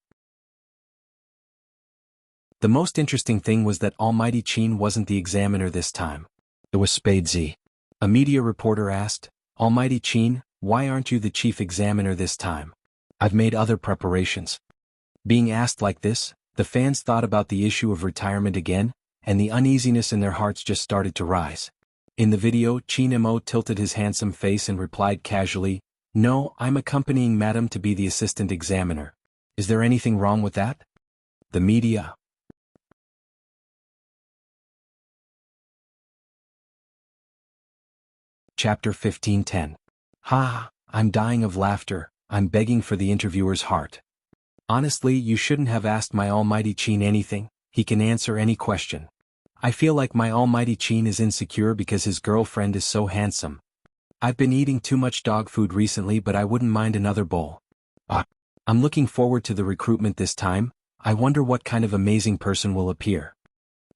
The most interesting thing was that Almighty Qin wasn't the examiner this time. It was Spadesy. A media reporter asked, "Almighty Qin, why aren't you the chief examiner this time?" "I've made other preparations." Being asked like this, the fans thought about the issue of retirement again, and the uneasiness in their hearts just started to rise. In the video, Qin Mo tilted his handsome face and replied casually, "No, I'm accompanying Madam to be the assistant examiner. Is there anything wrong with that?" The media. Chapter 15:10. Ha, I'm dying of laughter, I'm begging for the interviewer's heart. Honestly, you shouldn't have asked my almighty Qin anything, he can answer any question. I feel like my almighty Qin is insecure because his girlfriend is so handsome. I've been eating too much dog food recently, but I wouldn't mind another bowl. I'm looking forward to the recruitment this time. I wonder what kind of amazing person will appear.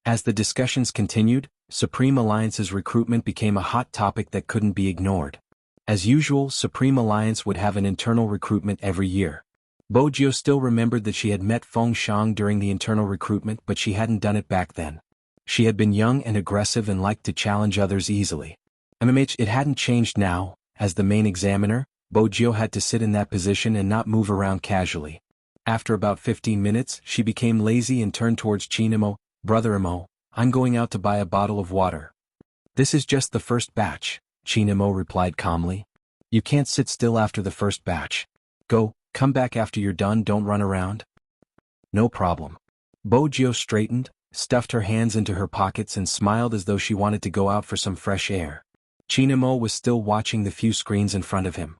As the discussions continued, Supreme Alliance's recruitment became a hot topic that couldn't be ignored. As usual, Supreme Alliance would have an internal recruitment every year. Bojio still remembered that she had met Feng Shang during the internal recruitment, but she hadn't done it back then. She had been young and aggressive and liked to challenge others easily. It hadn't changed now. As the main examiner, Bojio had to sit in that position and not move around casually. After about 15 minutes, she became lazy and turned towards Qin Mo. "Brother Mo, I'm going out to buy a bottle of water." "This is just the first batch," Qin Mo replied calmly. "You can't sit still after the first batch. Go, come back after you're done, don't run around." "No problem." Bojio straightened, stuffed her hands into her pockets and smiled as though she wanted to go out for some fresh air. Qin Mo was still watching the few screens in front of him.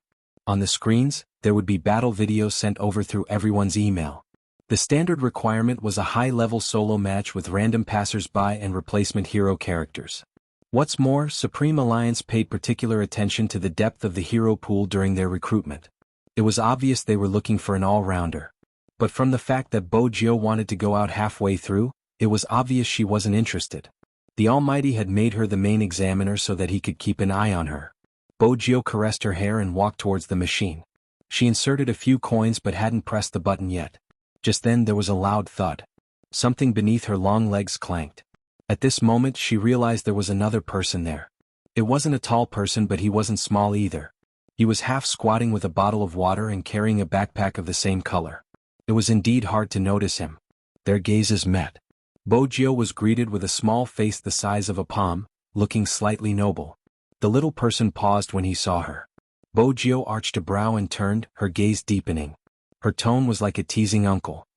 On the screens, there would be battle videos sent over through everyone's email. The standard requirement was a high-level solo match with random passers-by and replacement hero characters. What's more, Supreme Alliance paid particular attention to the depth of the hero pool during their recruitment. It was obvious they were looking for an all-rounder. But from the fact that Bojio wanted to go out halfway through, it was obvious she wasn't interested. The Almighty had made her the main examiner so that he could keep an eye on her. Bojio caressed her hair and walked towards the machine. She inserted a few coins but hadn't pressed the button yet. Just then there was a loud thud. Something beneath her long legs clanked. At this moment she realized there was another person there. It wasn't a tall person, but he wasn't small either. He was half squatting with a bottle of water and carrying a backpack of the same color. It was indeed hard to notice him. Their gazes met. Bojio was greeted with a small face the size of a palm, looking slightly noble. The little person paused when he saw her. Bojio arched a brow and turned, her gaze deepening. Her tone was like a teasing uncle.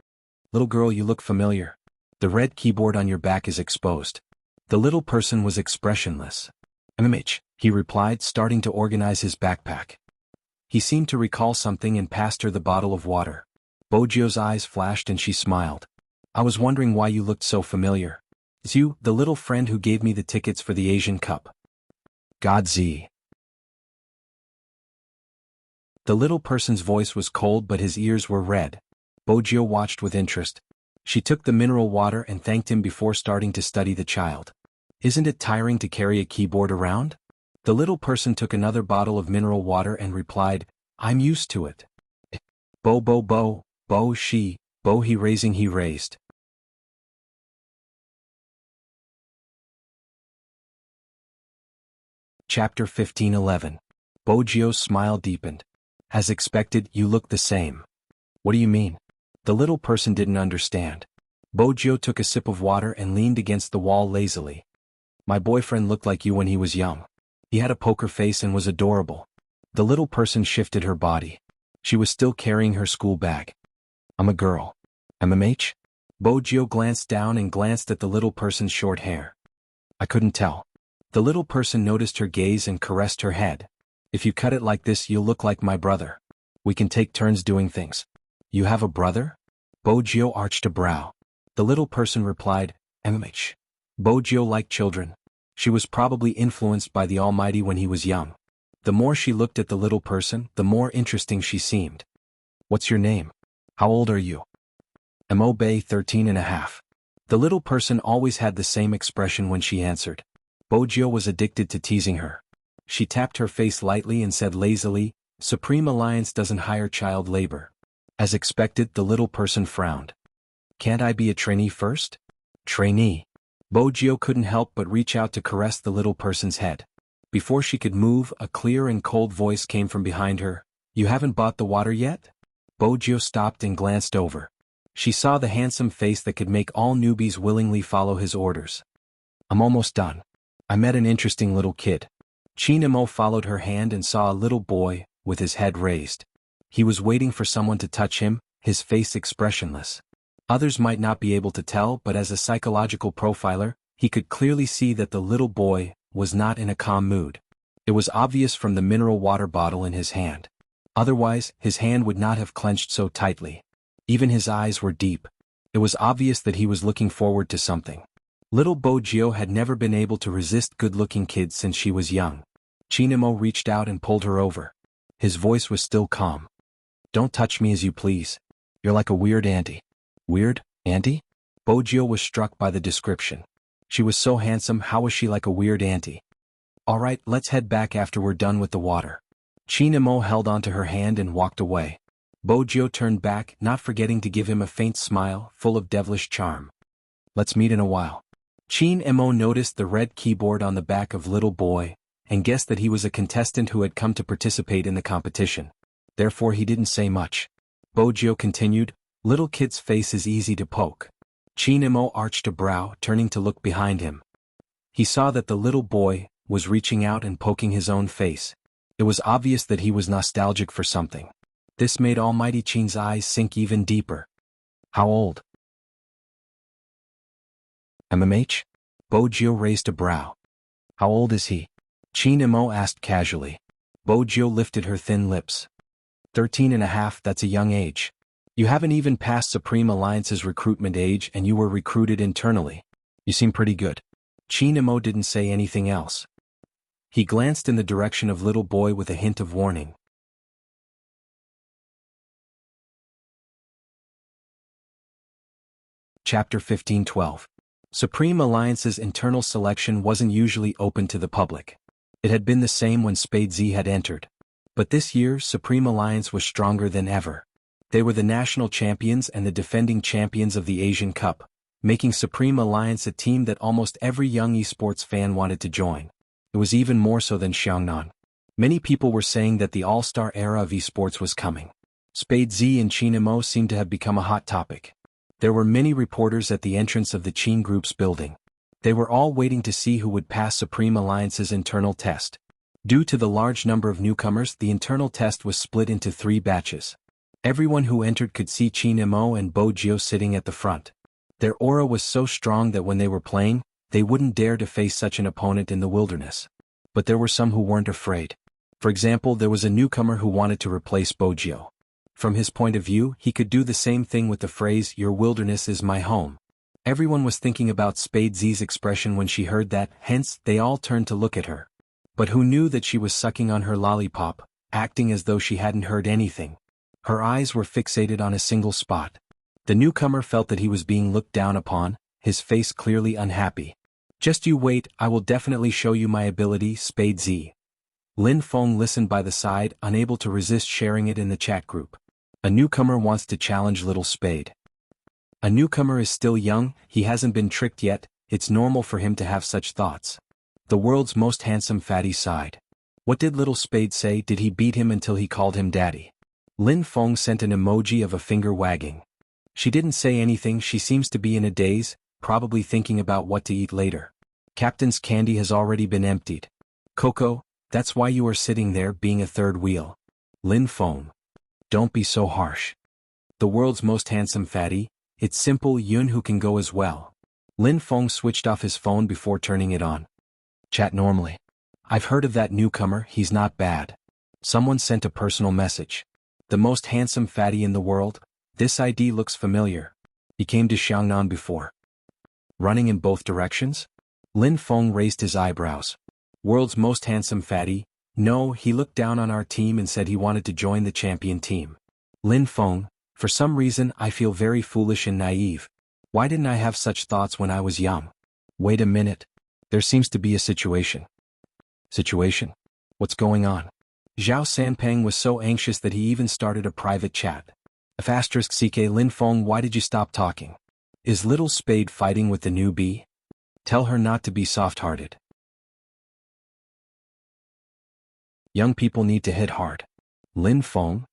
"Little girl, you look familiar. The red keyboard on your back is exposed." The little person was expressionless. He replied, starting to organize his backpack. He seemed to recall something and passed her the bottle of water. Bojio's eyes flashed and she smiled. "I was wondering why you looked so familiar. It's you, the little friend who gave me the tickets for the Asian Cup." "Godzi." The little person's voice was cold but his ears were red. Bojio watched with interest. She took the mineral water and thanked him before starting to study the child. "Isn't it tiring to carry a keyboard around?" The little person took another bottle of mineral water and replied, "I'm used to it." Bo bo bo, bo she, bo he raised. Chapter 15:11. Bojio's smile deepened. "As expected, you look the same." "What do you mean?" The little person didn't understand. Bojio took a sip of water and leaned against the wall lazily. "My boyfriend looked like you when he was young. He had a poker face and was adorable." The little person shifted her body. She was still carrying her school bag. "I'm a girl." "MMH?" Bojio glanced down and glanced at the little person's short hair. "I couldn't tell." The little person noticed her gaze and caressed her head. "If you cut it like this, you'll look like my brother. We can take turns doing things." "You have a brother?" Bojio arched a brow. The little person replied, "MMH." Bojio liked children. She was probably influenced by the Almighty when he was young. The more she looked at the little person, the more interesting she seemed. "What's your name? How old are you?" "Mobe 13.5. The little person always had the same expression when she answered. Bojio was addicted to teasing her. She tapped her face lightly and said lazily, "Supreme Alliance doesn't hire child labor." As expected, the little person frowned. "Can't I be a trainee first?" "Trainee?" Bojio couldn't help but reach out to caress the little person's head. Before she could move, a clear and cold voice came from behind her. "You haven't bought the water yet?" Bojio stopped and glanced over. She saw the handsome face that could make all newbies willingly follow his orders. "I'm almost done. I met an interesting little kid." Chinamo followed her hand and saw a little boy, with his head raised. He was waiting for someone to touch him, his face expressionless. Others might not be able to tell, but as a psychological profiler, he could clearly see that the little boy was not in a calm mood. It was obvious from the mineral water bottle in his hand. Otherwise, his hand would not have clenched so tightly. Even his eyes were deep. It was obvious that he was looking forward to something. Little Bojio had never been able to resist good-looking kids since she was young. Chinamo reached out and pulled her over. His voice was still calm. "Don't touch me as you please. You're like a weird auntie." "Weird, auntie?" Bojio was struck by the description. She was so handsome, how was she like a weird auntie? "All right, let's head back after we're done with the water." Chinamo held onto her hand and walked away. Bojio turned back, not forgetting to give him a faint smile, full of devilish charm. "Let's meet in a while." Chinamo noticed the red keyboard on the back of little boy, and guessed that he was a contestant who had come to participate in the competition. Therefore he didn't say much. Bojio continued, "Little kid's face is easy to poke." Chinamo arched a brow, turning to look behind him. He saw that the little boy was reaching out and poking his own face. It was obvious that he was nostalgic for something. This made Almighty Chin's eyes sink even deeper. "How old?" "MMH?" Bojio raised a brow. "How old is he?" Chinamo asked casually. Bojio lifted her thin lips. 13.5, that's a young age. You haven't even passed Supreme Alliance's recruitment age and you were recruited internally. You seem pretty good. Chinamo didn't say anything else. He glanced in the direction of little boy with a hint of warning. Chapter 15:12. Supreme Alliance's internal selection wasn't usually open to the public. It had been the same when Spade Z had entered. But this year, Supreme Alliance was stronger than ever. They were the national champions and the defending champions of the Asian Cup. making Supreme Alliance a team that almost every young esports fan wanted to join. It was even more so than Xiangnan. Many people were saying that the all-star era of esports was coming. Spade Z and Chinamo seemed to have become a hot topic. There were many reporters at the entrance of the Qin Group's building. They were all waiting to see who would pass Supreme Alliance's internal test. Due to the large number of newcomers, the internal test was split into 3 batches. Everyone who entered could see Chinamo and Bo Jio sitting at the front. Their aura was so strong that when they were playing, they wouldn't dare to face such an opponent in the wilderness. But there were some who weren't afraid. For example, there was a newcomer who wanted to replace Bo Jio. From his point of view, he could do the same thing with the phrase, "Your wilderness is my home." Everyone was thinking about Spade Z's expression when she heard that, hence, they all turned to look at her. But who knew that she was sucking on her lollipop, acting as though she hadn't heard anything? Her eyes were fixated on a single spot. The newcomer felt that he was being looked down upon, his face clearly unhappy. "Just you wait, I will definitely show you my ability, Spade Z." Lin Feng listened by the side, unable to resist sharing it in the chat group. A newcomer wants to challenge Little Spade. A newcomer is still young, he hasn't been tricked yet, it's normal for him to have such thoughts. The world's most handsome fatty sighed. What did Little Spade say? Did he beat him until he called him daddy? Lin Feng sent an emoji of a finger wagging. She didn't say anything, she seems to be in a daze, probably thinking about what to eat later. Captain's candy has already been emptied. Coco, that's why you are sitting there being a third wheel. Lin Feng. Don't be so harsh. The world's most handsome fatty, it's simple, Yun who can go as well. Lin Feng switched off his phone before turning it on. Chat normally. I've heard of that newcomer, he's not bad. Someone sent a personal message. The most handsome fatty in the world? This ID looks familiar. He came to Xiangnan before. Running in both directions? Lin Feng raised his eyebrows. World's most handsome fatty? No, he looked down on our team and said he wanted to join the champion team. Lin Feng, for some reason I feel very foolish and naive. Why didn't I have such thoughts when I was young? Wait a minute. There seems to be a situation. Situation? What's going on? Zhao Sanpeng was so anxious that he even started a private chat. *CK Lin Feng, why did you stop talking? Is Little Spade fighting with the newbie? Tell her not to be soft-hearted. Young people need to hit hard. Lin Feng?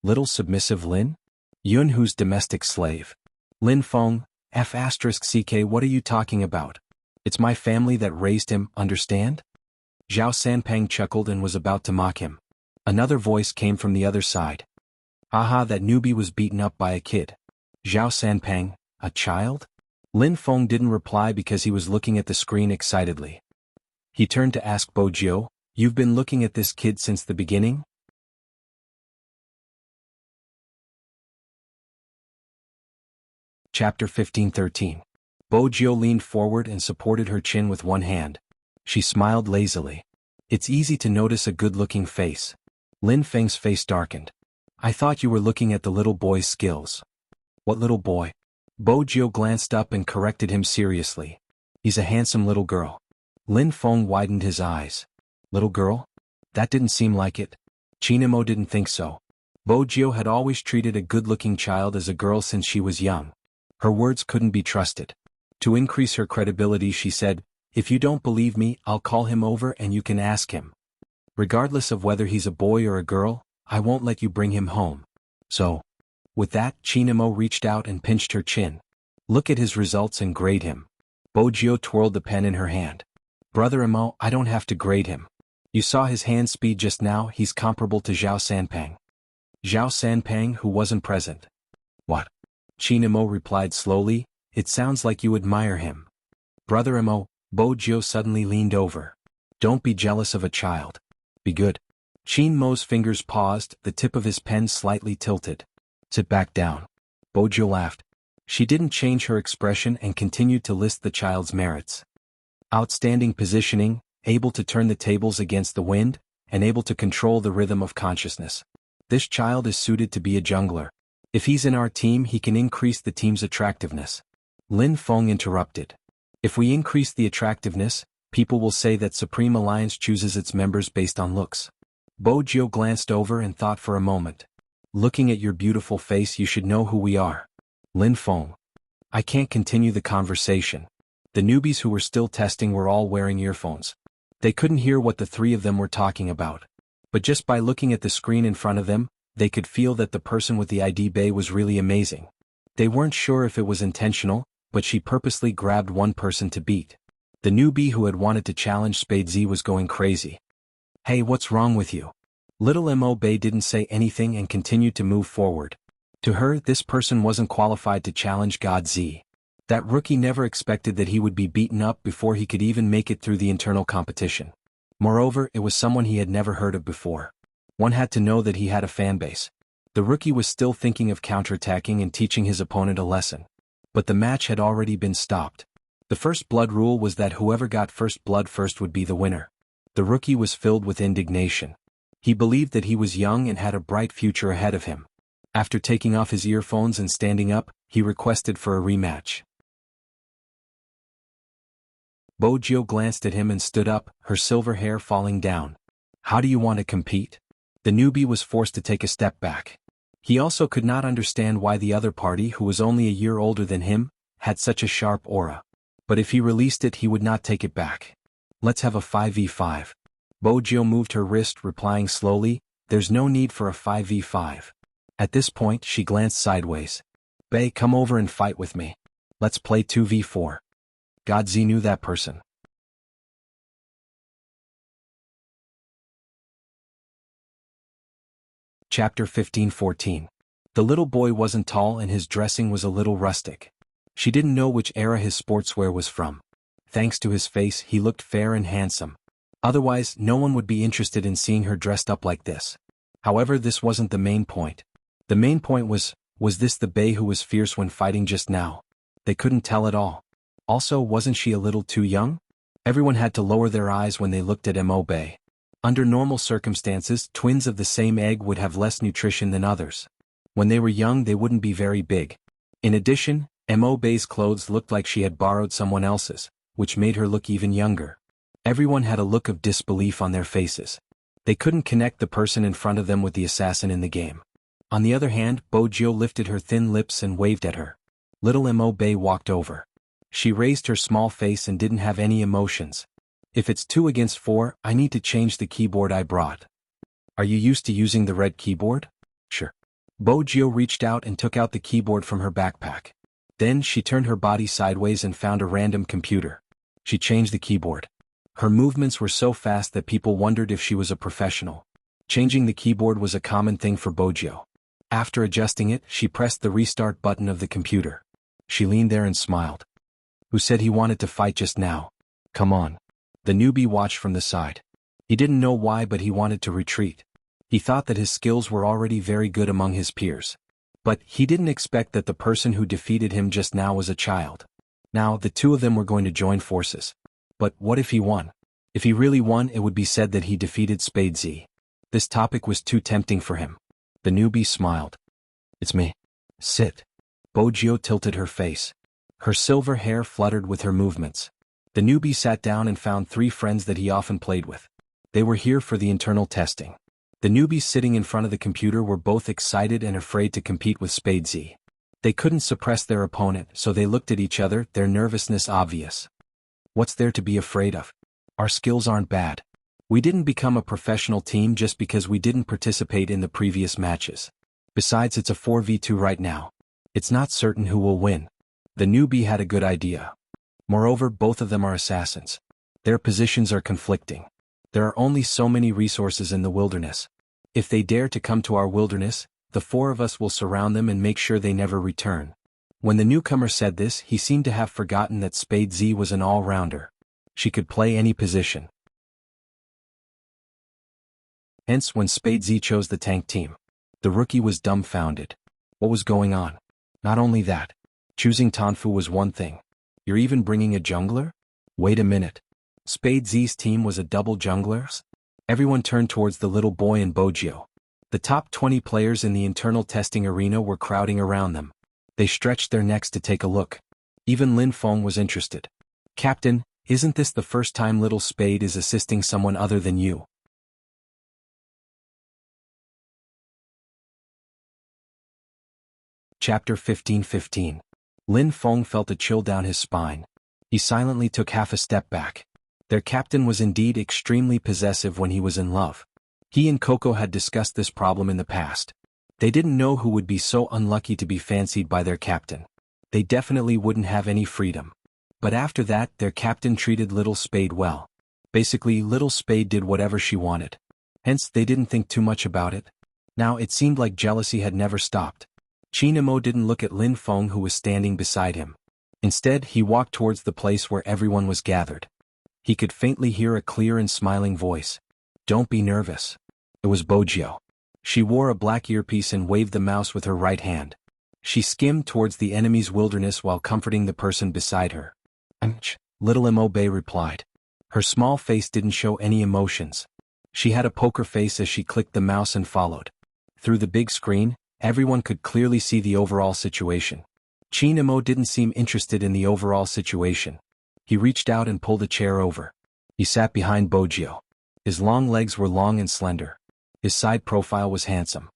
Little submissive Lin? Yun who's domestic slave. Lin Feng, *CK what are you talking about? It's my family that raised him, understand? Zhao Sanpeng chuckled and was about to mock him. Another voice came from the other side. Aha, that newbie was beaten up by a kid. Zhao Sanpeng, a child? Lin Feng didn't reply because he was looking at the screen excitedly. He turned to ask Bo Jio, you've been looking at this kid since the beginning? Chapter 15-13. Bo Jio leaned forward and supported her chin with one hand. She smiled lazily. It's easy to notice a good-looking face. Lin Feng's face darkened. I thought you were looking at the little boy's skills. What little boy? Bo Jio glanced up and corrected him seriously. He's a handsome little girl. Lin Feng widened his eyes. Little girl? That didn't seem like it. Chinamo didn't think so. Bo Jio had always treated a good-looking child as a girl since she was young. Her words couldn't be trusted. To increase her credibility, she said, if you don't believe me, I'll call him over and you can ask him. Regardless of whether he's a boy or a girl, I won't let you bring him home. So. With that, Chinamo reached out and pinched her chin. Look at his results and grade him. Bo Jio twirled the pen in her hand. Brother Imo, I don't have to grade him. You saw his hand speed just now, he's comparable to Zhao Sanpeng. Zhao Sanpeng, who wasn't present. What? Chinamo replied slowly, it sounds like you admire him. Brother Imo, Bo Jio suddenly leaned over. Don't be jealous of a child. Be good. Chinmo's fingers paused, the tip of his pen slightly tilted. Sit back down. Bo Jio laughed. She didn't change her expression and continued to list the child's merits. Outstanding positioning, able to turn the tables against the wind, and able to control the rhythm of consciousness. This child is suited to be a jungler. If he's in our team, he can increase the team's attractiveness. Lin Feng interrupted. If we increase the attractiveness, people will say that Supreme Alliance chooses its members based on looks. Bo Jio glanced over and thought for a moment. Looking at your beautiful face, you should know who we are. Lin Feng. I can't continue the conversation. The newbies who were still testing were all wearing earphones. They couldn't hear what the three of them were talking about. But just by looking at the screen in front of them, they could feel that the person with the ID bay was really amazing. They weren't sure if it was intentional, but she purposely grabbed one person to beat. The newbie who had wanted to challenge Spade Z was going crazy. Hey, what's wrong with you? Little Mo Bay didn't say anything and continued to move forward. To her, this person wasn't qualified to challenge God Z. That rookie never expected that he would be beaten up before he could even make it through the internal competition. Moreover, it was someone he had never heard of before. One had to know that he had a fanbase. The rookie was still thinking of counterattacking and teaching his opponent a lesson. But the match had already been stopped. The first blood rule was that whoever got first blood first would be the winner. The rookie was filled with indignation. He believed that he was young and had a bright future ahead of him. After taking off his earphones and standing up, he requested for a rematch. Bojo glanced at him and stood up, her silver hair falling down. How do you want to compete? The newbie was forced to take a step back. He also could not understand why the other party, who was only a year older than him, had such a sharp aura. But if he released it, he would not take it back. Let's have a 5v5. Bojo moved her wrist, replying slowly, there's no need for a 5v5. At this point, she glanced sideways. Bae, come over and fight with me. Let's play 2v4. Godzi knew that person. Chapter 15-14. The little boy wasn't tall and his dressing was a little rustic. She didn't know which era his sportswear was from. Thanks to his face, he looked fair and handsome. Otherwise, no one would be interested in seeing her dressed up like this. However, this wasn't the main point. The main point was this the Bae who was fierce when fighting just now? They couldn't tell at all. Also, wasn't she a little too young? Everyone had to lower their eyes when they looked at Mo Bae. Under normal circumstances, twins of the same egg would have less nutrition than others. When they were young, they wouldn't be very big. In addition, Mo Bae's clothes looked like she had borrowed someone else's, which made her look even younger. Everyone had a look of disbelief on their faces. They couldn't connect the person in front of them with the assassin in the game. On the other hand, Bojo lifted her thin lips and waved at her. Little Mo Bae walked over. She raised her small face and didn't have any emotions. If it's 2 against 4, I need to change the keyboard I brought. Are you used to using the red keyboard? Sure. Bojo reached out and took out the keyboard from her backpack. Then she turned her body sideways and found a random computer. She changed the keyboard. Her movements were so fast that people wondered if she was a professional. Changing the keyboard was a common thing for Bojo. After adjusting it, she pressed the restart button of the computer. She leaned there and smiled. Who said he wanted to fight just now? Come on. The newbie watched from the side. He didn't know why, but he wanted to retreat. He thought that his skills were already very good among his peers. But he didn't expect that the person who defeated him just now was a child. Now, the two of them were going to join forces. But what if he won? If he really won, it would be said that he defeated Spade Z. This topic was too tempting for him. The newbie smiled. It's me. Sit. Bojo tilted her face. Her silver hair fluttered with her movements. The newbie sat down and found 3 friends that he often played with. They were here for the internal testing. The newbies sitting in front of the computer were both excited and afraid to compete with Spade Z. They couldn't suppress their opponent, so they looked at each other, their nervousness obvious. What's there to be afraid of? Our skills aren't bad. We didn't become a professional team just because we didn't participate in the previous matches. Besides, it's a 4v2 right now. It's not certain who will win. The newbie had a good idea. Moreover, both of them are assassins. Their positions are conflicting. There are only so many resources in the wilderness. If they dare to come to our wilderness, the 4 of us will surround them and make sure they never return. When the newcomer said this, he seemed to have forgotten that Spade Z was an all-rounder. She could play any position. Hence, when Spade Z chose the tank team, the rookie was dumbfounded. What was going on? Not only that, choosing Tanfu was one thing. You're even bringing a jungler? Wait a minute. Spade Z's team was a double junglers? Everyone turned towards the little boy and Bojo. The top 20 players in the internal testing arena were crowding around them. They stretched their necks to take a look. Even Lin Feng was interested. Captain, isn't this the first time little Spade is assisting someone other than you? Chapter 15-15. Lin Feng felt a chill down his spine. He silently took half a step back. Their captain was indeed extremely possessive when he was in love. He and Coco had discussed this problem in the past. They didn't know who would be so unlucky to be fancied by their captain. They definitely wouldn't have any freedom. But after that, their captain treated Little Spade well. Basically, Little Spade did whatever she wanted. Hence, they didn't think too much about it. Now, it seemed like jealousy had never stopped. Chinamo didn't look at Lin Feng, who was standing beside him. Instead, he walked towards the place where everyone was gathered. He could faintly hear a clear and smiling voice. "Don't be nervous." It was Bojio. She wore a black earpiece and waved the mouse with her right hand. She skimmed towards the enemy's wilderness while comforting the person beside her. Little Mobe replied. Her small face didn't show any emotions. She had a poker face as she clicked the mouse and followed. Through the big screen, everyone could clearly see the overall situation. Chinamo didn't seem interested in the overall situation. He reached out and pulled a chair over. He sat behind Bojio. His long legs were long and slender. His side profile was handsome.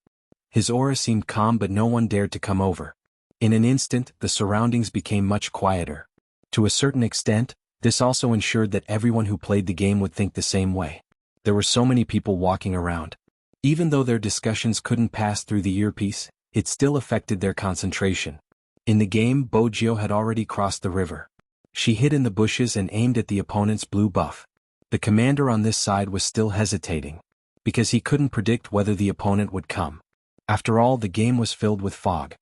His aura seemed calm, but no one dared to come over. In an instant, the surroundings became much quieter. To a certain extent, this also ensured that everyone who played the game would think the same way. There were so many people walking around. Even though their discussions couldn't pass through the earpiece, it still affected their concentration. In the game, Bojio had already crossed the river. She hid in the bushes and aimed at the opponent's blue buff. The commander on this side was still hesitating, because he couldn't predict whether the opponent would come. After all, the game was filled with fog.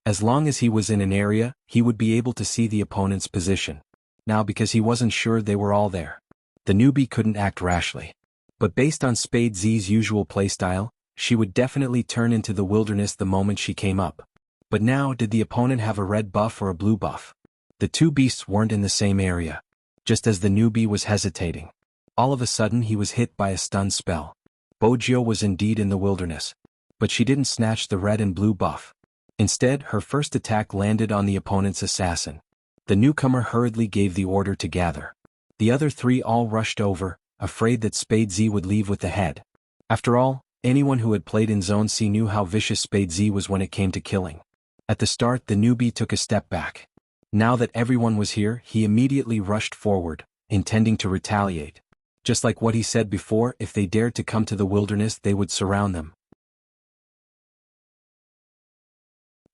As long as he was in an area, he would be able to see the opponent's position. Now, because he wasn't sure they were all there, the newbie couldn't act rashly. But based on Spade Z's usual playstyle, she would definitely turn into the wilderness the moment she came up. But now, did the opponent have a red buff or a blue buff? The two beasts weren't in the same area. Just as the newbie was hesitating, all of a sudden he was hit by a stun spell. Bojio was indeed in the wilderness. But she didn't snatch the red and blue buff. Instead, her first attack landed on the opponent's assassin. The newcomer hurriedly gave the order to gather. The other three all rushed over, afraid that Spade Z would leave with the head. After all, anyone who had played in Zone C knew how vicious Spade Z was when it came to killing. At the start, the newbie took a step back. Now that everyone was here, he immediately rushed forward, intending to retaliate. Just like what he said before, if they dared to come to the wilderness, they would surround them.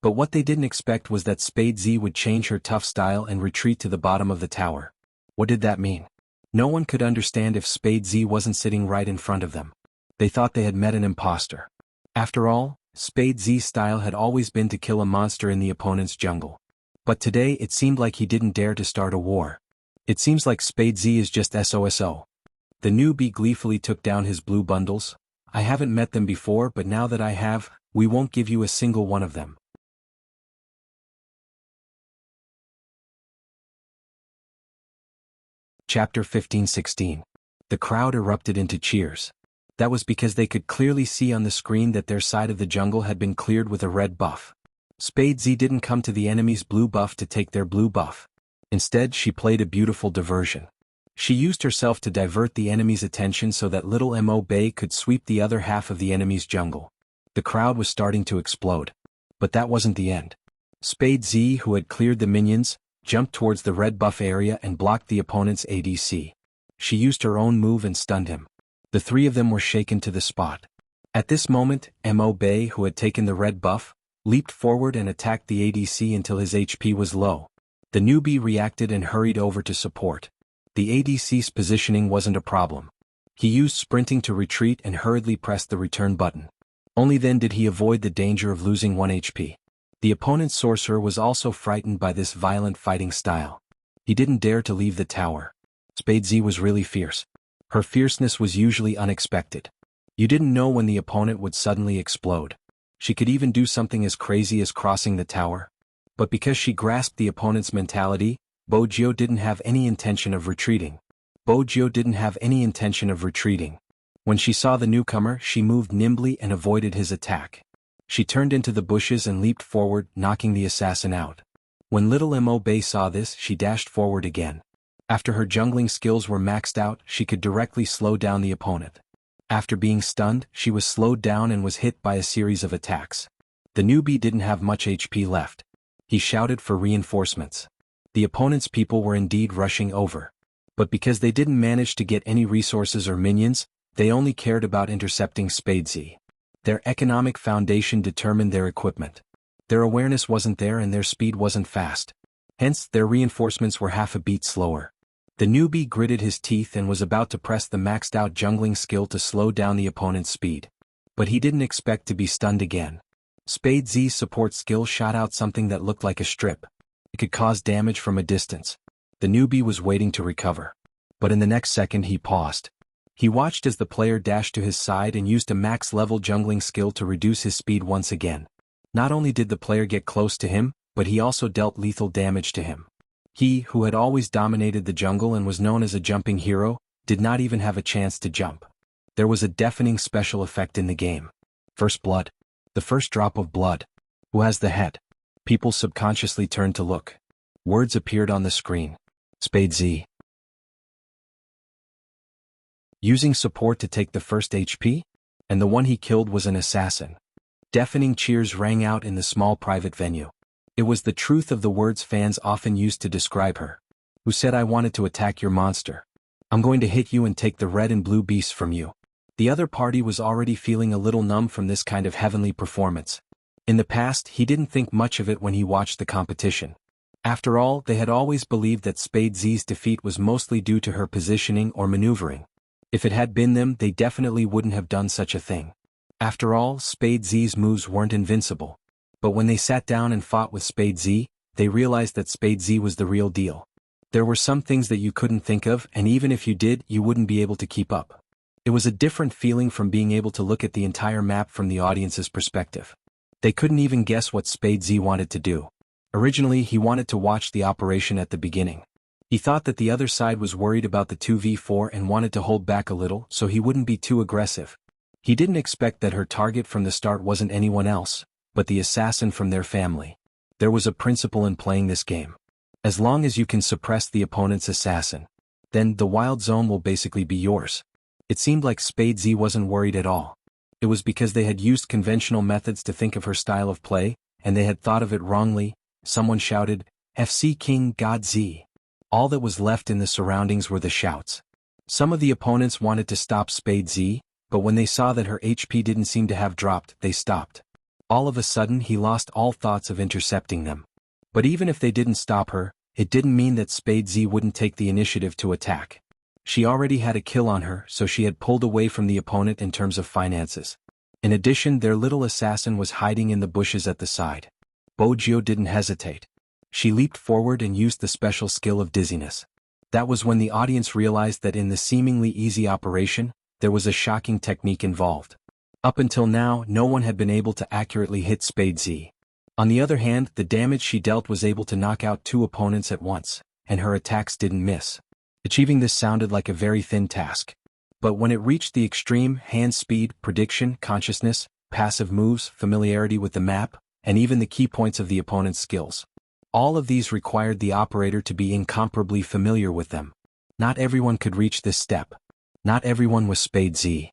But what they didn't expect was that Spade Z would change her tough style and retreat to the bottom of the tower. What did that mean? No one could understand if Spade Z wasn't sitting right in front of them. They thought they had met an imposter. After all, Spade Z's style had always been to kill a monster in the opponent's jungle. But today it seemed like he didn't dare to start a war. It seems like Spade Z is just SOSO. The newbie gleefully took down his blue bundles. "I haven't met them before, but now that I have, we won't give you a single one of them." Chapter 15-16. The crowd erupted into cheers. That was because they could clearly see on the screen that their side of the jungle had been cleared with a red buff. Spade Z didn't come to the enemy's blue buff to take their blue buff. Instead, she played a beautiful diversion. She used herself to divert the enemy's attention so that little Mo Bay could sweep the other half of the enemy's jungle. The crowd was starting to explode. But that wasn't the end. Spade Z, who had cleared the minions, jumped towards the red buff area and blocked the opponent's ADC. She used her own move and stunned him. The three of them were shaken to the spot. At this moment, Mo Bay, who had taken the red buff, leaped forward and attacked the ADC until his HP was low. The newbie reacted and hurried over to support. The ADC's positioning wasn't a problem. He used sprinting to retreat and hurriedly pressed the return button. Only then did he avoid the danger of losing 1 HP. The opponent's sorcerer was also frightened by this violent fighting style. He didn't dare to leave the tower. Spade Z was really fierce. Her fierceness was usually unexpected. You didn't know when the opponent would suddenly explode. She could even do something as crazy as crossing the tower. But because she grasped the opponent's mentality, Bojio didn't have any intention of retreating. When she saw the newcomer, she moved nimbly and avoided his attack. She turned into the bushes and leaped forward, knocking the assassin out. When little Mo Bay saw this, she dashed forward again. After her jungling skills were maxed out, she could directly slow down the opponent. After being stunned, she was slowed down and was hit by a series of attacks. The newbie didn't have much HP left. He shouted for reinforcements. The opponent's people were indeed rushing over. But because they didn't manage to get any resources or minions, they only cared about intercepting Spadesy. Their economic foundation determined their equipment. Their awareness wasn't there and their speed wasn't fast. Hence, their reinforcements were half a beat slower. The newbie gritted his teeth and was about to press the maxed-out jungling skill to slow down the opponent's speed. But he didn't expect to be stunned again. Spadesy's support skill shot out something that looked like a strip. It could cause damage from a distance. The newbie was waiting to recover. But in the next second he paused. He watched as the player dashed to his side and used a max-level jungling skill to reduce his speed once again. Not only did the player get close to him, but he also dealt lethal damage to him. He, who had always dominated the jungle and was known as a jumping hero, did not even have a chance to jump. There was a deafening special effect in the game. First blood. The first drop of blood. Who has the head? People subconsciously turned to look. Words appeared on the screen. Spadesy. Using support to take the first HP? And the one he killed was an assassin. Deafening cheers rang out in the small private venue. It was the truth of the words fans often used to describe her. Who said I wanted to attack your monster? I'm going to hit you and take the red and blue beasts from you. The other party was already feeling a little numb from this kind of heavenly performance. In the past, he didn't think much of it when he watched the competition. After all, they had always believed that Spadesy's defeat was mostly due to her positioning or maneuvering. If it had been them, they definitely wouldn't have done such a thing. After all, Spadesy's moves weren't invincible. But when they sat down and fought with Spadesy, they realized that Spadesy was the real deal. There were some things that you couldn't think of, and even if you did, you wouldn't be able to keep up. It was a different feeling from being able to look at the entire map from the audience's perspective. They couldn't even guess what Spadesy wanted to do. Originally, he wanted to watch the operation at the beginning. He thought that the other side was worried about the 2v4 and wanted to hold back a little so he wouldn't be too aggressive. He didn't expect that her target from the start wasn't anyone else, but the assassin from their family. There was a principle in playing this game. As long as you can suppress the opponent's assassin, then the wild zone will basically be yours. It seemed like Spadesy wasn't worried at all. It was because they had used conventional methods to think of her style of play, and they had thought of it wrongly. Someone shouted, FC King God Z. All that was left in the surroundings were the shouts. Some of the opponents wanted to stop Spadesy, but when they saw that her HP didn't seem to have dropped, they stopped. All of a sudden he lost all thoughts of intercepting them. But even if they didn't stop her, it didn't mean that Spadesy wouldn't take the initiative to attack. She already had a kill on her, so she had pulled away from the opponent in terms of finances. In addition, their little assassin was hiding in the bushes at the side. Bojio didn't hesitate. She leaped forward and used the special skill of dizziness. That was when the audience realized that in the seemingly easy operation, there was a shocking technique involved. Up until now, no one had been able to accurately hit Spadesy. On the other hand, the damage she dealt was able to knock out two opponents at once, and her attacks didn't miss. Achieving this sounded like a very thin task. But when it reached the extreme, hand speed, prediction, consciousness, passive moves, familiarity with the map, and even the key points of the opponent's skills. All of these required the operator to be incomparably familiar with them. Not everyone could reach this step. Not everyone was Spadesy.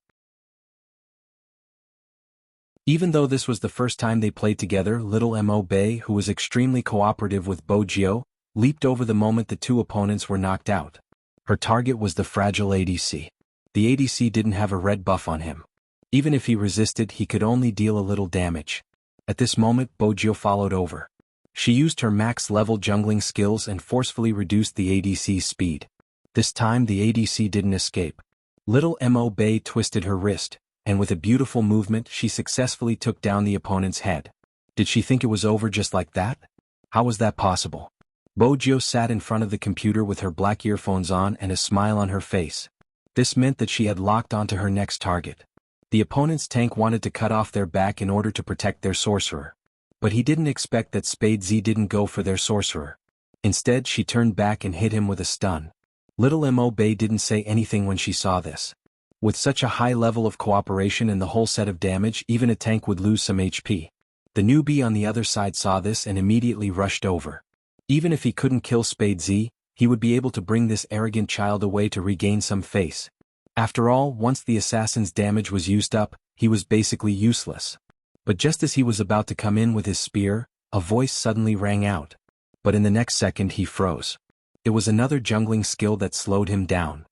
Even though this was the first time they played together, little Mo Bay, who was extremely cooperative with Bojio, leaped over the moment the two opponents were knocked out. Her target was the fragile ADC. The ADC didn't have a red buff on him. Even if he resisted, he could only deal a little damage. At this moment, Bojio followed over. She used her max-level jungling skills and forcefully reduced the ADC's speed. This time the ADC didn't escape. Little Mo Bay twisted her wrist, and with a beautiful movement she successfully took down the opponent's head. Did she think it was over just like that? How was that possible? Bojio sat in front of the computer with her black earphones on and a smile on her face. This meant that she had locked onto her next target. The opponent's tank wanted to cut off their back in order to protect their sorcerer. But he didn't expect that Spadesy didn't go for their sorcerer. Instead, she turned back and hit him with a stun. Little Mo Bay didn't say anything when she saw this. With such a high level of cooperation and the whole set of damage, even a tank would lose some HP. The newbie on the other side saw this and immediately rushed over. Even if he couldn't kill Spadesy, he would be able to bring this arrogant child away to regain some face. After all, once the assassin's damage was used up, he was basically useless. But just as he was about to come in with his spear, A voice suddenly rang out. But in the next second he froze. It was another jungling skill that slowed him down.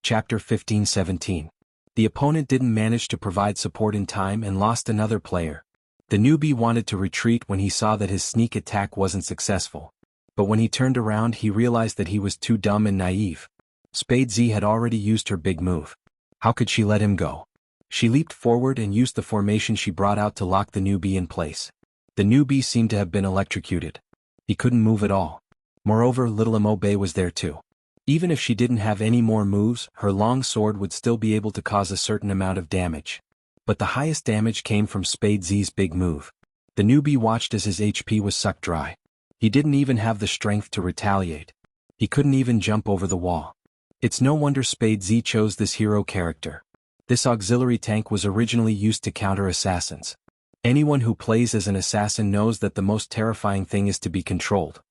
Chapter 15-17. The opponent didn't manage to provide support in time and lost another player. The newbie wanted to retreat when he saw that his sneak attack wasn't successful. But when he turned around he realized that he was too dumb and naive. Spade Z had already used her big move. How could she let him go? She leaped forward and used the formation she brought out to lock the newbie in place. The newbie seemed to have been electrocuted. He couldn't move at all. Moreover, little Emobe was there too. Even if she didn't have any more moves, her long sword would still be able to cause a certain amount of damage. But the highest damage came from Spade Z's big move. The newbie watched as his HP was sucked dry. He didn't even have the strength to retaliate. He couldn't even jump over the wall. It's no wonder Spade Z chose this hero character. This auxiliary tank was originally used to counter assassins. Anyone who plays as an assassin knows that the most terrifying thing is to be controlled.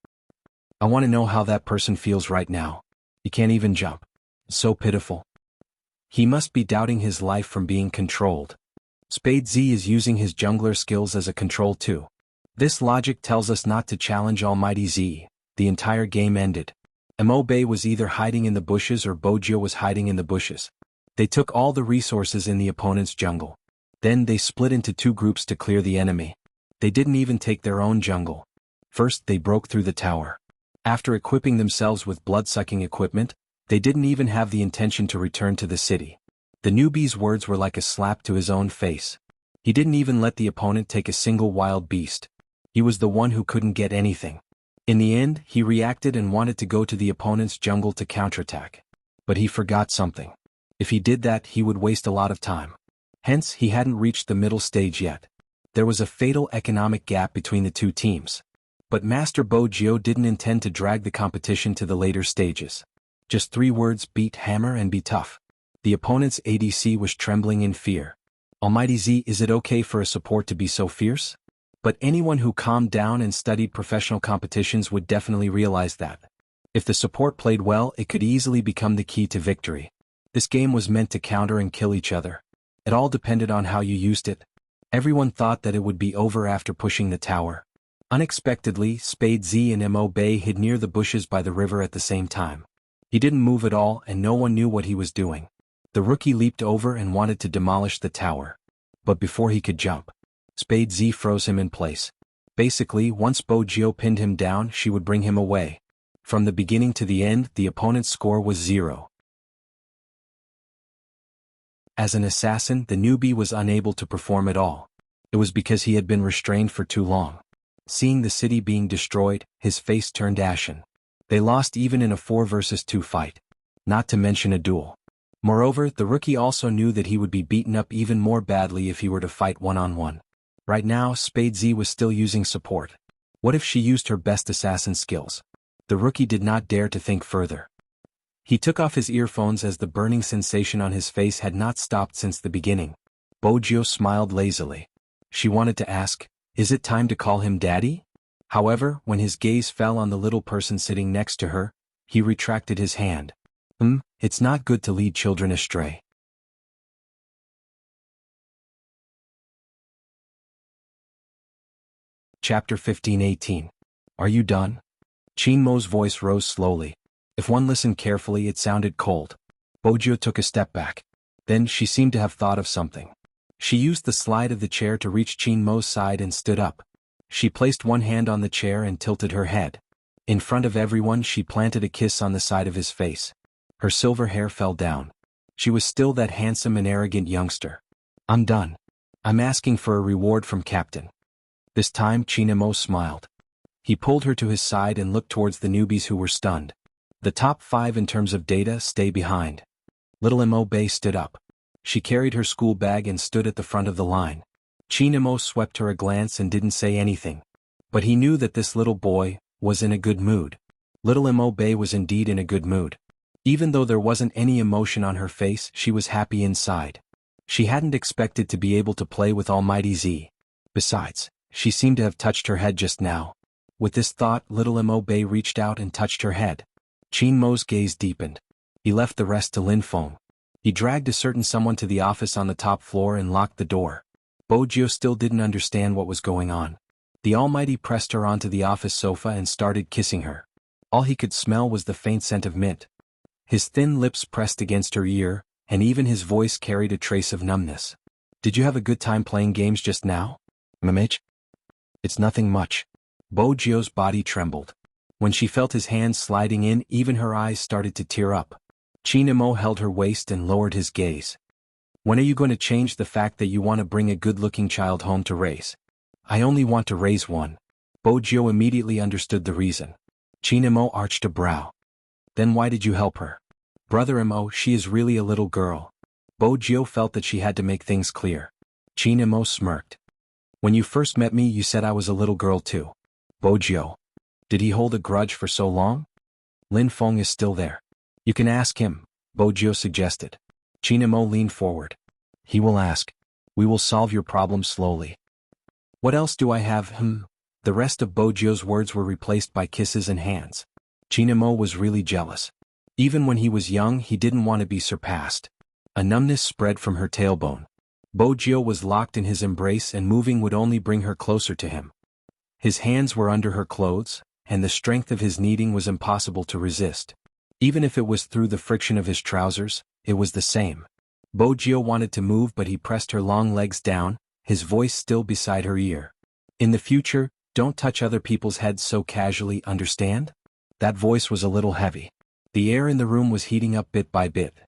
I want to know how that person feels right now. He can't even jump. So pitiful. He must be doubting his life from being controlled. Spade Z is using his jungler skills as a control too. This logic tells us not to challenge Almighty Z. The entire game ended. Emobe was either hiding in the bushes or Bojio was hiding in the bushes. They took all the resources in the opponent's jungle. Then they split into two groups to clear the enemy. They didn't even take their own jungle. First they broke through the tower. After equipping themselves with blood-sucking equipment, they didn't even have the intention to return to the city. The newbie's words were like a slap to his own face. He didn't even let the opponent take a single wild beast. He was the one who couldn't get anything. In the end, he reacted and wanted to go to the opponent's jungle to counterattack. But he forgot something. If he did that, he would waste a lot of time. Hence, he hadn't reached the middle stage yet. There was a fatal economic gap between the two teams. But Master Bojio didn't intend to drag the competition to the later stages. Just 3 words: beat hammer and be tough. The opponent's ADC was trembling in fear. Almighty Z, is it okay for a support to be so fierce? But anyone who calmed down and studied professional competitions would definitely realize that. If the support played well, it could easily become the key to victory. This game was meant to counter and kill each other. It all depended on how you used it. Everyone thought that it would be over after pushing the tower. Unexpectedly, Spade Z and Emobe hid near the bushes by the river at the same time. He didn't move at all and no one knew what he was doing. The rookie leaped over and wanted to demolish the tower. But before he could jump, Spade Z froze him in place. Basically, once Bojio pinned him down, she would bring him away. From the beginning to the end, the opponent's score was 0. As an assassin, the newbie was unable to perform at all. It was because he had been restrained for too long. Seeing the city being destroyed, his face turned ashen. They lost even in a 4 versus 2 fight. Not to mention a duel. Moreover, the rookie also knew that he would be beaten up even more badly if he were to fight one-on-one. Right now, Spade Z was still using support. What if she used her best assassin skills? The rookie did not dare to think further. He took off his earphones as the burning sensation on his face had not stopped since the beginning. Bojio smiled lazily. She wanted to ask, is it time to call him daddy? However, when his gaze fell on the little person sitting next to her, he retracted his hand. It's not good to lead children astray. Chapter 15-18. Are you done? Chinmo's voice rose slowly. If one listened carefully, it sounded cold. Bojio took a step back. Then she seemed to have thought of something. She used the slide of the chair to reach Chinmo's side and stood up. She placed one hand on the chair and tilted her head. In front of everyone, she planted a kiss on the side of his face. Her silver hair fell down. She was still that handsome and arrogant youngster. I'm done. I'm asking for a reward from Captain. This time Chinmo smiled. He pulled her to his side and looked towards the newbies who were stunned. The top 5 in terms of data stay behind. Little Emobe stood up. She carried her school bag and stood at the front of the line. Chinmo swept her a glance and didn't say anything. But he knew that this little boy was in a good mood. Little Emobe was indeed in a good mood. Even though there wasn't any emotion on her face, she was happy inside. She hadn't expected to be able to play with Almighty Z. Besides, she seemed to have touched her head just now. With this thought, little Emobe reached out and touched her head. Chinmo's gaze deepened. He left the rest to Linfeng. He dragged a certain someone to the office on the top floor and locked the door. Bojo still didn't understand what was going on. The Almighty pressed her onto the office sofa and started kissing her. All he could smell was the faint scent of mint. His thin lips pressed against her ear, and even his voice carried a trace of numbness. Did you have a good time playing games just now, Mamage? It's nothing much. Bojo's body trembled. When she felt his hands sliding in, even her eyes started to tear up. Chinamo held her waist and lowered his gaze. When are you going to change the fact that you want to bring a good-looking child home to raise? I only want to raise one. Bojo immediately understood the reason. Chinamo arched a brow. Then why did you help her? Brother Mo, she is really a little girl. Bojo felt that she had to make things clear. Chinamo smirked. When you first met me you said I was a little girl too. Bojo. Did he hold a grudge for so long? Lin Feng is still there. You can ask him, Bojo suggested. Chinamo leaned forward. He will ask. We will solve your problem slowly. What else do I have? The rest of Bojo's words were replaced by kisses and hands. Chinamo was really jealous. Even when he was young he didn't want to be surpassed. A numbness spread from her tailbone. Bojo was locked in his embrace and moving would only bring her closer to him. His hands were under her clothes, and the strength of his kneading was impossible to resist. Even if it was through the friction of his trousers, it was the same. Bojo wanted to move but he pressed her long legs down, his voice still beside her ear. In the future, don't touch other people's heads so casually, understand? That voice was a little heavy. The air in the room was heating up bit by bit.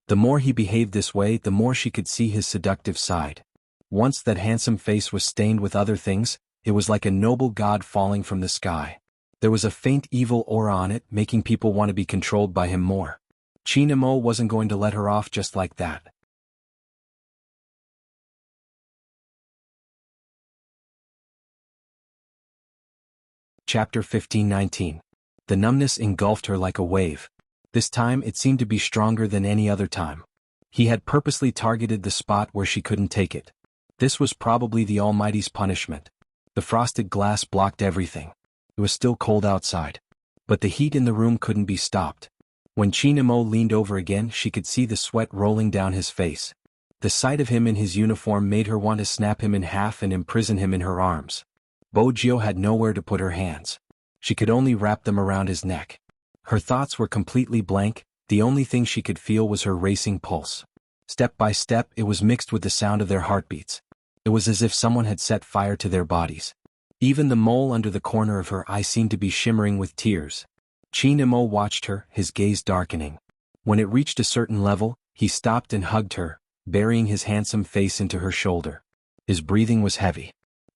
The more he behaved this way, the more she could see his seductive side. Once that handsome face was stained with other things, it was like a noble god falling from the sky. There was a faint evil aura on it, making people want to be controlled by him more. Chinamo wasn't going to let her off just like that. Chapter 15-19. The numbness engulfed her like a wave. This time it seemed to be stronger than any other time. He had purposely targeted the spot where she couldn't take it. This was probably the Almighty's punishment. The frosted glass blocked everything. It was still cold outside. But the heat in the room couldn't be stopped. When Chinamo leaned over again she could see the sweat rolling down his face. The sight of him in his uniform made her want to snap him in half and imprison him in her arms. Bojo had nowhere to put her hands. She could only wrap them around his neck. Her thoughts were completely blank, the only thing she could feel was her racing pulse. Step by step it was mixed with the sound of their heartbeats. It was as if someone had set fire to their bodies. Even the mole under the corner of her eye seemed to be shimmering with tears. Chinamo watched her, his gaze darkening. When it reached a certain level, he stopped and hugged her, burying his handsome face into her shoulder. His breathing was heavy.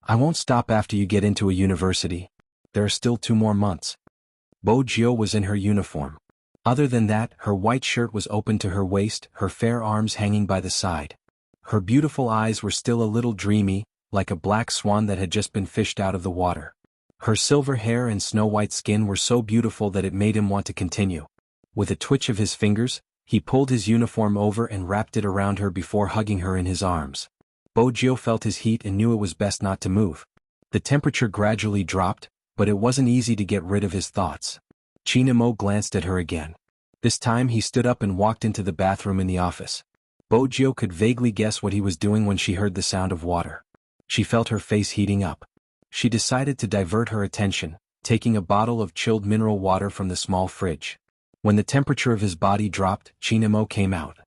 I won't stop after you get into a university. There are still 2 more months. Bojo was in her uniform. Other than that, her white shirt was open to her waist, her fair arms hanging by the side. Her beautiful eyes were still a little dreamy, like a black swan that had just been fished out of the water. Her silver hair and snow-white skin were so beautiful that it made him want to continue. With a twitch of his fingers, he pulled his uniform over and wrapped it around her before hugging her in his arms. Bojo felt his heat and knew it was best not to move. The temperature gradually dropped, but it wasn't easy to get rid of his thoughts. Chinamo glanced at her again. This time he stood up and walked into the bathroom in the office. Bojo could vaguely guess what he was doing when she heard the sound of water. She felt her face heating up. She decided to divert her attention, taking a bottle of chilled mineral water from the small fridge. When the temperature of his body dropped, Chinamo came out.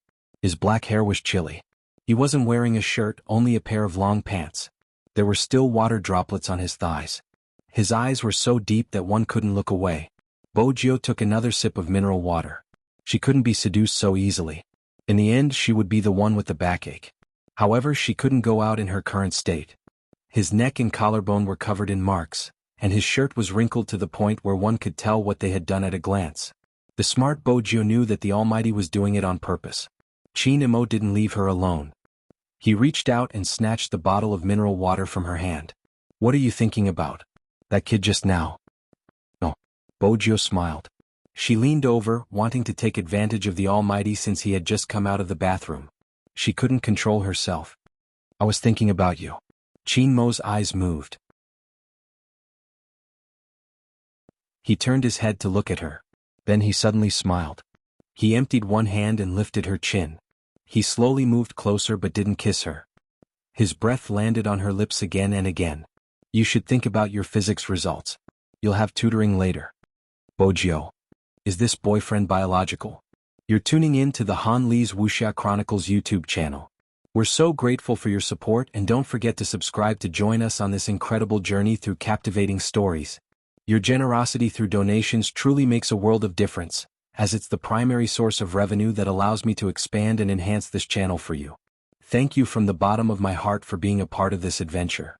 His black hair was chilly. He wasn't wearing a shirt, only a pair of long pants. There were still water droplets on his thighs. His eyes were so deep that one couldn't look away. Bojo took another sip of mineral water. She couldn't be seduced so easily. In the end she would be the one with the backache. However, she couldn't go out in her current state. His neck and collarbone were covered in marks, and his shirt was wrinkled to the point where one could tell what they had done at a glance. The smart Bojo knew that the Almighty was doing it on purpose. Chinamo didn't leave her alone. He reached out and snatched the bottle of mineral water from her hand. What are you thinking about? That kid just now? No. Bojo smiled. She leaned over, wanting to take advantage of the Almighty since he had just come out of the bathroom. She couldn't control herself. I was thinking about you. Chinmo's eyes moved. He turned his head to look at her. Then he suddenly smiled. He emptied one hand and lifted her chin. He slowly moved closer but didn't kiss her. His breath landed on her lips again and again. You should think about your physics results. You'll have tutoring later. Bojo. Is this boyfriend biological? You're tuning in to the Han Lee's Wuxia Chronicles YouTube channel. We're so grateful for your support, and don't forget to subscribe to join us on this incredible journey through captivating stories. Your generosity through donations truly makes a world of difference, as it's the primary source of revenue that allows me to expand and enhance this channel for you. Thank you from the bottom of my heart for being a part of this adventure.